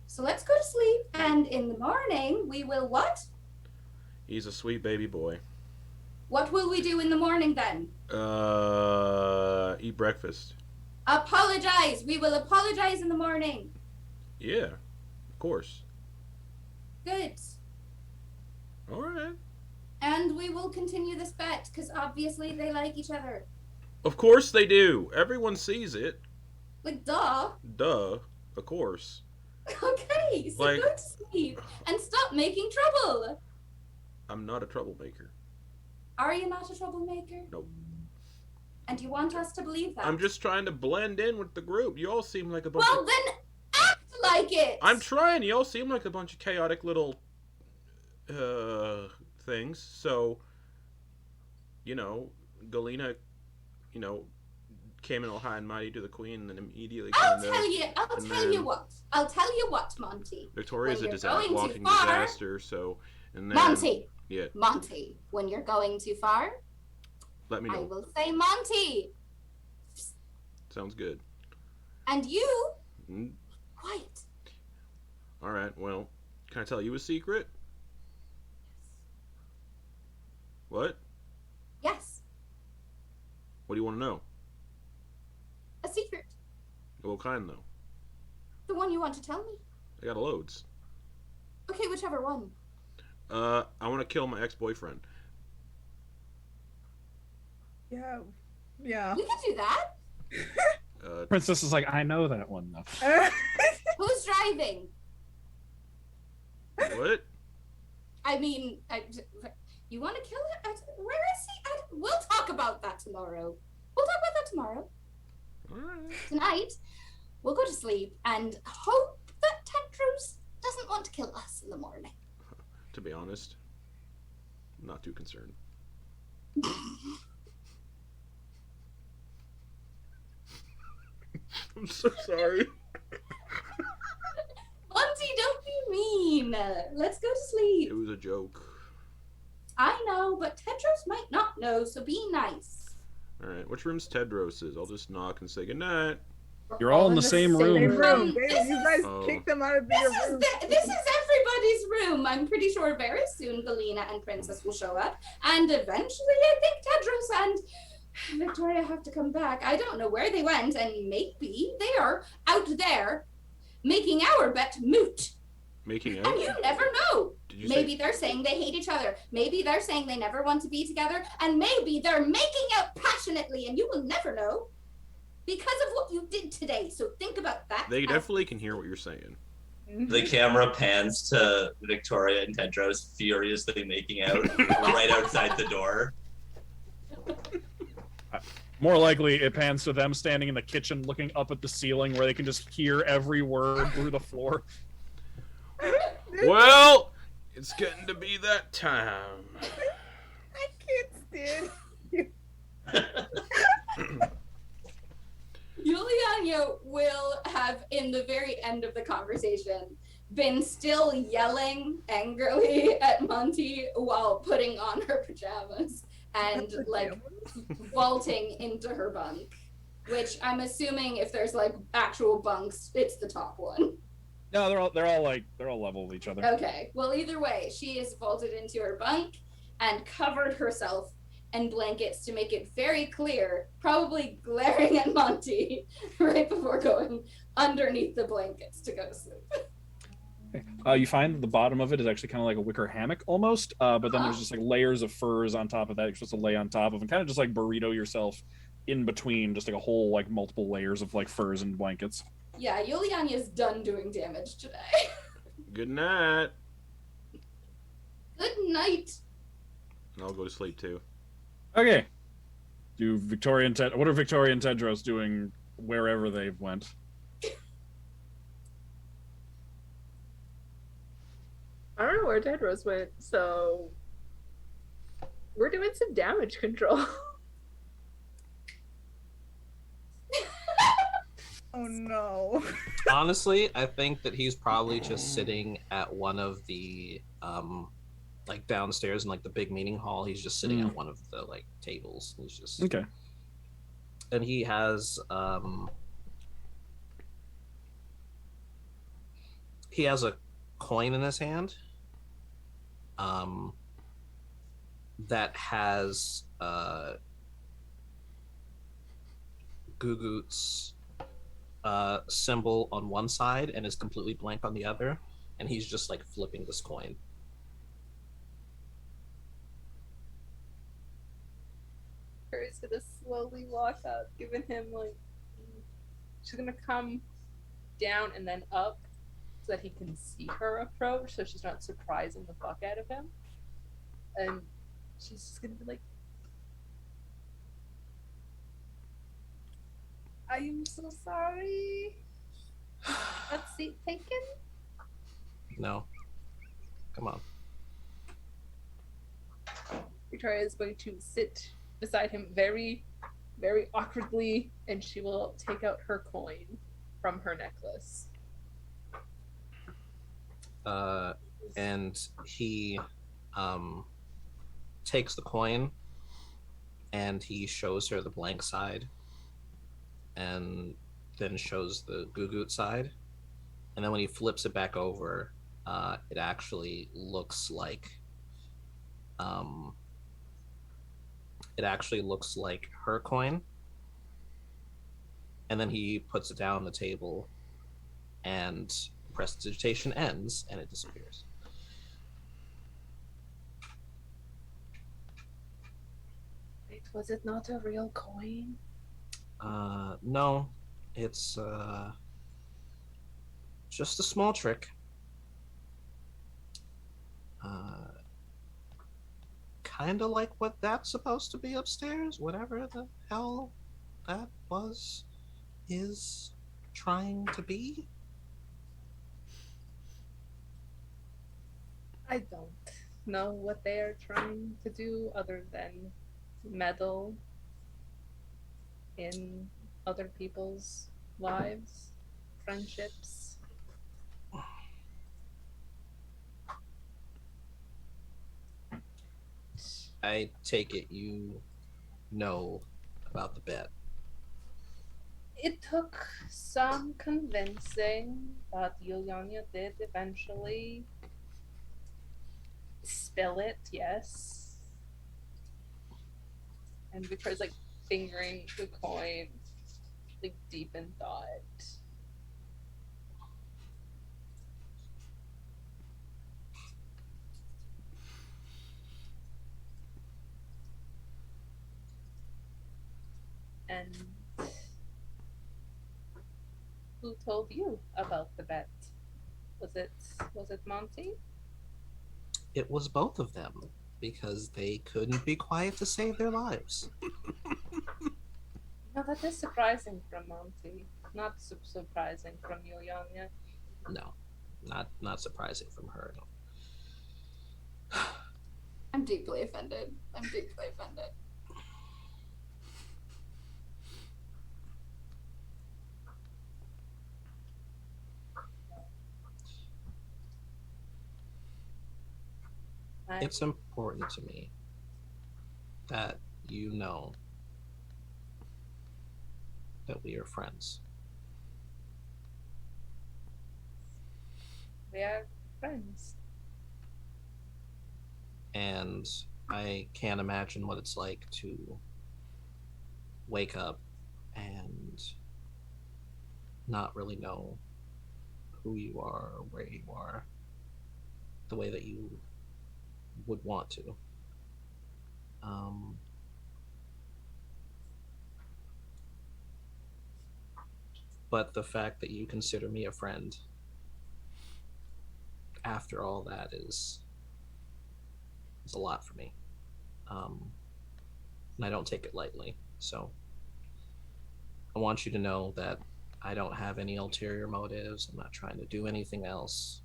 So let's go to sleep, and in the morning we will what? He's a sweet baby boy. What will we do in the morning then? Eat breakfast. Apologize. We will apologize in the morning. Yeah, of course. Good. All right. And we will continue this bet, because obviously they like each other. Of course they do. Everyone sees it. Like, duh. Duh. Of course. Okay, so Like- go to sleep and stop making trouble. I'm not a troublemaker. Are you not a troublemaker? Nope. And you want us to believe that? I'm just trying to blend in with the group. You all seem like a bunch Well, of... then act like it. I'm trying. You all seem like a bunch of chaotic little things. So, you know, Galina, you know, came in all high and mighty to the queen and then immediately I'll kinda- tell you and then what. I'll tell you what, Monty. Victoria's When a you're going too walking far- disaster, so... And then, Monty. Yeah, Monty, when you're going too far, let me I know. will say Monty. Sounds good. And you, Mm, quiet. all right, well, can I tell you a secret? What? Yes, What do you want to know? a secret. What kind, though? The one you want to tell me. I got loads. Okay, whichever one. I want to kill my ex-boyfriend. Yeah. Yeah. We can do that. Princess is like, I know that one though. Who's driving? What? I mean, you want to kill it? Where is he? We'll talk about that tomorrow. We'll talk about that tomorrow. All right. Tonight, we'll go to sleep and hope that Tedros doesn't want to kill us in the morning. To be honest, I'm not too concerned. I'm so sorry. Monty, don't be mean. Let's go to sleep. It was a joke. I know, but Tedros might not know, so be nice. All right, which room's Tedros's? I'll just knock and say goodnight. You're all in the same Same room. room. This You guys Oh. kicked them out of your room. This is everybody's room. I'm pretty sure very soon Galina and Princess will show up, and eventually I think Tedros and Victoria have to come back. I don't know where they went, and maybe they are out there making our bet moot. Making out? And you never know. Maybe say... they're saying they hate each other. Maybe they're saying they never want to be together. And maybe they're making out passionately, and you will never know because of what you did today. So think about that. They definitely can hear what you're saying. The camera pans to Victoria and Tedros furiously making out right outside the door. More likely, it pans to them standing in the kitchen looking up at the ceiling where they can just hear every word through the floor. Well, it's getting to be that time. I can't stand Yulyanya will have, in the very end of the conversation, been still yelling angrily at Monty while putting on her pajamas and like vaulting into her bunk, which I'm assuming if there's like actual bunks, it's the top one. No, they're all level with each other. Okay, well either way, she is vaulted into her bunk and covered herself in blankets to make it very clear, probably glaring at Monty right before going underneath the blankets to go to sleep. You find that the bottom of it is actually kind of like a wicker hammock almost, but then there's just like layers of furs on top of that you're supposed to lay on top of, and kind of just like burrito yourself in between, just like a whole like multiple layers of like furs and blankets. Yeah, Yulyanya's done doing damage today. Good night. Good night. I'll go to sleep too. Okay. What are Victoria and Tedros doing wherever they went? I don't know where Tedros went, so we're doing some damage control. Oh no. Honestly, I think that he's probably just sitting at one of the like downstairs in like the big meeting hall. He's just sitting at one of the like tables. He's just okay. And he has a coin in his hand that has Gugu's symbol on one side and is completely blank on the other, and he's just like flipping this coin. She's gonna slowly walk up, giving him like, she's gonna come down and then up so that he can see her approach, so she's not surprising the fuck out of him. And she's just gonna be like, I am so sorry. That seat taken? No. Come on. Victoria is going to sit beside him very, very awkwardly, and she will take out her coin from her necklace. And he takes the coin and he shows her the blank side and then shows the Gugut side. And then when he flips it back over, it actually looks like her coin. And then he puts it down on the table and prestidigitation ends and it disappears. Wait, was it not a real coin? No, it's just a small trick. Kind of like what that's supposed to be upstairs, whatever the hell that is trying to be. I don't know what they are trying to do other than meddle in other people's lives, friendships. I take it you know about the bet. It took some convincing, but Yulyanya did eventually spill it, yes. And Victoria's like fingering the coin, like deep in thought. And who told you about the bet? Was it Monty? It was both of them because they couldn't be quiet to save their lives. No, that is surprising from Monty. Not surprising from Yulyanya. No, not surprising from her. I'm deeply offended. I'm deeply offended. It's important to me that you know that we are friends. We are friends. And I can't imagine what it's like to wake up and not really know who you are or where you are the way that you would want to. But the fact that you consider me a friend after all that is a lot for me. And I don't take it lightly. So I want you to know that I don't have any ulterior motives. I'm not trying to do anything else.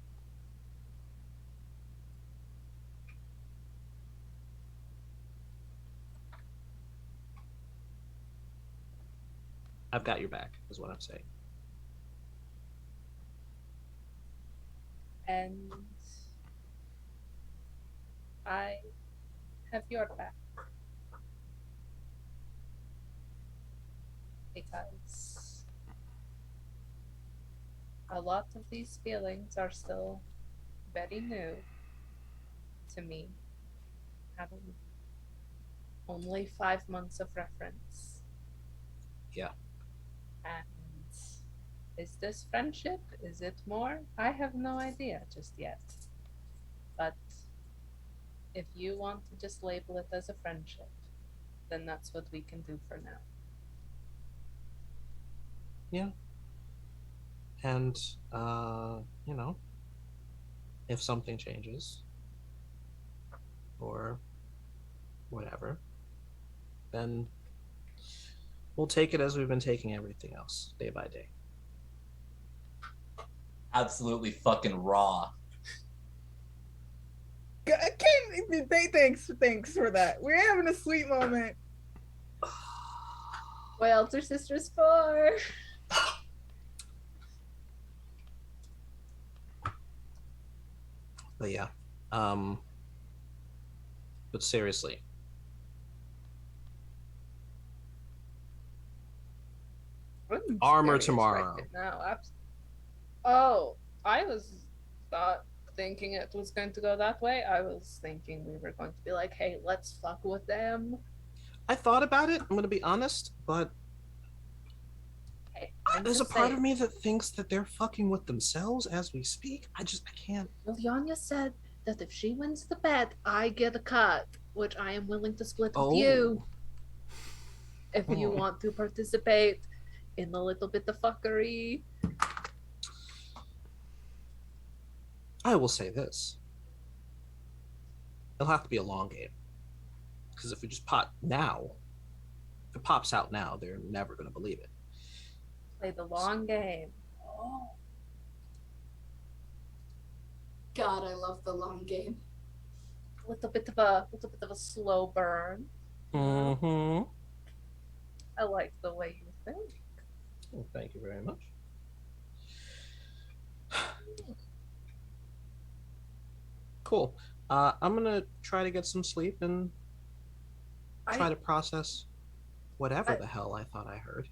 I've got your back, is what I'm saying. And I have your back. Because a lot of these feelings are still very new to me, having only 5 months of reference. Yeah. And is this friendship? Is it more? I have no idea just yet. But if you want to just label it as a friendship, then that's what we can do for now. Yeah. And, if something changes or whatever, then we'll take it as we've been taking everything else, day by day. Absolutely fucking raw. Thanks for that. We're having a sweet moment. What else are sisters for? But yeah. But seriously. Armor tomorrow. Right now. Oh, I was not thinking it was going to go that way. I was thinking we were going to be like, hey, let's fuck with them. I thought about it, I'm going to be honest, but hey, there's a part of me that thinks that they're fucking with themselves as we speak. I can't. Yulyanya said that if she wins the bet, I get a cut, which I am willing to split with you. If you want to participate in the little bit of fuckery. I will say this. It'll have to be a long game. Because if we just pop now, if it pops out now, they're never going to believe it. Play the long game. Oh. God, I love the long game. A little bit of a slow burn. Mm-hmm. I like the way you think. Well, thank you very much. Cool. I'm gonna try to get some sleep and try to process whatever the hell I thought I heard.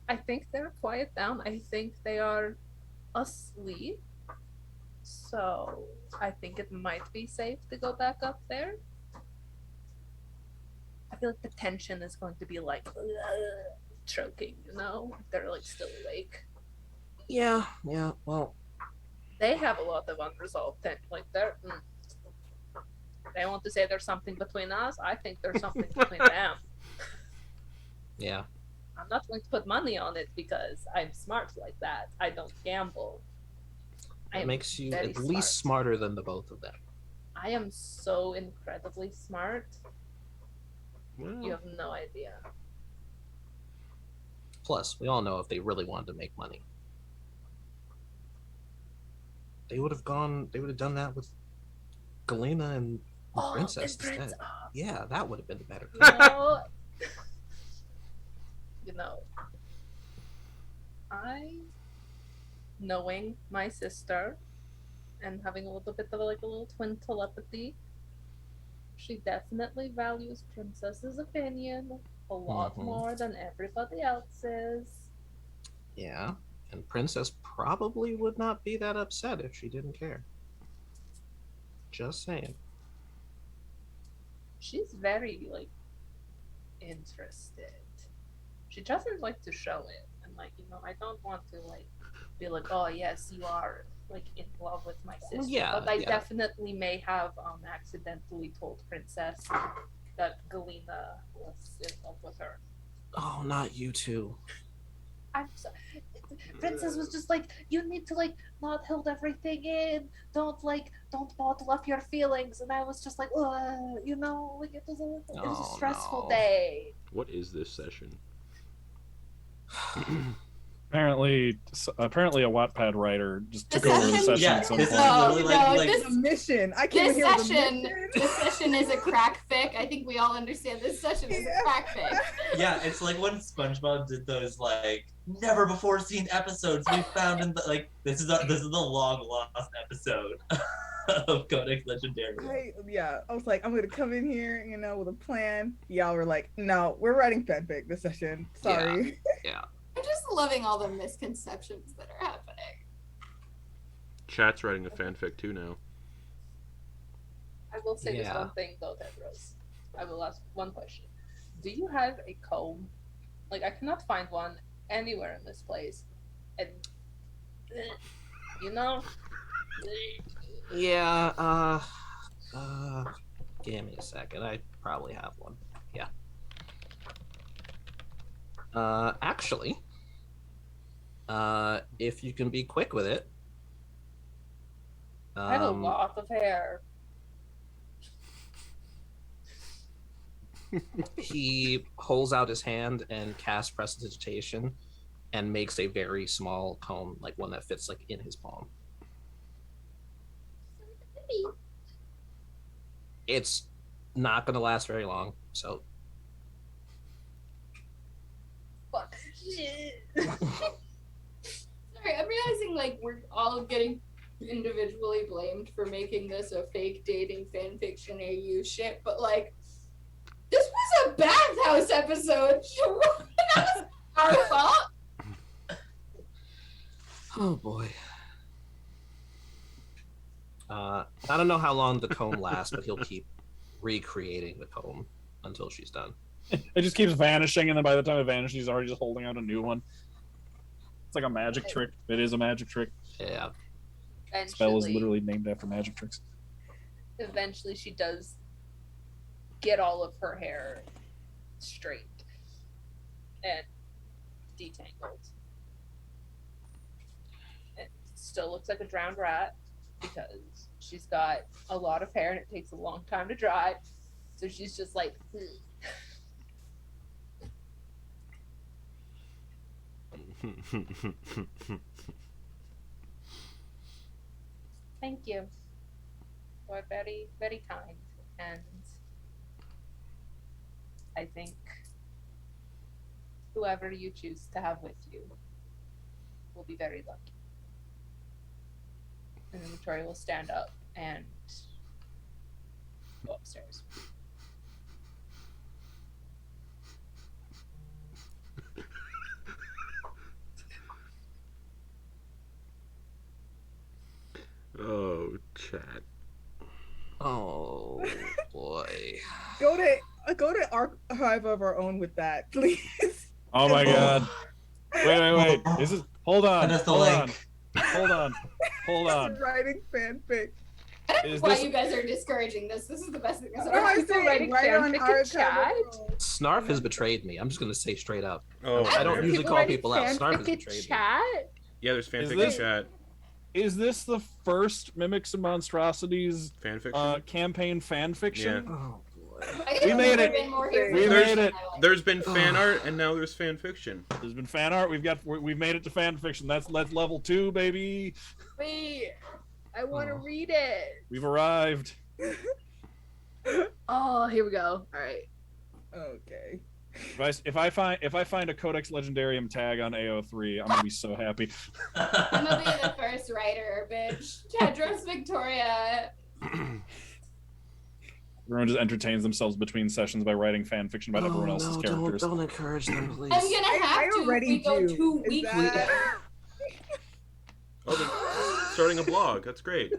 I think they're quiet down. I think they are asleep. So I think it might be safe to go back up there. I feel like the tension is going to be like choking, you know? If they're like still awake. Yeah, well, They have a lot of unresolved tension. Like they want to say there's something between us. I think there's something between them. yeah. I'm not going to put money on it because I'm smart like that. I don't gamble. It makes you at least smarter than the both of them. I am so incredibly smart. Well, You have no idea. Plus, we all know if they really wanted to make money, they would have done that with Galina and the Princess instead. Yeah, that would have been the better. You know, knowing my sister and having a little bit of like a little twin telepathy, she definitely values Princess's opinion a lot more than everybody else's. Yeah, and Princess probably would not be that upset if she didn't care. Just saying. She's very like interested. She doesn't like to show it, and like, you know, I don't want to like be like, oh yes, you are like in love with my sister. Yeah, but I definitely may have accidentally told Princess that Galina was in love with her. Oh, not you two. I'm sorry. Princess was just like, you need to like not hold everything in. Don't bottle up your feelings. And I was just like, you know, like it was a stressful day. What is this session? Apparently a Wattpad writer just took over the session at some point. This a mission. I can't hear the mission. This session is a crack fic. I think we all understand this session is a crack fic. Yeah, it's like when SpongeBob did those like never before seen episodes we found in the like this is the long lost episode of Codex Legendarium. I was like, I'm gonna come in here, you know, with a plan. Y'all were like, no, we're writing fanfic this session. Sorry. Yeah. I'm just loving all the misconceptions that are happening. Chat's writing a fanfic too now. I will say this one thing though, Tedros. I will ask one question. Do you have a comb? Like, I cannot find one anywhere in this place. And, you know? Yeah, give me a second. I probably have one. Yeah. Actually, if you can be quick with it. I have a lot of hair. He holds out his hand and casts prestidigitation and makes a very small comb, like one that fits like in his palm. It's not going to last very long, so. Fuck. Sorry, I'm realizing like we're all getting individually blamed for making this a fake dating fanfiction AU shit, but like this was a bathhouse episode. That was our fault. Oh boy. I don't know how long the comb lasts, but he'll keep recreating the comb until she's done. It just keeps vanishing, and then by the time it vanishes, he's already just holding out a new one. It's like a magic trick. It is a magic trick. Yeah. The spell is literally named after magic tricks. Eventually, she does get all of her hair straight and detangled. It still looks like a drowned rat because she's got a lot of hair and it takes a long time to dry. So she's just like... Thank you. You are very, very kind. And I think whoever you choose to have with you will be very lucky. And then Victoria will stand up and go upstairs. Oh, chat. Oh boy. Go to Go to Archive of Our Own with that, please. Oh my god. Wait. This is hold on. Send us the Hold link. on. Writing fanfic. I don't Is know why this- you guys are discouraging this. This is the best thing that's What am I ever People saying? writing Write it on fanfic in Archive of chat? Our Own. Snarf has betrayed me. I'm just gonna say straight up. Oh, I don't okay. usually call writing people out. Snarf has fanfic in betrayed me. chat? Yeah, there's fanfic in this- chat. Is this the first Mimics and Monstrosities Fanfiction. campaign fan fiction? Oh boy. We made it. We made it. There's been fan art, and now there's fan fiction. There's been fan art. We've made it to fan fiction. That's level 2, baby. Wait, I want to read it. We've arrived. Oh, here we go. All right. Okay. If I find a Codex Legendarium tag on AO3, I'm gonna be so happy. I'm gonna be the first writer, bitch. Tedros, Viktoria. Everyone just entertains themselves between sessions by writing fan fiction about everyone else's characters. Don't encourage them, please. I'm gonna have I to if already we go do. 2 Is weeks. that- Oh, they're starting a blog. That's great.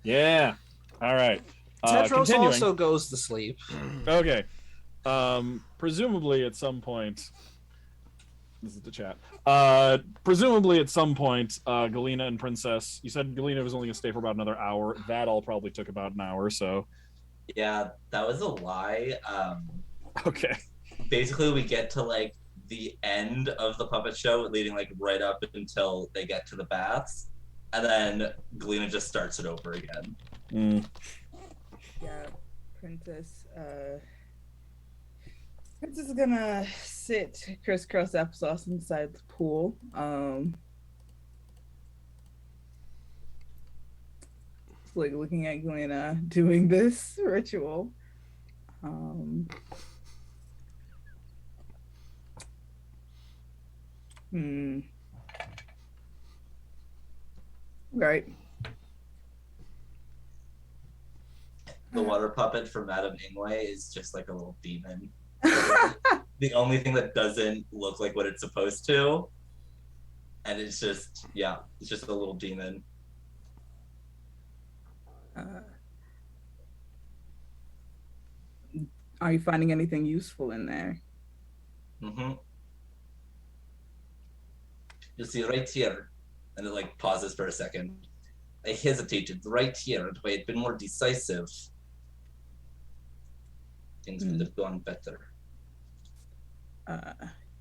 Yeah. All right. Tedros Continuing. also goes to sleep. Okay. Presumably at some point. This is the chat. Presumably at some point, Galina and Princess. You said Galina was only gonna stay for about another hour. That all probably took about an hour. So. Yeah, that was a lie. Okay. Basically, we get to like the end of the puppet show, leading like right up until they get to the baths, and then Galina just starts it over again. Mm. Yeah, Princess is gonna sit crisscross applesauce inside the pool. Like looking at Galina doing this ritual. Right. The water puppet from Madame Ingwe is just like a little demon. The only thing that doesn't look like what it's supposed to. And it's just, yeah, it's just a little demon. Are you finding anything useful in there? Mm-hmm. You see right here, and it like pauses for a second. I hesitated right here, and if I had been more decisive, things would have gone better.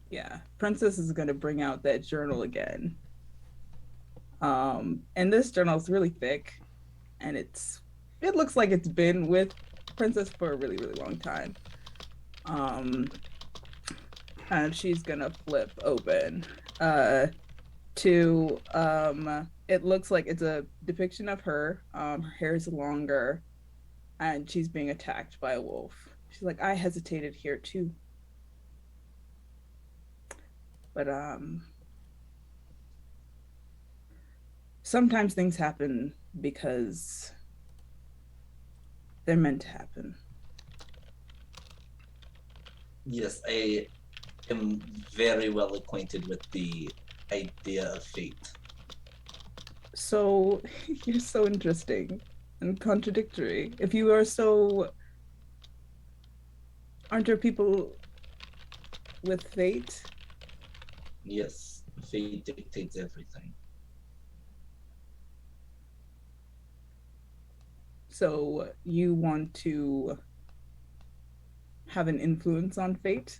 Yeah, Princess is gonna bring out that journal again. And this journal is really thick, and it looks like it's been with Princess for a really, really long time. And she's gonna flip open to it looks like it's a depiction of her. Her hair is longer, and she's being attacked by a wolf. She's like, I hesitated here too. But sometimes things happen because they're meant to happen. Yes, I am very well acquainted with the idea of fate. So you're so interesting and contradictory. If you are so, aren't there people with fate? Yes, fate dictates everything. So you want to have an influence on fate?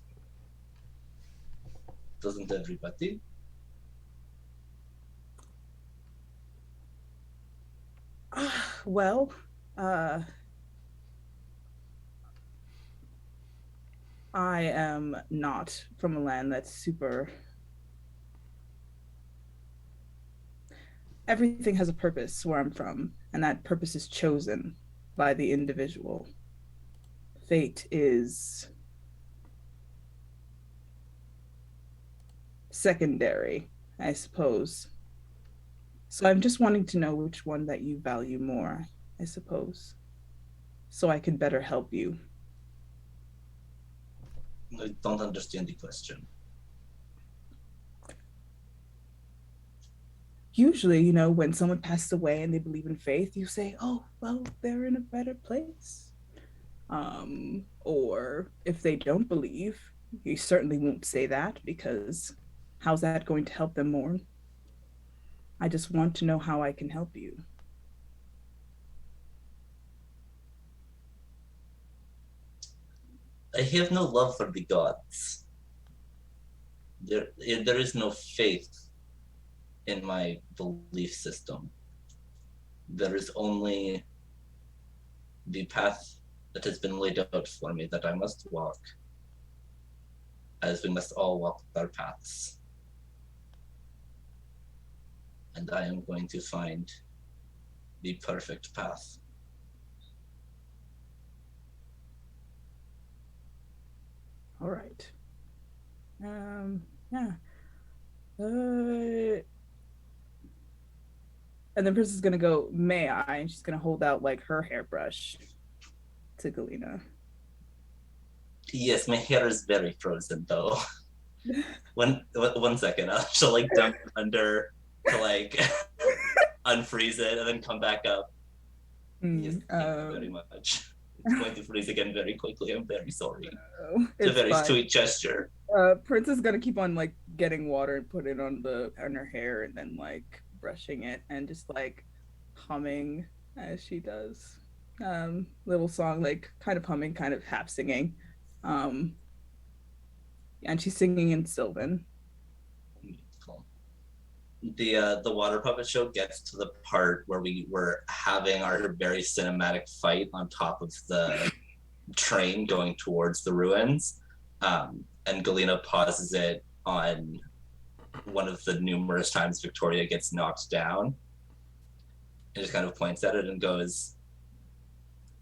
Doesn't everybody? Well, I am not from a land that's super. Everything has a purpose where I'm from, and that purpose is chosen by the individual. Fate is secondary, I suppose. So I'm just wanting to know which one that you value more, I suppose, so I can better help you. I don't understand the question. Usually, when someone passes away and they believe in faith, you say, oh, well, they're in a better place. Or if they don't believe, you certainly won't say that because how's that going to help them mourn? I just want to know how I can help you. I have no love for the gods. There is no faith in my belief system. There is only the path that has been laid out for me that I must walk, as we must all walk our paths. And I am going to find the perfect path. All right. Yeah. And then Princess is gonna go, may I? And she's gonna hold out like her hairbrush to Galina. Yes, my hair is very frozen though. One second, she'll like dump it under to like unfreeze it and then come back up. Yes, thank you very much. It's going to freeze again very quickly. I'm very sorry. It's a very fine. sweet gesture. Princess is gonna keep on like getting water and put it on her hair and then like brushing it and just like humming as she does. Little song, like kind of humming, kind of half singing. And she's singing in Sylvan. Cool. The water puppet show gets to the part where we were having our very cinematic fight on top of the train going towards the ruins, and Galina pauses it on one of the numerous times Viktoria gets knocked down and just kind of points at it and goes,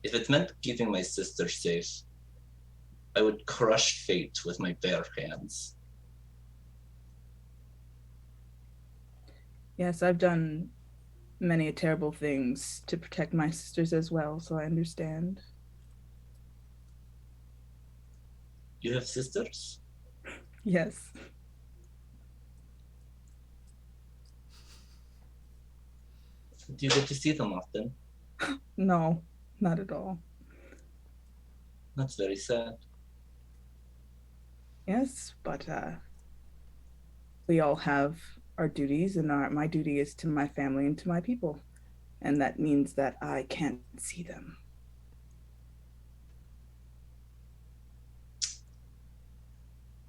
if it meant keeping my sister safe, I would crush fate with my bare hands. Yes, I've done many terrible things to protect my sisters as well, so I understand. You have sisters? Yes. Do you get to see them often? No, not at all. That's very sad. Yes, but we all have our duties, and my duty is to my family and to my people, and that means that I can't see them.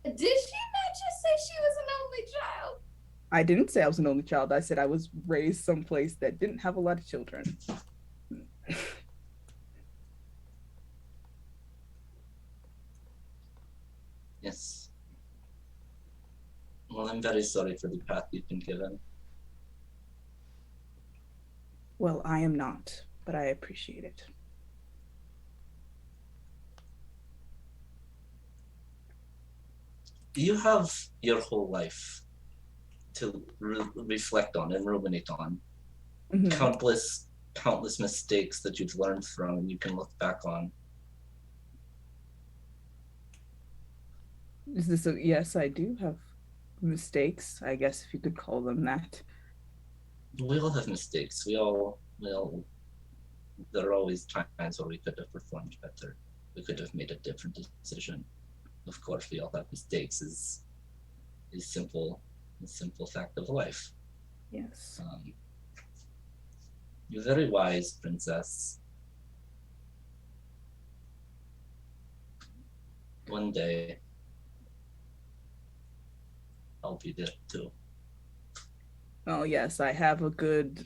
Did she not just say she was an only child? I didn't say I was an only child. I said I was raised someplace that didn't have a lot of children. Yes. Well, I'm very sorry for the path you've been given. Well, I am not, but I appreciate it. You have your whole life to reflect on and ruminate on. Mm-hmm. Countless mistakes that you've learned from and you can look back on. Is this yes, I do have mistakes, I guess if you could call them that. We all have mistakes. We all there are always times where we could have performed better. We could have made a different decision. Of course, we all have mistakes. Is simple fact of life. Yes. You're very wise, princess. One day, I'll be there too. Oh yes, I have a good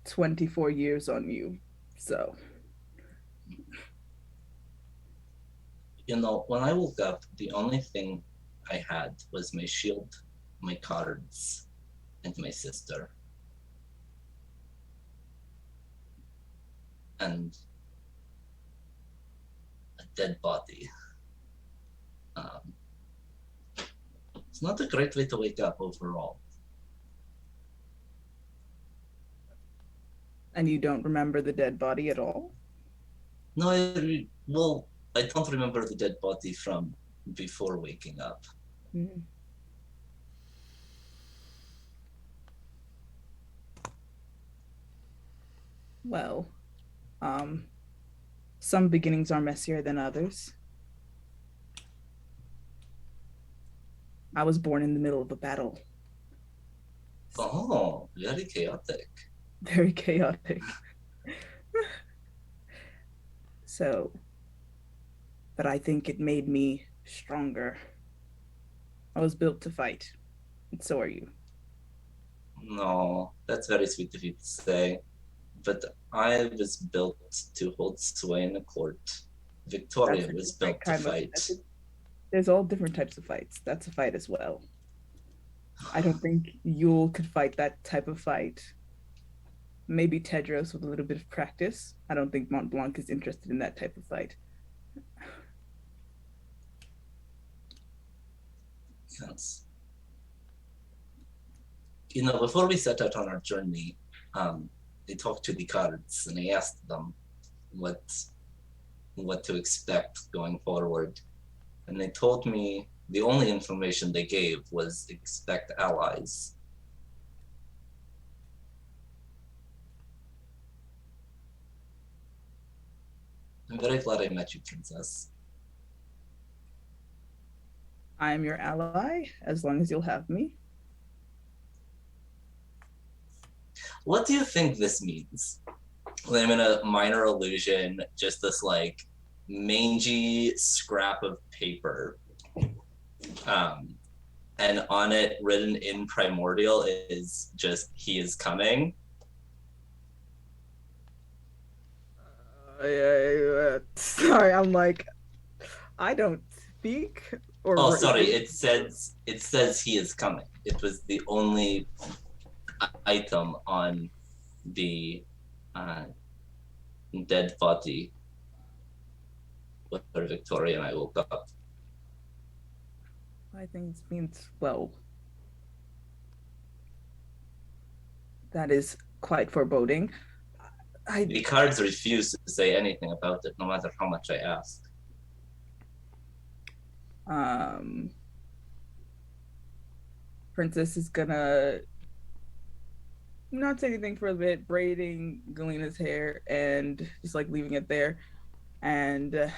24 years on you, so. You know, when I woke up, the only thing I had was my shield, my cards, and my sister. And a dead body. It's not a great way to wake up overall. And you don't remember the dead body at all? No, I don't remember the dead body from before waking up. Mm. Well, Some beginnings are messier than others. I was born in the middle of a battle. Oh, very chaotic. Very chaotic. So, but I think it made me stronger. I was built to fight, and so are you. No, that's very sweet of you to say. But I was built to hold sway in the court. Viktoria was built to fight. There's all different types of fights. That's a fight as well. I don't think Yule could fight that type of fight. Maybe Tedros with a little bit of practice. I don't think Montblanc is interested in that type of fight. Yes. You know, before we set out on our journey, I talked to the cards and I asked them what to expect going forward. And they told me the only information they gave was expect allies. I'm very glad I met you, Princess. I am your ally, as long as you'll have me. What do you think this means? I'm in a minor illusion, just this like mangy scrap of paper. And on it, written in primordial, is just "He is coming." Sorry, I'm like, I don't speak. Oh, sorry. It says "He is coming." It was the only item on the dead body where Viktoria and I woke up. I think it means, well, that is quite foreboding. The cards refuse to say anything about it, no matter how much I ask. Princess is gonna not say anything for a bit, braiding Galina's hair and just like leaving it there. And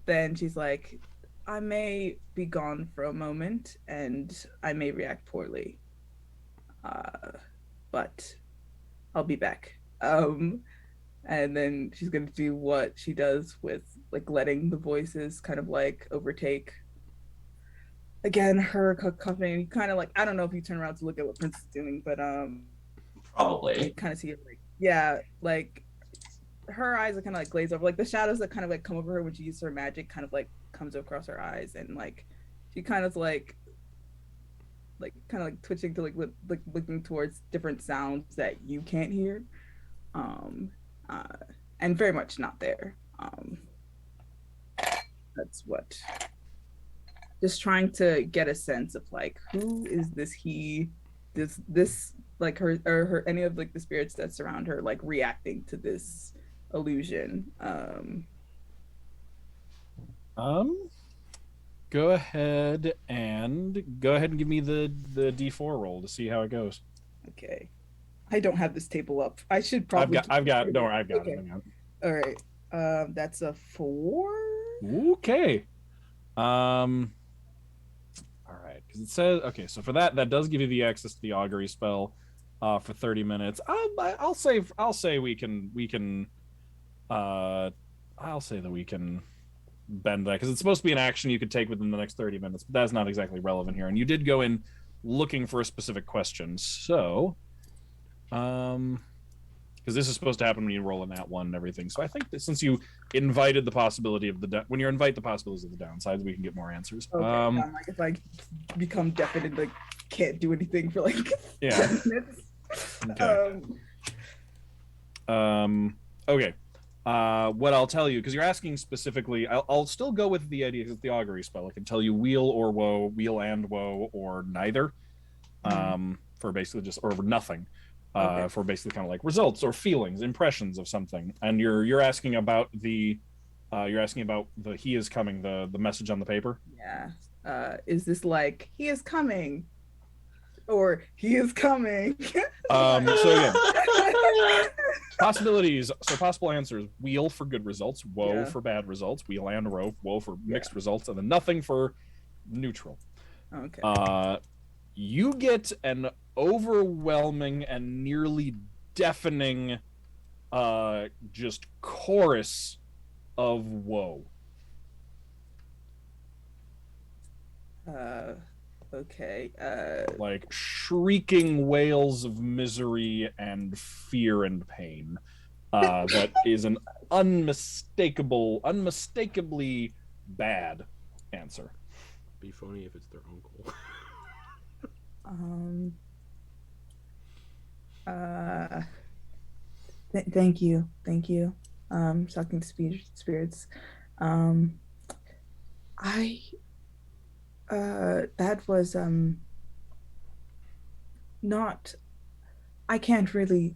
then she's like, I may be gone for a moment and I may react poorly. But I'll be back. And then she's gonna do what she does with like letting the voices kind of like overtake again her cacophony. Kind of like, I don't know if you turn around to look at what Prince is doing, but probably you kind of see it like, yeah, like her eyes are kind of like glazed over, like the shadows that kind of like come over her when she uses her magic kind of like comes across her eyes, and like she kind of like kind of like twitching to like looking towards different sounds that you can't hear, and very much not there. That's what, just trying to get a sense of like, who is this he, this like her or her, any of like the spirits that surround her like reacting to this illusion. Go ahead and give me the D4 roll to see how it goes. Okay, I don't have this table up. I should probably. I've got. Don't worry, I've got okay. it. All right. That's a 4. Okay. All right, because it says okay. So for that does give you the access to the augury spell, for 30 minutes. I'll say we can. I'll say that we can bend that because it's supposed to be an action you could take within the next 30 minutes, but that's not exactly relevant here. And you did go in looking for a specific question, so because this is supposed to happen when you roll in that one and everything. So I think that since you invited the possibility of when you invite the possibilities of the downsides, we can get more answers. Okay. Like if I become deafened and like can't do anything for like 10 minutes. Okay. Okay. What I'll tell you, because you're asking specifically, I'll still go with the idea of the augury spell. I can tell you weal or woe, weal and woe, or neither, for basically just, or nothing, for basically kind of like results or feelings, impressions of something. And you're asking about the he is coming, the message on the paper. Yeah. Is this like he is coming, or he is coming? So again, possibilities. So possible answers: wheel for good results, woe Yeah. for bad results, wheel and woe for mixed results, and then nothing for neutral. Okay. You get an overwhelming and nearly deafening just chorus of woe. Okay. Like shrieking wails of misery and fear and pain. That is an unmistakably bad answer. Be funny if it's their uncle. Thank you. Talking to spirits. That was not. I can't really.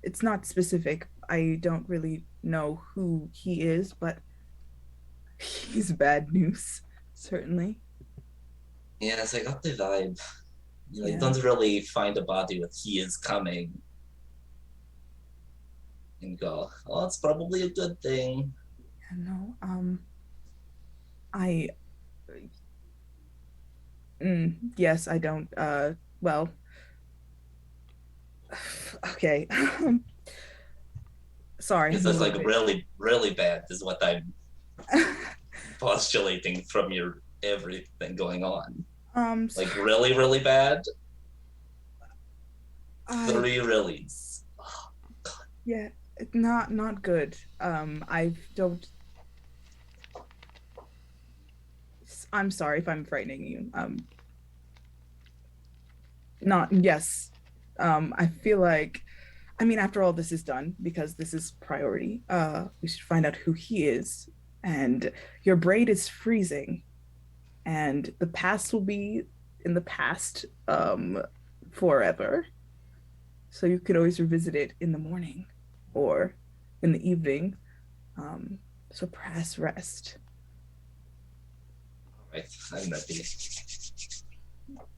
It's not specific. I don't really know who he is, but he's bad news, certainly. Yes, I got the vibe. You Yeah. don't really find a body with "he is coming" and go, "Oh, it's probably a good thing." No. I. Yes, I don't. Well. Okay. Sorry. It's just like really, really bad is what I'm postulating from your everything going on. Like really, really bad. 3 reallys. Oh, yeah, not good. I don't. I'm sorry if I'm frightening you. Not yes. I feel like, I mean, after all this is done, because this is priority, we should find out who he is. And your braid is freezing, and the past will be in the past, forever. So you could always revisit it in the morning or in the evening. So perhaps rest. all right, I'm ready.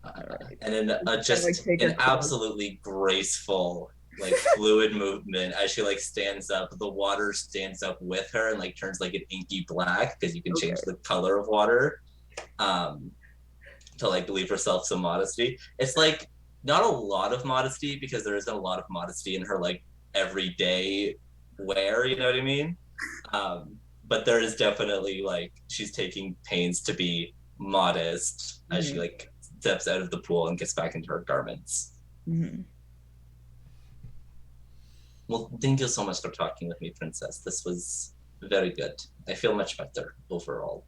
Right. And then just like, take an a pause. absolutely graceful, like fluid movement as she like stands up. The water stands up with her and like turns like an inky black because you can change the color of water. To like leave herself some modesty. It's like not a lot of modesty because there isn't a lot of modesty in her like everyday wear. You know what I mean? But there is definitely like she's taking pains to be modest as she like steps out of the pool and gets back into her garments. Well, thank you so much for talking with me, Princess. This was very good. I feel much better overall.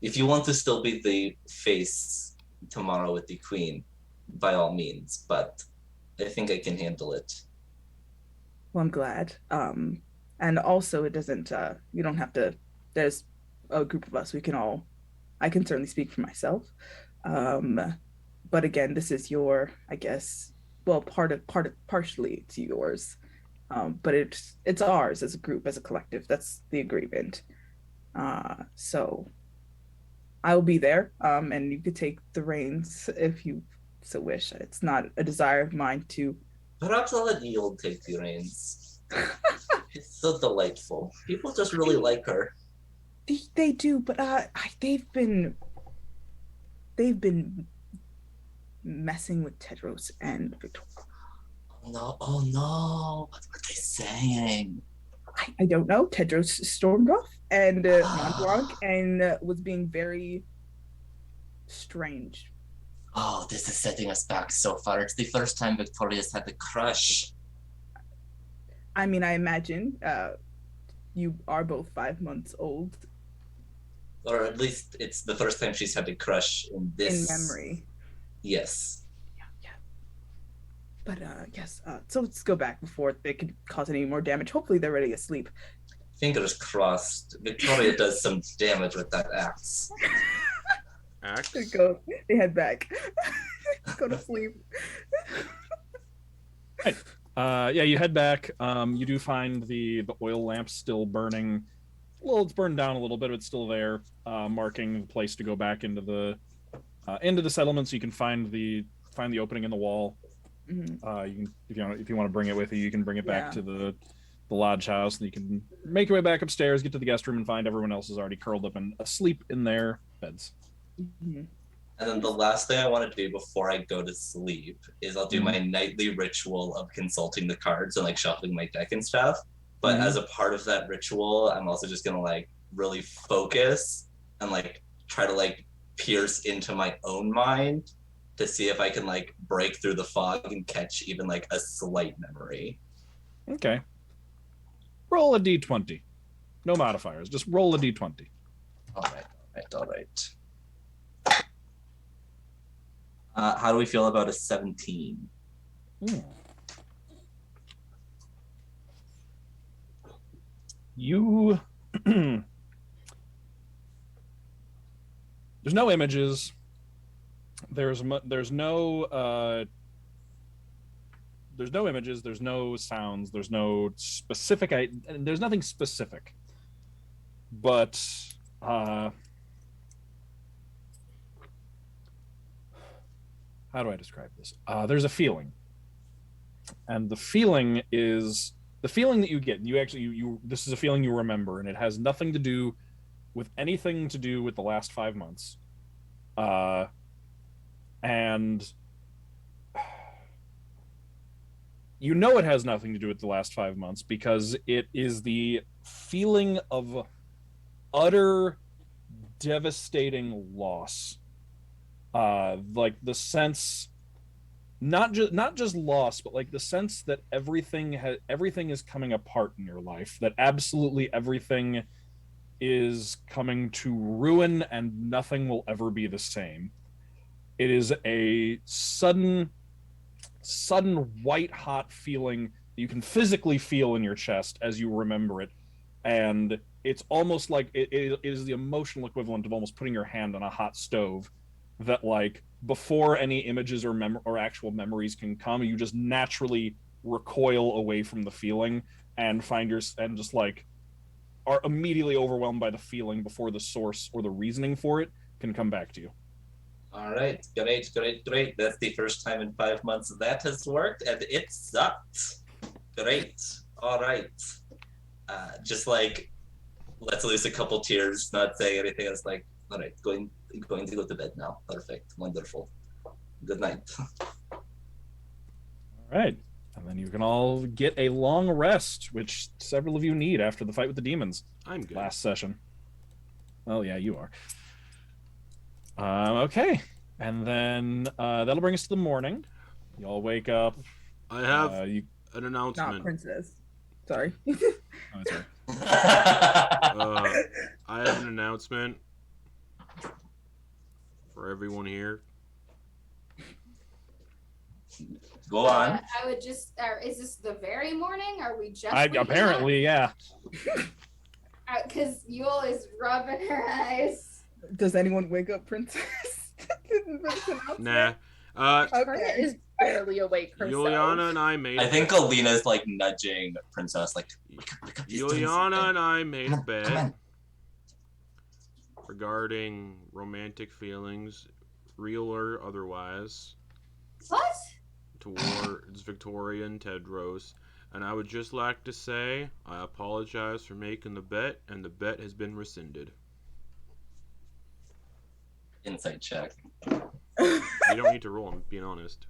If you want to still be the face tomorrow with the Queen, by all means, but I think I can handle it. Well, I'm glad. And also it doesn't, you don't have to, there's a group of us, I can certainly speak for myself. But again, this is your, I guess, well, partially it's yours. But it's ours as a group, as a collective. That's the agreement. So I will be there, and you could take the reins if you so wish. It's not a desire of mine to. Perhaps I'll let Yield take the reins. It's so delightful. People just really like her. They do, but they've been messing with Tedros and Viktoria. Oh no! What were they saying? I don't know. Tedros stormed off and Montblanc and was being very strange. Oh, this is setting us back so far. It's the first time Victoria's had a crush. I mean, I imagine you are both 5 months old. Or at least it's the first time she's had a crush in this. In memory. Yes. Yeah. But yes, so let's go back before they could cause any more damage. Hopefully they're already asleep. Fingers crossed. Viktoria does some damage with that axe. Axe? They head back. Go to sleep. Right. Yeah, you head back. You do find the oil lamp still burning. Well, it's burned down a little bit, but it's still there, marking the place to go back into the settlement, so you can find the opening in the wall. Mm-hmm. You can, if you want to bring it with you, you can bring it back to the lodge house, and you can make your way back upstairs, get to the guest room, and find everyone else is already curled up and asleep in their beds. Mm-hmm. And then the last thing I want to do before I go to sleep is I'll do my nightly ritual of consulting the cards and like shuffling my deck and stuff. But as a part of that ritual, I'm also just gonna like really focus and like try to like pierce into my own mind to see if I can like break through the fog and catch even like a slight memory. Okay. Roll a d20. No modifiers. Just roll a d20. All right. How do we feel about a 17? You there's no images. There's no images. There's no sounds. There's no specific. There's nothing specific. But how do I describe this? There's a feeling, and the feeling is the feeling that you get. This is a feeling you remember, and it has nothing to do with anything to do with the last 5 months. And you know it has nothing to do with the last 5 months because it is the feeling of utter devastating loss. Like the sense, not just loss, but like the sense that everything is coming apart in your life, that absolutely everything is coming to ruin and nothing will ever be the same. It is a sudden white hot feeling that you can physically feel in your chest as you remember it, and it's almost like it is the emotional equivalent of almost putting your hand on a hot stove, that like before any images or actual memories can come, you just naturally recoil away from the feeling and and just like are immediately overwhelmed by the feeling before the source or the reasoning for it can come back to you. All right, great. That's the first time in 5 months that has worked, and it sucked. Great. All right. Just like, let's loose a couple tears, not saying anything. It's like, all right, going to go to bed now. Perfect. Wonderful. Good night. All right. And then you can all get a long rest, which several of you need after the fight with the demons. I'm good. Last session. Oh, yeah, you are. Okay. And then that'll bring us to the morning. You all wake up. I have an announcement. Not princess. Sorry. Oh, that's right. I have an announcement for everyone here. Go on. I would just. Is this the very morning? Are we just? Apparently, yeah. Because Yule is rubbing her eyes. Does anyone wake up princess? Nah. Carla is barely awake herself. Yulyanya and I made. I think Galina's like nudging Princess, like. Wake up, Yulyanya and I made a Come bet on. regarding romantic feelings, real or otherwise, What? towards Viktoria and Tedros. And I would just like to say I apologize for making the bet, and the bet has been rescinded. Insight check. You don't need to roll, I'm being honest.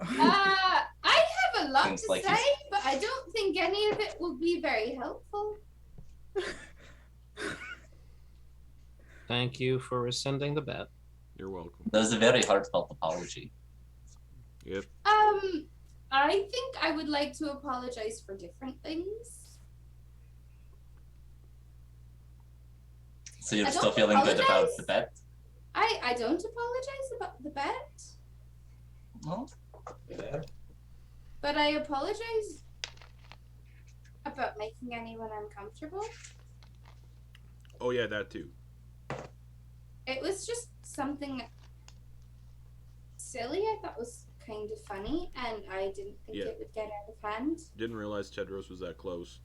I have a lot Seems to like say, but I don't think any of it will be very helpful. Thank you for rescinding the bet. You're welcome. That was a very heartfelt apology. Yep. I think I would like to apologize for different things. So you're I still don't feeling good about apologize. the bet? I don't apologize about the bet, Well, fair. but I apologize about making anyone uncomfortable. Oh yeah, that too. It was just something silly I thought was kind of funny, and I didn't think Yeah. it would get out of hand. Didn't realize Tedros was that close.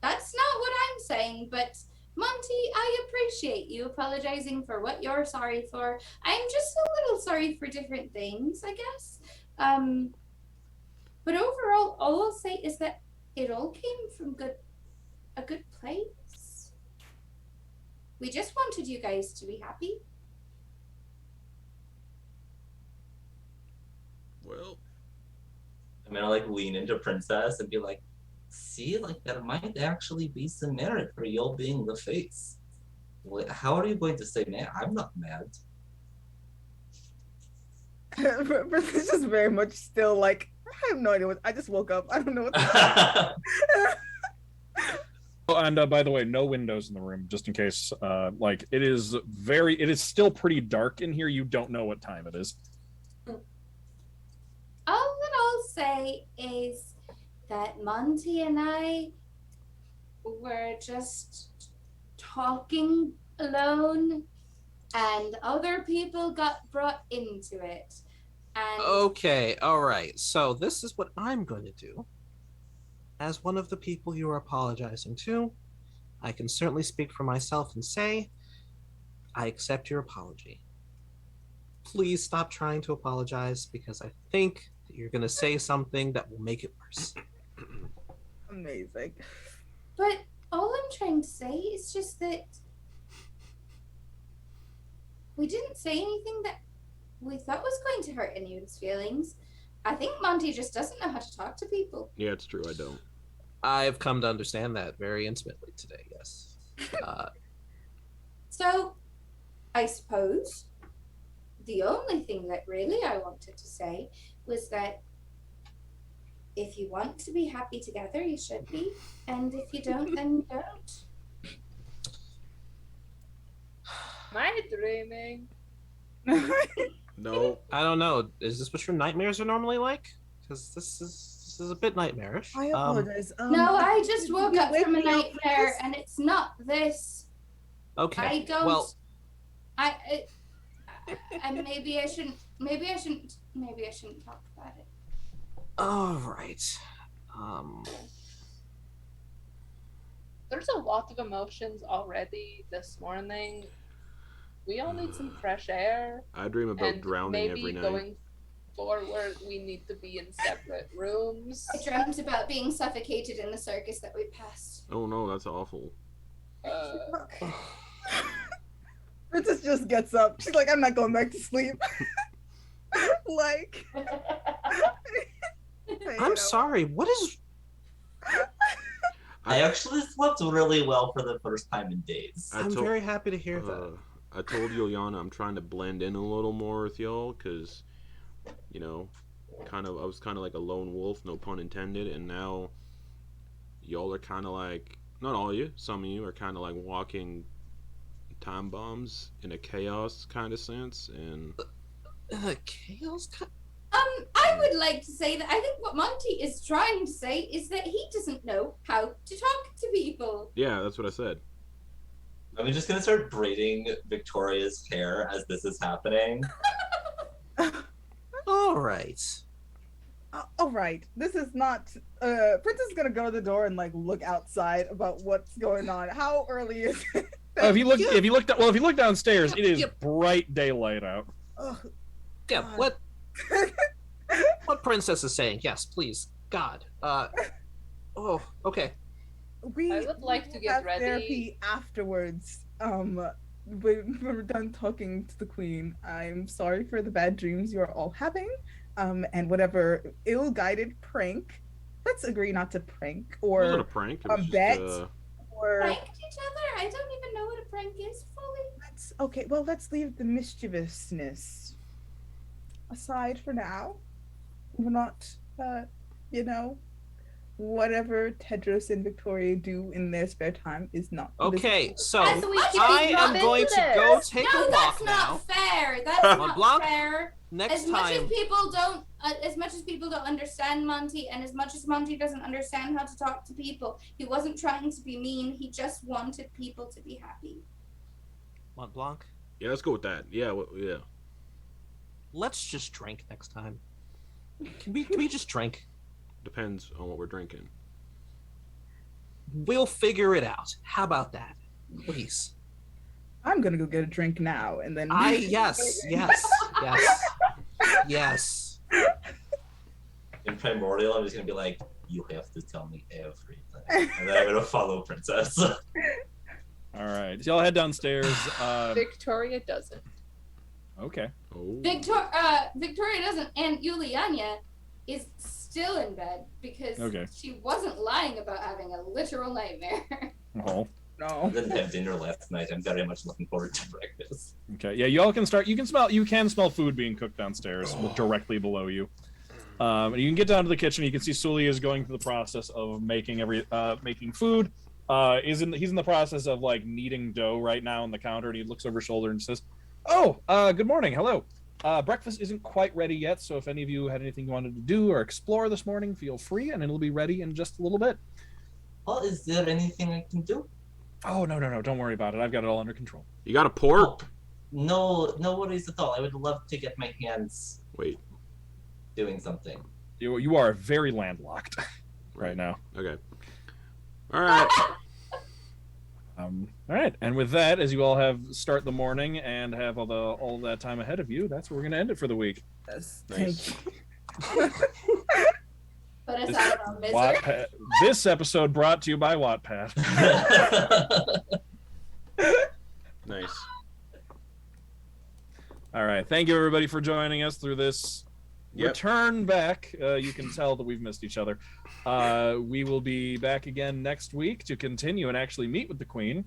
That's not what I'm saying, but Monty, I appreciate you apologizing for what you're sorry for. I'm just a little sorry for different things, I guess. But overall, all I'll say is that it all came from a good place. We just wanted you guys to be happy. Well, I'm gonna like lean into Princess and be like, see, like there might actually be some merit for you being the face. How are you going to say, man, I'm not mad? Princess is very much still like, I have no idea what. I just woke up. I don't know what. To Oh, and by the way, no windows in the room, just in case. Like it is still pretty dark in here. You don't know what time it is. All that I'll say is that Monty and I were just talking alone, and other people got brought into it. And Okay, all right. So this is what I'm going to do. As one of the people you are apologizing to, I can certainly speak for myself and say, I accept your apology. Please stop trying to apologize because I think that you're going to say something that will make it worse. Amazing. But all I'm trying to say is just that we didn't say anything that we thought was going to hurt anyone's feelings. I think Monty just doesn't know how to talk to people. yeah, it's true. I don't. I've come to understand that very intimately today, yes. So, I suppose the only thing that really I wanted to say was that if you want to be happy together, you should be. And if you don't, then you don't. Am I dreaming? No. I don't know. Is this what your nightmares are normally like? Because this is a bit nightmarish. I apologize. No, I just woke you up wake from a me up for nightmare, this? and it's not this. Okay. I don't. Well, And maybe I shouldn't. Maybe I shouldn't talk about it. all right. There's a lot of emotions already this morning. We all need some fresh air. I dream about And drowning maybe every night. going forward, we need to be in separate rooms. I dreamt about being suffocated in the circus that we passed. Oh no, that's awful. Princess just gets up. She's like, I'm not going back to sleep. Like, I'm sorry. What is? I actually slept really well for the first time in days. I'm very happy to hear that. I told Yulyanya I'm trying to blend in a little more with y'all because, you know, I was kind of like a lone wolf, no pun intended, and now y'all are kind of like, not all of you, some of you are kind of like walking time bombs in a chaos kind of sense, and Chaos. I would like to say that I think what Monty is trying to say is that he doesn't know how to talk to people. yeah, that's what I said. I'm just gonna start braiding Victoria's hair as this is happening. All right. All right. This is not. Princess is gonna go to the door and like look outside about what's going on. How early is it? If you look downstairs, it is bright daylight out. Oh, Yeah. God. What Princess is saying? Yes, please. God. Oh. Okay. I would like to get have ready. therapy afterwards. When we're done talking to the queen, I'm sorry for the bad dreams you're all having. And whatever ill-guided prank. Let's agree not to prank or It wasn't a prank. It was just, bet or. Pranked each other? I don't even know what a prank is fully. Okay, well, let's leave the mischievousness aside for now. We're not, whatever Tedros and Victoria do in their spare time is not. Okay. So As we I keep am up going into to go this. take No, a walk that's now. not fair. That's not Montblanc, fair. Next As much as time. people don't, understand Monty, and as much as Monty doesn't understand how to talk to people, he wasn't trying to be mean. He just wanted people to be happy. Montblanc. Yeah, let's go with that. Yeah, yeah. Let's just drink next time. Can we just drink? Depends on what we're drinking. We'll figure it out. How about that? Please. I'm gonna go get a drink now, and then. Yes. In Primordial, I'm just gonna be like, you have to tell me everything, and then I'm gonna follow Princess. All right, so y'all head downstairs. Victoria doesn't. Okay. Oh. Victoria doesn't, and Yulyanya is still in bed because she wasn't lying about having a literal nightmare. Oh. No. I didn't have dinner last night. I'm very much looking forward to breakfast. Okay. Yeah, y'all can start. You can smell food being cooked downstairs, directly below you. And you can get down to the kitchen. You can see Sully is going through the process of making making food. He's in the process of like kneading dough right now on the counter, and he looks over his shoulder and says, "Oh, good morning. Hello. Breakfast isn't quite ready yet, so if any of you had anything you wanted to do or explore this morning, feel free, and it'll be ready in just a little bit." Well, is there anything I can do? Oh, no. Don't worry about it. I've got it all under control. You got a port? No worries at all. I would love to get my hands Wait. doing something. You are very landlocked right now. Okay. All right. All right, and with that, as you all start the morning and have all that time ahead of you, that's where we're going to end it for the week. Yes. Nice. Thank you. Put us out of our misery. This episode brought to you by Wattpad. Nice. All right, thank you everybody for joining us through this return back. You can tell that we've missed each other. We will be back again next week to continue and actually meet with the Queen.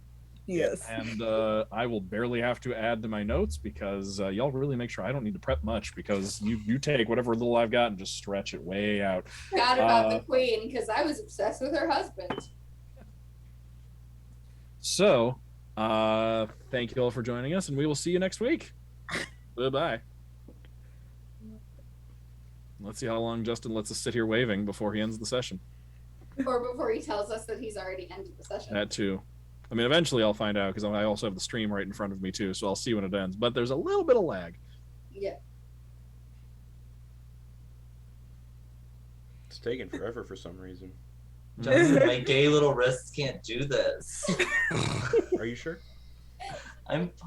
Yes. And I will barely have to add to my notes because y'all really make sure I don't need to prep much, because you take whatever little I've got and just stretch it way out. Forgot about the Queen because I was obsessed with her husband. So, thank you all for joining us, and we will see you next week. Bye-bye. Let's see how long Justin lets us sit here waving before he ends the session. Or before he tells us that he's already ended the session. That too. I mean, eventually I'll find out because I also have the stream right in front of me too, so I'll see when it ends. But there's a little bit of lag. Yeah. It's taking forever for some reason. Justin, my gay little wrists can't do this. Are you sure? I'm